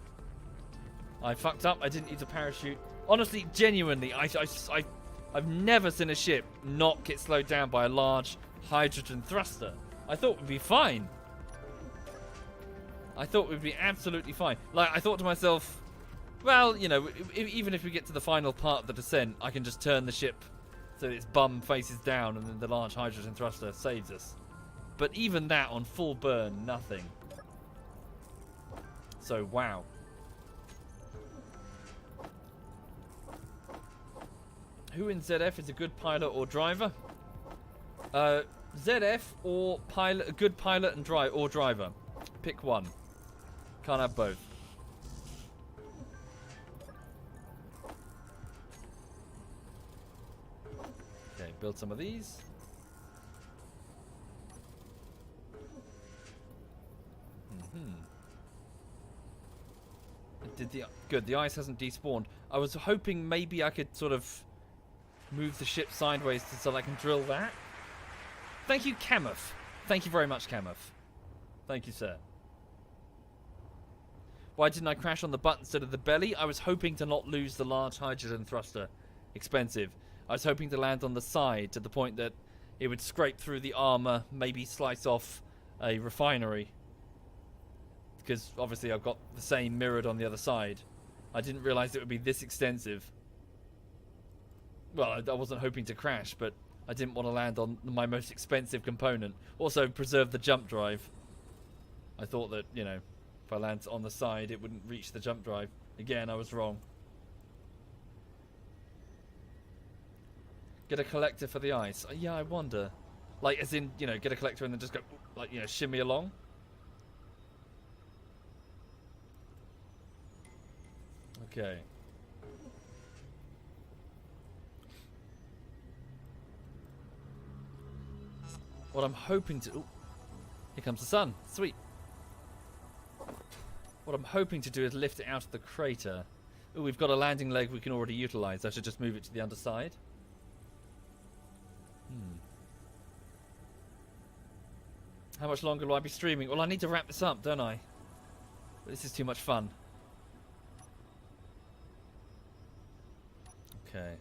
I fucked up. I didn't use a parachute. Honestly, genuinely, I I've never seen a ship not get slowed down by a large hydrogen thruster. I thought we'd be fine. I thought we'd be absolutely fine. Like, I thought to myself, well, you know, even if we get to the final part of the descent, I can just turn the ship so its bum faces down and then the large hydrogen thruster saves us. But even that on full burn, nothing. So, wow. Who in ZF is a good pilot or driver? ZF or pilot, a good pilot and driver. Pick one. Can't have both. Okay, build some of these. Good, the ice hasn't despawned. I was hoping maybe I could sort of move the ship sideways so I can drill that. Thank you, Camuff. Thank you very much, Camuff. Thank you, sir. Why didn't I crash on the butt instead of the belly? I was hoping to not lose the large hydrogen thruster. Expensive. I was hoping to land on the side to the point that it would scrape through the armor, maybe slice off a refinery. Because obviously I've got the same mirrored on the other side. I didn't realize it would be this extensive. Well, I wasn't hoping to crash, but I didn't want to land on my most expensive component. Also, preserve the jump drive. I thought that, you know, if I land on the side, it wouldn't reach the jump drive. Again, I was wrong. Get a collector for the ice. Yeah, I wonder. Like, as in, you know, get a collector and then just go, like, you know, shimmy along. Okay. What I'm hoping to... Ooh, here comes the sun. Sweet. What I'm hoping to do is lift it out of the crater. Ooh, we've got a landing leg we can already utilize. I should just move it to the underside. How much longer will I be streaming? Well, I need to wrap this up, don't I? This is too much fun. Okay.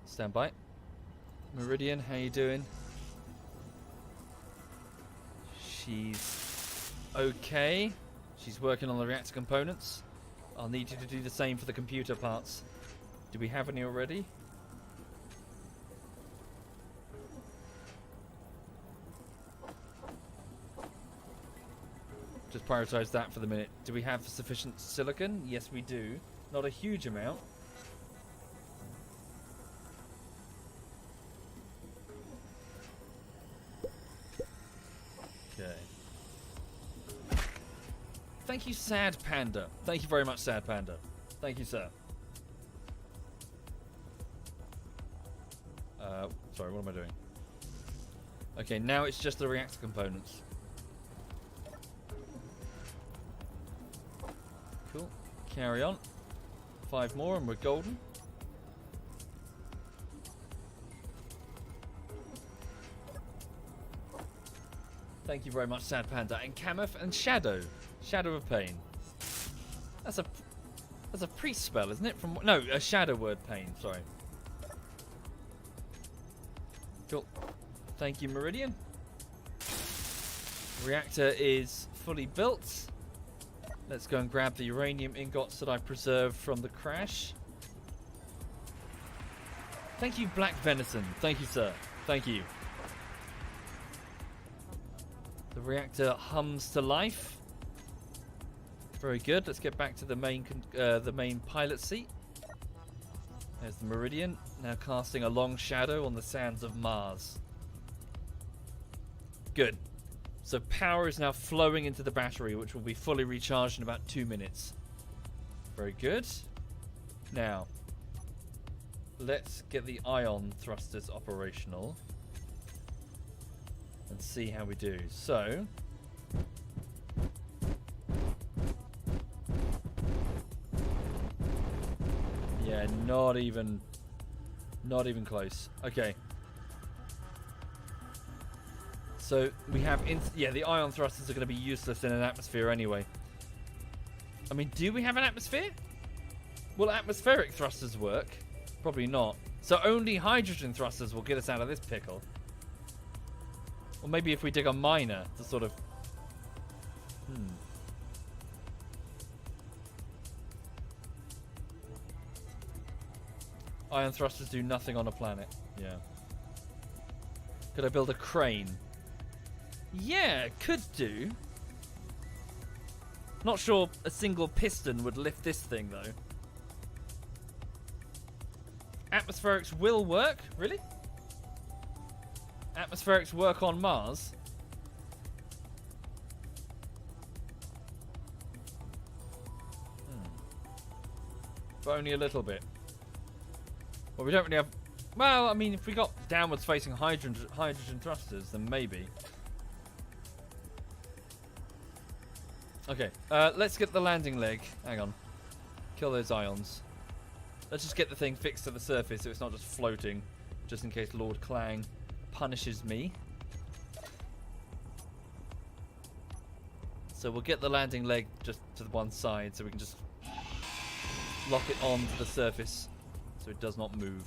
Stand by. Meridian, how you doing? She's okay. She's working on the reactor components. I'll need you to do the same for the computer parts. Do we have any already? Just prioritize that for the minute. Do we have sufficient silicon? Yes, we do. Not a huge amount. Okay. Thank you, Sad Panda. Thank you very much, Sad Panda. Thank you, sir. Sorry, what am I doing? Okay, now it's just the reactor components. Cool. Carry on. 5 more and we're golden. Thank you very much, Sad Panda. And Camuff and Shadow. Shadow of Pain. That's a priest spell, isn't it? From no, a shadow word pain, sorry. Cool. Thank you, Meridian. Reactor is fully built. Let's go and grab the uranium ingots that I preserved from the crash. Thank you, Black Venison. Thank you, sir. Thank you. The reactor hums to life. Very good. Let's get back to the main pilot seat. There's the Meridian, now casting a long shadow on the sands of Mars. Good. So power is now flowing into the battery, which will be fully recharged in about 2 minutes. Very good. Now, let's get the ion thrusters operational and see how we do. So, yeah, not even close. Okay. So we have, the ion thrusters are going to be useless in an atmosphere anyway. I mean, do we have an atmosphere? Will atmospheric thrusters work? Probably not. So only hydrogen thrusters will get us out of this pickle. Or maybe if we dig a miner to sort of... Ion thrusters do nothing on a planet. Yeah. Could I build a crane? Yeah, could do. Not sure a single piston would lift this thing, though. Atmospherics will work? Really? Atmospherics work on Mars? But only a little bit. Well, we don't really have... Well, I mean, if we got downwards facing hydrogen thrusters, then maybe. Okay, let's get the landing leg. Hang on. Kill those ions. Let's just get the thing fixed to the surface so it's not just floating, just in case Lord Clang punishes me. So we'll get the landing leg just to the one side so we can just lock it onto the surface so it does not move.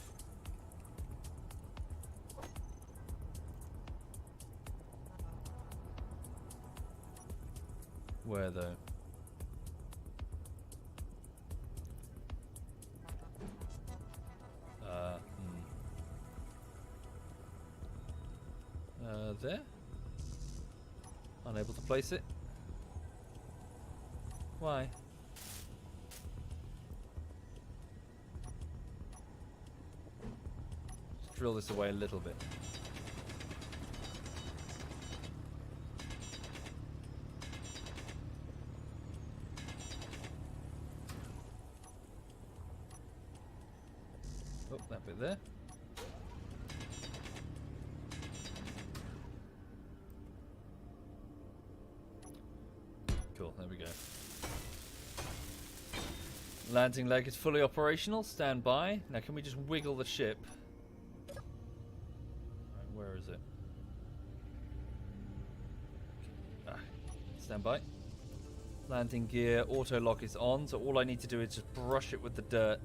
Where though? There? Unable to place it? Why? Just drill this away a little bit. Oh, that bit there. Cool, there we go. Landing leg is fully operational. Stand by. Now, can we just wiggle the ship? Right, where is it? Stand by. Landing gear auto lock is on, so all I need to do is just brush it with the dirt.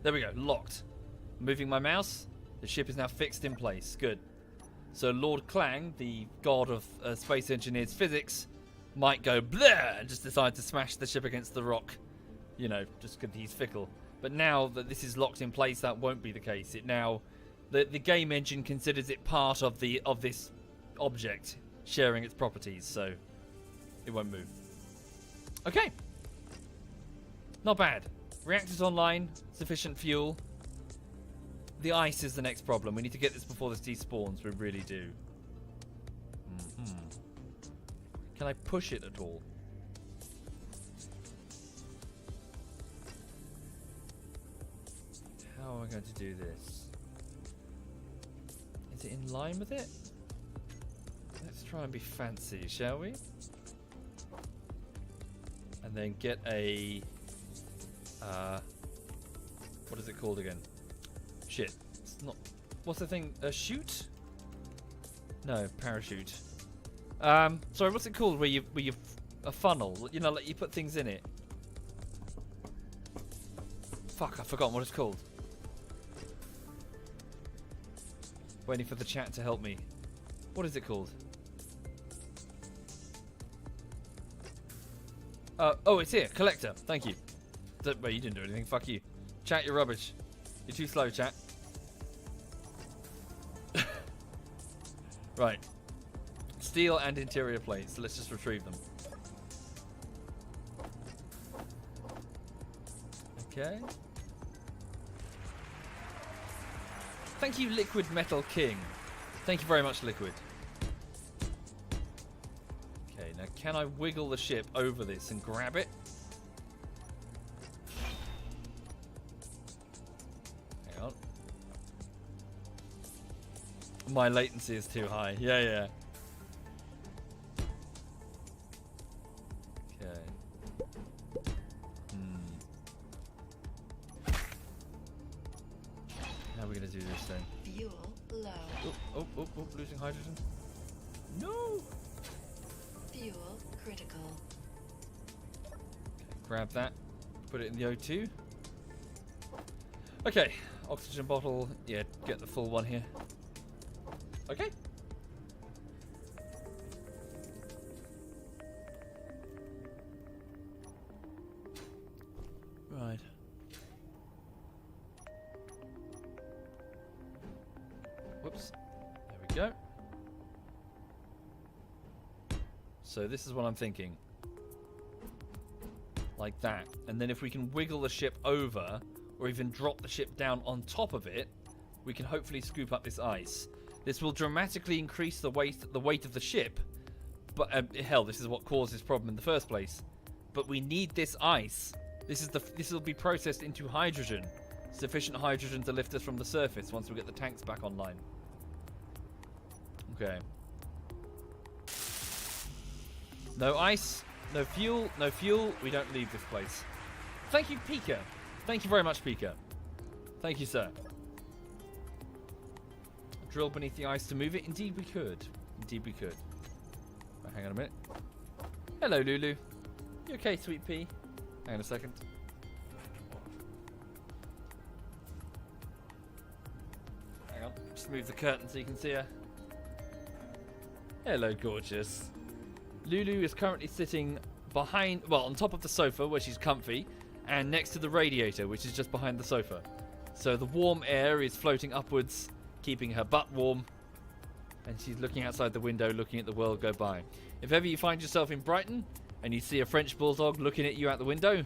There we go, locked. Moving my mouse, the ship is now fixed in place. Good. So Lord Clang, the god of space engineers physics, might go bleh and just decide to smash the ship against the rock. You know, just because he's fickle. But now that this is locked in place, that won't be the case. It now, the game engine considers it part of this object, sharing its properties, so it won't move. Okay. Not bad. Reactors online, sufficient fuel. The ice is the next problem. We need to get this before this despawns. We really do. Can I push it at all? How am I going to do this? Is it in line with it? Let's try and be fancy, shall we? And then get a... what is it called again? Shit. It's not... What's the thing? A chute? No, parachute. Sorry, what's it called where you a funnel? You know, like you put things in it. Fuck, I've forgotten what it's called. Waiting for the chat to help me. What is it called? Oh, it's here. Collector. Thank you. Well, you didn't do anything. Fuck you. Chat, you're rubbish. You're too slow, chat. Right. Steel and interior plates. Let's just retrieve them. Okay. Thank you, Liquid Metal King. Thank you very much, Liquid. Okay, now can I wiggle the ship over this and grab it? Hang on. My latency is too high. Yeah, yeah. Okay. How are we going to do this thing? Fuel low. Oh, losing hydrogen. No! Fuel critical. Grab that. Put it in the O2. Okay. Oxygen bottle. Yeah, get the full one here. Okay. Right. Whoops. There we go. So this is what I'm thinking. Like that. And then if we can wiggle the ship over, or even drop the ship down on top of it, we can hopefully scoop up this ice. This will dramatically increase the weight of the ship. But hell, this is what caused this problem in the first place. But we need this ice. This will be processed into hydrogen. Sufficient hydrogen to lift us from the surface once we get the tanks back online. Okay. No ice, no fuel, no fuel. We don't leave this place. Thank you, Pika. Thank you very much, Pika. Thank you, sir. Drill beneath the ice to move it. Indeed we could. Indeed we could. Right, hang on a minute. Hello, Lulu. You okay, sweet pea? Hang on a second. Hang on. Just move the curtain so you can see her. Hello, gorgeous. Lulu is currently sitting behind, well, on top of the sofa where she's comfy, and next to the radiator, which is just behind the sofa. So the warm air is floating upwards, keeping her butt warm, and she's looking outside the window, looking at the world go by. If ever you find yourself in Brighton and you see a French bulldog looking at you out the window,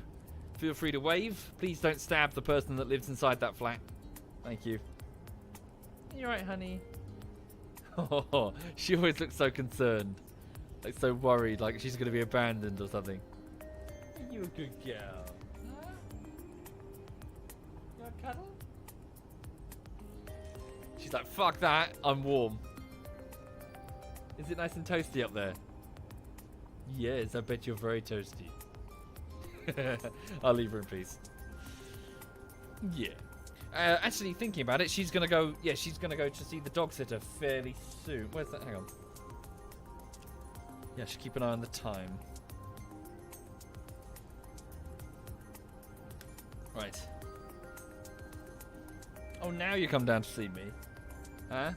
feel free to wave. Please don't stab the person that lives inside that flat. Thank you. You alright, honey? Oh, she always looks so concerned. Like so worried, like she's going to be abandoned or something. You a good girl. Huh? You want a cuddle? She's like, fuck that, I'm warm. Is it nice and toasty up there? Yes, I bet you're very toasty. I'll leave her in peace. Yeah. Actually, thinking about it, she's gonna go. Yeah, she's gonna go to see the dog sitter fairly soon. Where's that? Hang on. Yeah, should keep an eye on the time. Right. Oh, now you come down to see me, huh?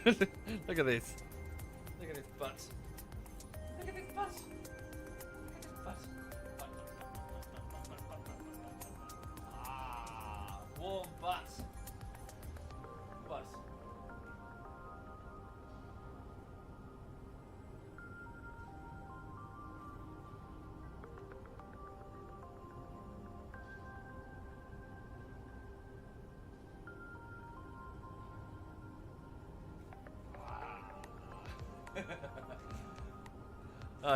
Look at this. Look at this butt. Look at this butt. Look at this butt. Ah, warm butt. Butt.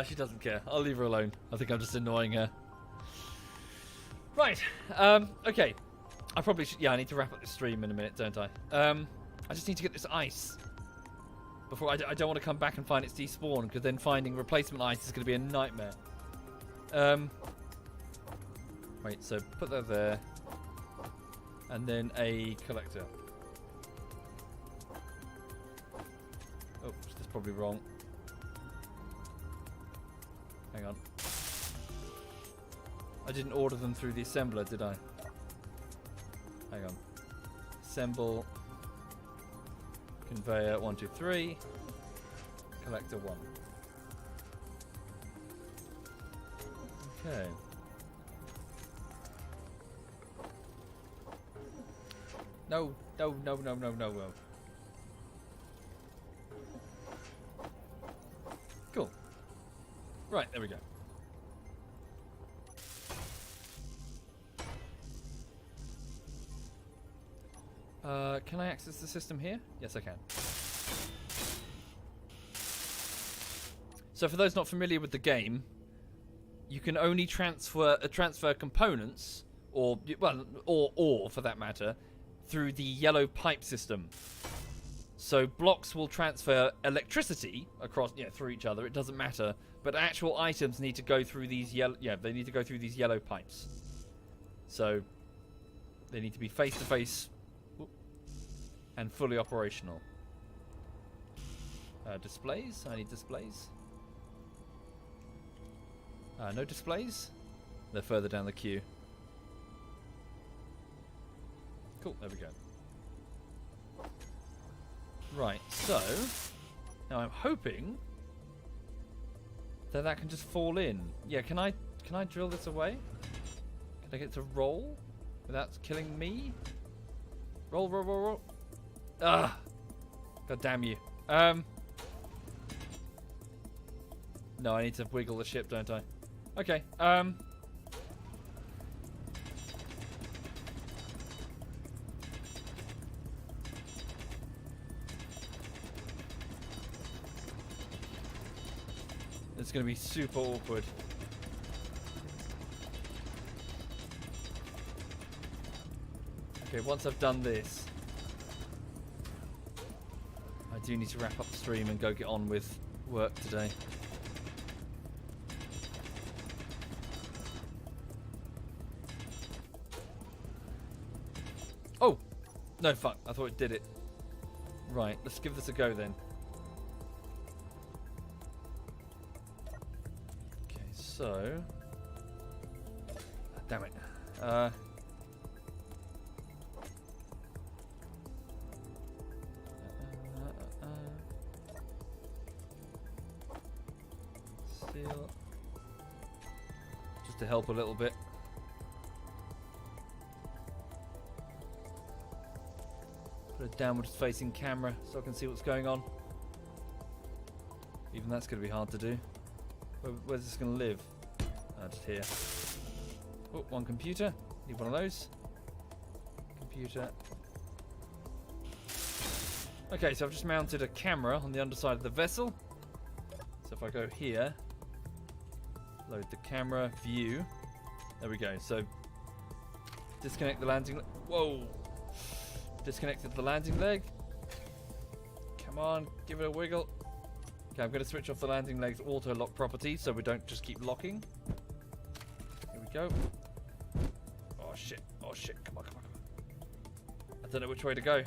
She doesn't care. I'll leave her alone. I think I'm just annoying her. Right. Okay. I probably should... Yeah, I need to wrap up this stream in a minute, don't I? I just need to get this ice. Before I don't want to come back and find it's despawned, because then finding replacement ice is going to be a nightmare. Wait, so put that there. And then a collector. Oh, that's probably wrong. Hang on. I didn't order them through the assembler, did I? Hang on. Assemble. Conveyor 1, 2, 3. Collector 1. Okay. No. Cool. Right, there we go. Can I access the system here? Yes, I can. So for those not familiar with the game, you can only transfer components, or for that matter, through the yellow pipe system. So blocks will transfer electricity across, through each other. It doesn't matter, but actual items need to go through these they need to go through these yellow pipes. So they need to be face to face and fully operational. Displays. I need displays. No displays. They're further down the queue. Cool, there we go. Right, so now I'm hoping that can just fall in. Yeah, can I drill this away? Can I get to roll without killing me? Roll, roll, roll, roll. Ah! God damn you. No, I need to wiggle the ship, don't I? Okay, it's going to be super awkward. Okay, once I've done this, I do need to wrap up the stream and go get on with work today. Oh! No, fuck. I thought it did it. Right, let's give this a go then. Okay, so... damn it. Seal. Just to help a little bit. Put a downwards facing camera so I can see what's going on. Even that's going to be hard to do. Where's this going to live? Just here. Oh, one computer. Need one of those. Computer. Okay, so I've just mounted a camera on the underside of the vessel. So if I go here, load the camera, view. There we go. So disconnect the landing. Whoa! Disconnected the landing leg. Come on, give it a wiggle. Okay, I'm going to switch off the landing leg's auto lock property so we don't just keep locking. Here we go. Oh shit! Oh shit! Come on, come on, come on! I don't know which way to go.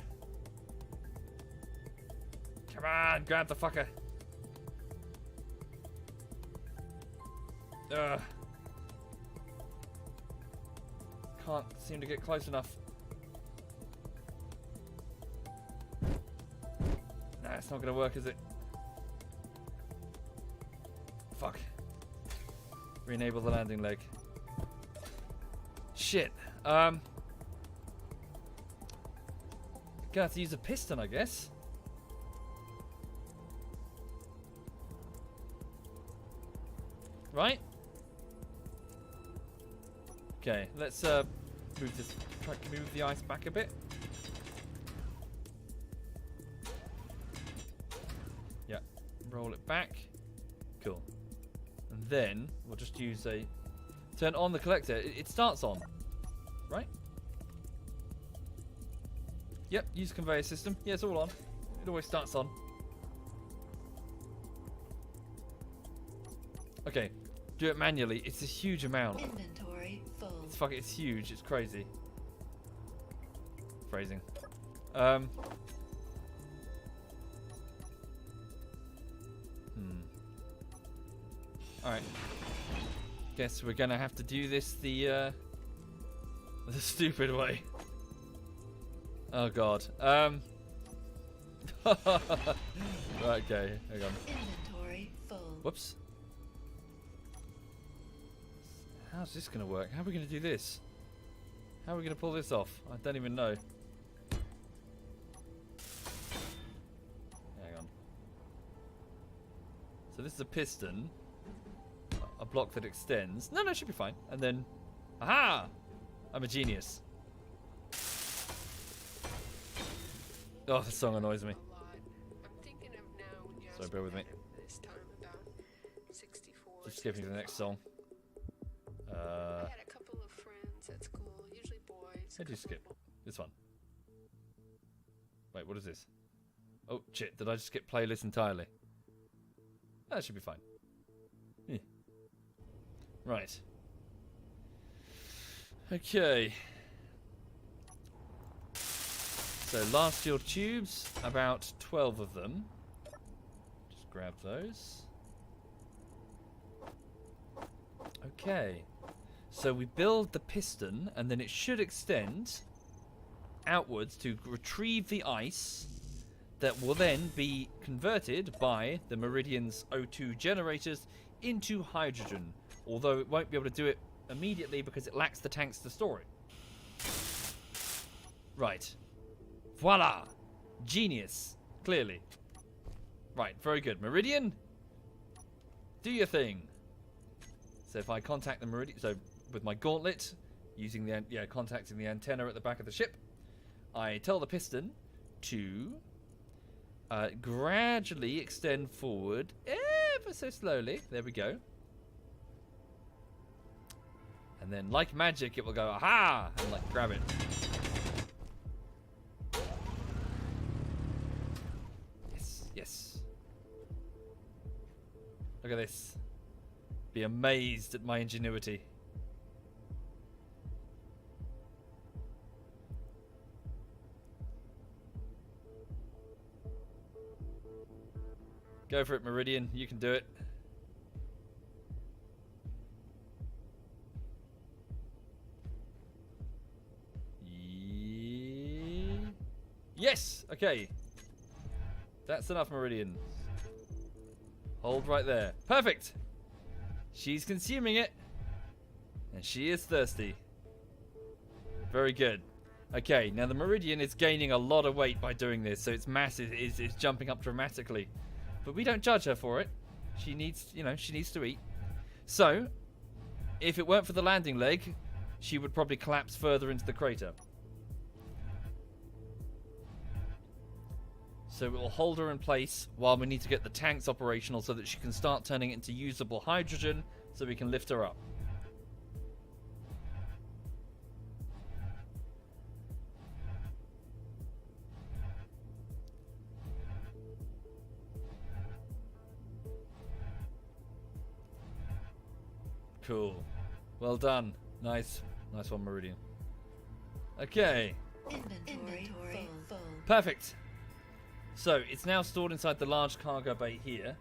Come on, grab the fucker. Can't seem to get close enough. Nah, it's not gonna work, is it? Fuck. Re-enable the landing leg. Shit. Gonna have to use a piston, I guess. Right? Okay, let's move this. Can we move the ice back a bit? Yeah, roll it back. Cool. And then we'll just use a turn on the collector. It starts on, right? Yep, use conveyor system. Yeah, it's all on. It always starts on. Okay, do it manually. It's a huge amount. Inventory full. It's huge. It's crazy. Phrasing. Alright. Guess we're gonna have to do this the stupid way. Oh god. Right, okay, hang on. Inventory full. Whoops. How's this gonna work? How are we gonna do this? How are we gonna pull this off? I don't even know. Hang on. So this is a piston. A block that extends. No, it should be fine. And then, aha! I'm a genius. Oh, this song annoys me. Sorry, bear with me. Just skipping to the next song. I had a couple of friends at school, usually boys. How do you skip? This one. Wait, what is this? Oh, shit. Did I just skip playlist entirely? That should be fine. Yeah. Right. Okay. So, last steel tubes. About 12 of them. Just grab those. Okay. So we build the piston, and then it should extend outwards to retrieve the ice that will then be converted by the Meridian's O2 generators into hydrogen. Although it won't be able to do it immediately because it lacks the tanks to store it. Right. Voila! Genius. Clearly. Right, very good. Meridian, do your thing. So if I contact the Meridian, so with my gauntlet, using the, contacting the antenna at the back of the ship, I tell the piston to gradually extend forward ever so slowly. There we go. And then, like magic, it will go, aha! And, like, grab it. Yes, yes. Look at this. Be amazed at my ingenuity. Go for it, Meridian. You can do it. Yes! Okay. That's enough, Meridian. Hold right there. Perfect! She's consuming it. And she is thirsty. Very good. Okay, now the Meridian is gaining a lot of weight by doing this, so its mass is jumping up dramatically. But we don't judge her for it. She needs, she needs to eat. So, if it weren't for the landing leg, she would probably collapse further into the crater. So it will hold her in place while we need to get the tanks operational so that she can start turning it into usable hydrogen so we can lift her up. Cool. Well done. Nice. Nice one, Meridian. Okay. Inventory full. Perfect. So, it's now stored inside the large cargo bay here.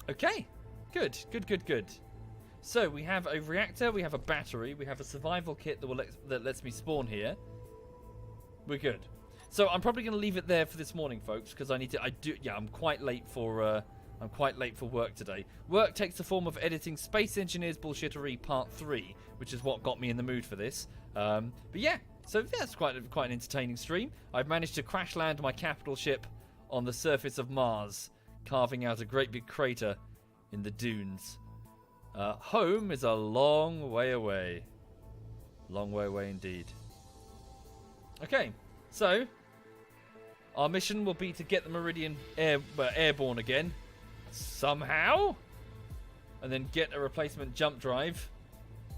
Okay. Good. Good, good, good. So, we have a reactor, we have a battery, we have a survival kit that lets me spawn here. We're good. So, I'm probably going to leave it there for this morning, folks, because I'm quite late for work today. Work takes the form of editing Space Engineers Bullshittery Part 3, which is what got me in the mood for this. But yeah, so that's quite an entertaining stream. I've managed to crash land my capital ship on the surface of Mars, carving out a great big crater in the dunes. Home is a long way away. Long way away indeed. Okay, so our mission will be to get the Meridian airborne again. Somehow, and then get a replacement jump drive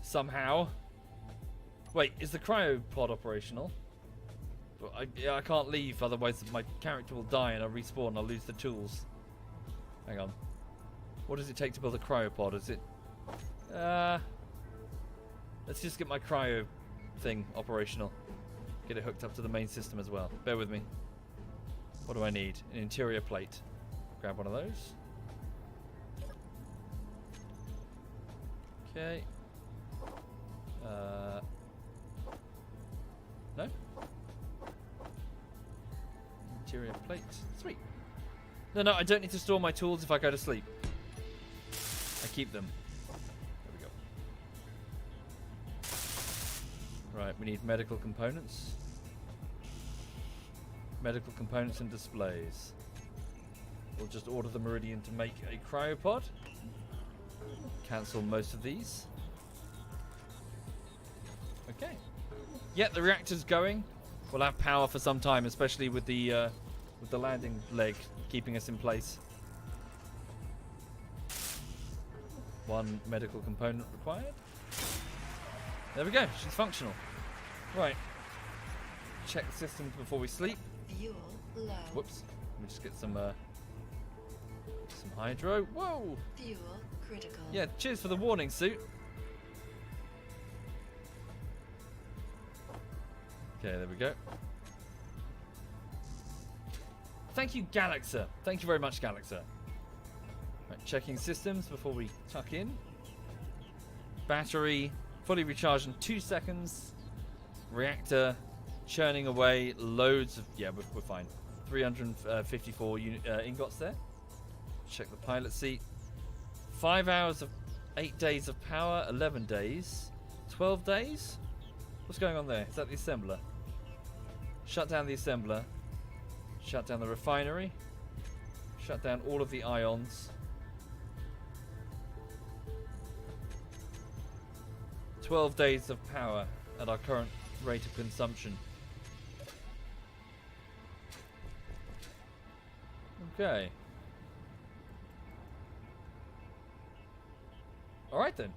somehow. Wait, is the cryopod operational? I can't leave, otherwise my character will die and I'll respawn and I'll lose the tools. Hang on. What does it take to build a cryopod? Is it let's just get my cryo thing operational. Get it hooked up to the main system as well. Bear with me. What do I need? An interior plate. Grab one of those. Okay. No? Interior plate. Sweet. No, I don't need to store my tools if I go to sleep. I keep them. There we go. Right, we need medical components. Medical components and displays. We'll just order the Meridian to make a cryopod. Cancel most of these. Okay. Yeah, the reactor's going. We'll have power for some time, especially with the landing leg keeping us in place. One medical component required. There we go. She's functional. Right. Check the systems before we sleep. Fuel low. Whoops. Let me just get some hydro. Whoa. Fuel critical. Yeah, cheers for the warning suit. Okay, there we go. Thank you, Galaxer. Thank you very much, Galaxer. Right, checking systems before we tuck in. Battery fully recharged in 2 seconds. Reactor churning away loads of... Yeah, we're fine. 354 ingots there. Check the pilot seat. 5 hours of 8 days of power, 11 days, 12 days? What's going on there? Is that the assembler? Shut down the assembler. Shut down the refinery. Shut down all of the ions. 12 days of power at our current rate of consumption. Okay. Alright then.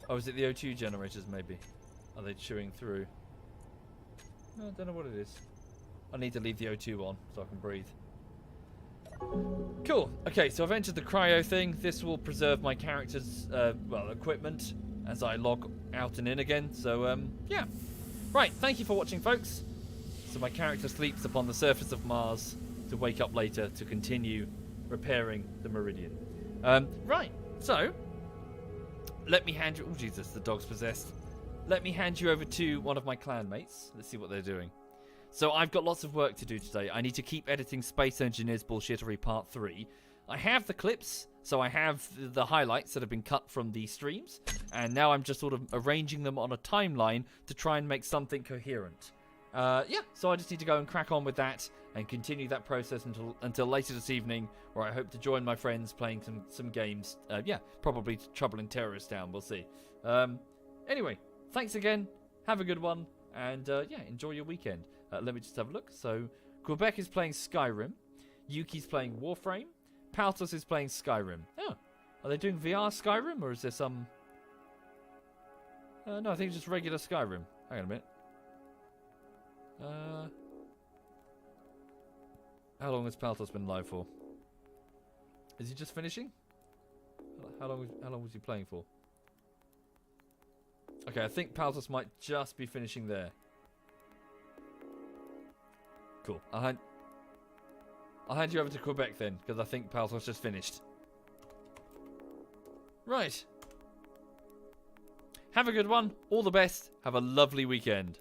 Oh, is it the O2 generators maybe? Are they chewing through? No, I don't know what it is. I need to leave the O2 on so I can breathe. Cool. Okay, so I've entered the cryo thing. This will preserve my character's, equipment as I log out and in again. So, yeah. Right, thank you for watching, folks. So my character sleeps upon the surface of Mars to wake up later to continue repairing the Meridian. Right, so... Let me hand you... Oh, Jesus, the dog's possessed. Let me hand you over to one of my clanmates. Let's see what they're doing. So I've got lots of work to do today. I need to keep editing Space Engineers Bullshittery Part 3. I have the clips, so I have the highlights that have been cut from the streams. And now I'm just sort of arranging them on a timeline to try and make something coherent. Yeah, so I just need to go and crack on with that and continue that process until later this evening, where I hope to join my friends playing some games. Yeah, probably Trouble in Terrorist Town, we'll see. Anyway, thanks again, have a good one, and yeah, enjoy your weekend. Let me just have a look. So, Quebec is playing Skyrim, Yuki's playing Warframe, Paltos is playing Skyrim. Oh, are they doing VR Skyrim, or is there some... no, I think it's just regular Skyrim. Hang on a minute. How long has Paltos been live for? Is he just finishing? How long was he playing for? Okay, I think Paltos might just be finishing there. Cool. I'll hand you over to Quebec then, because I think Paltos just finished. Right. Have a good one. All the best. Have a lovely weekend.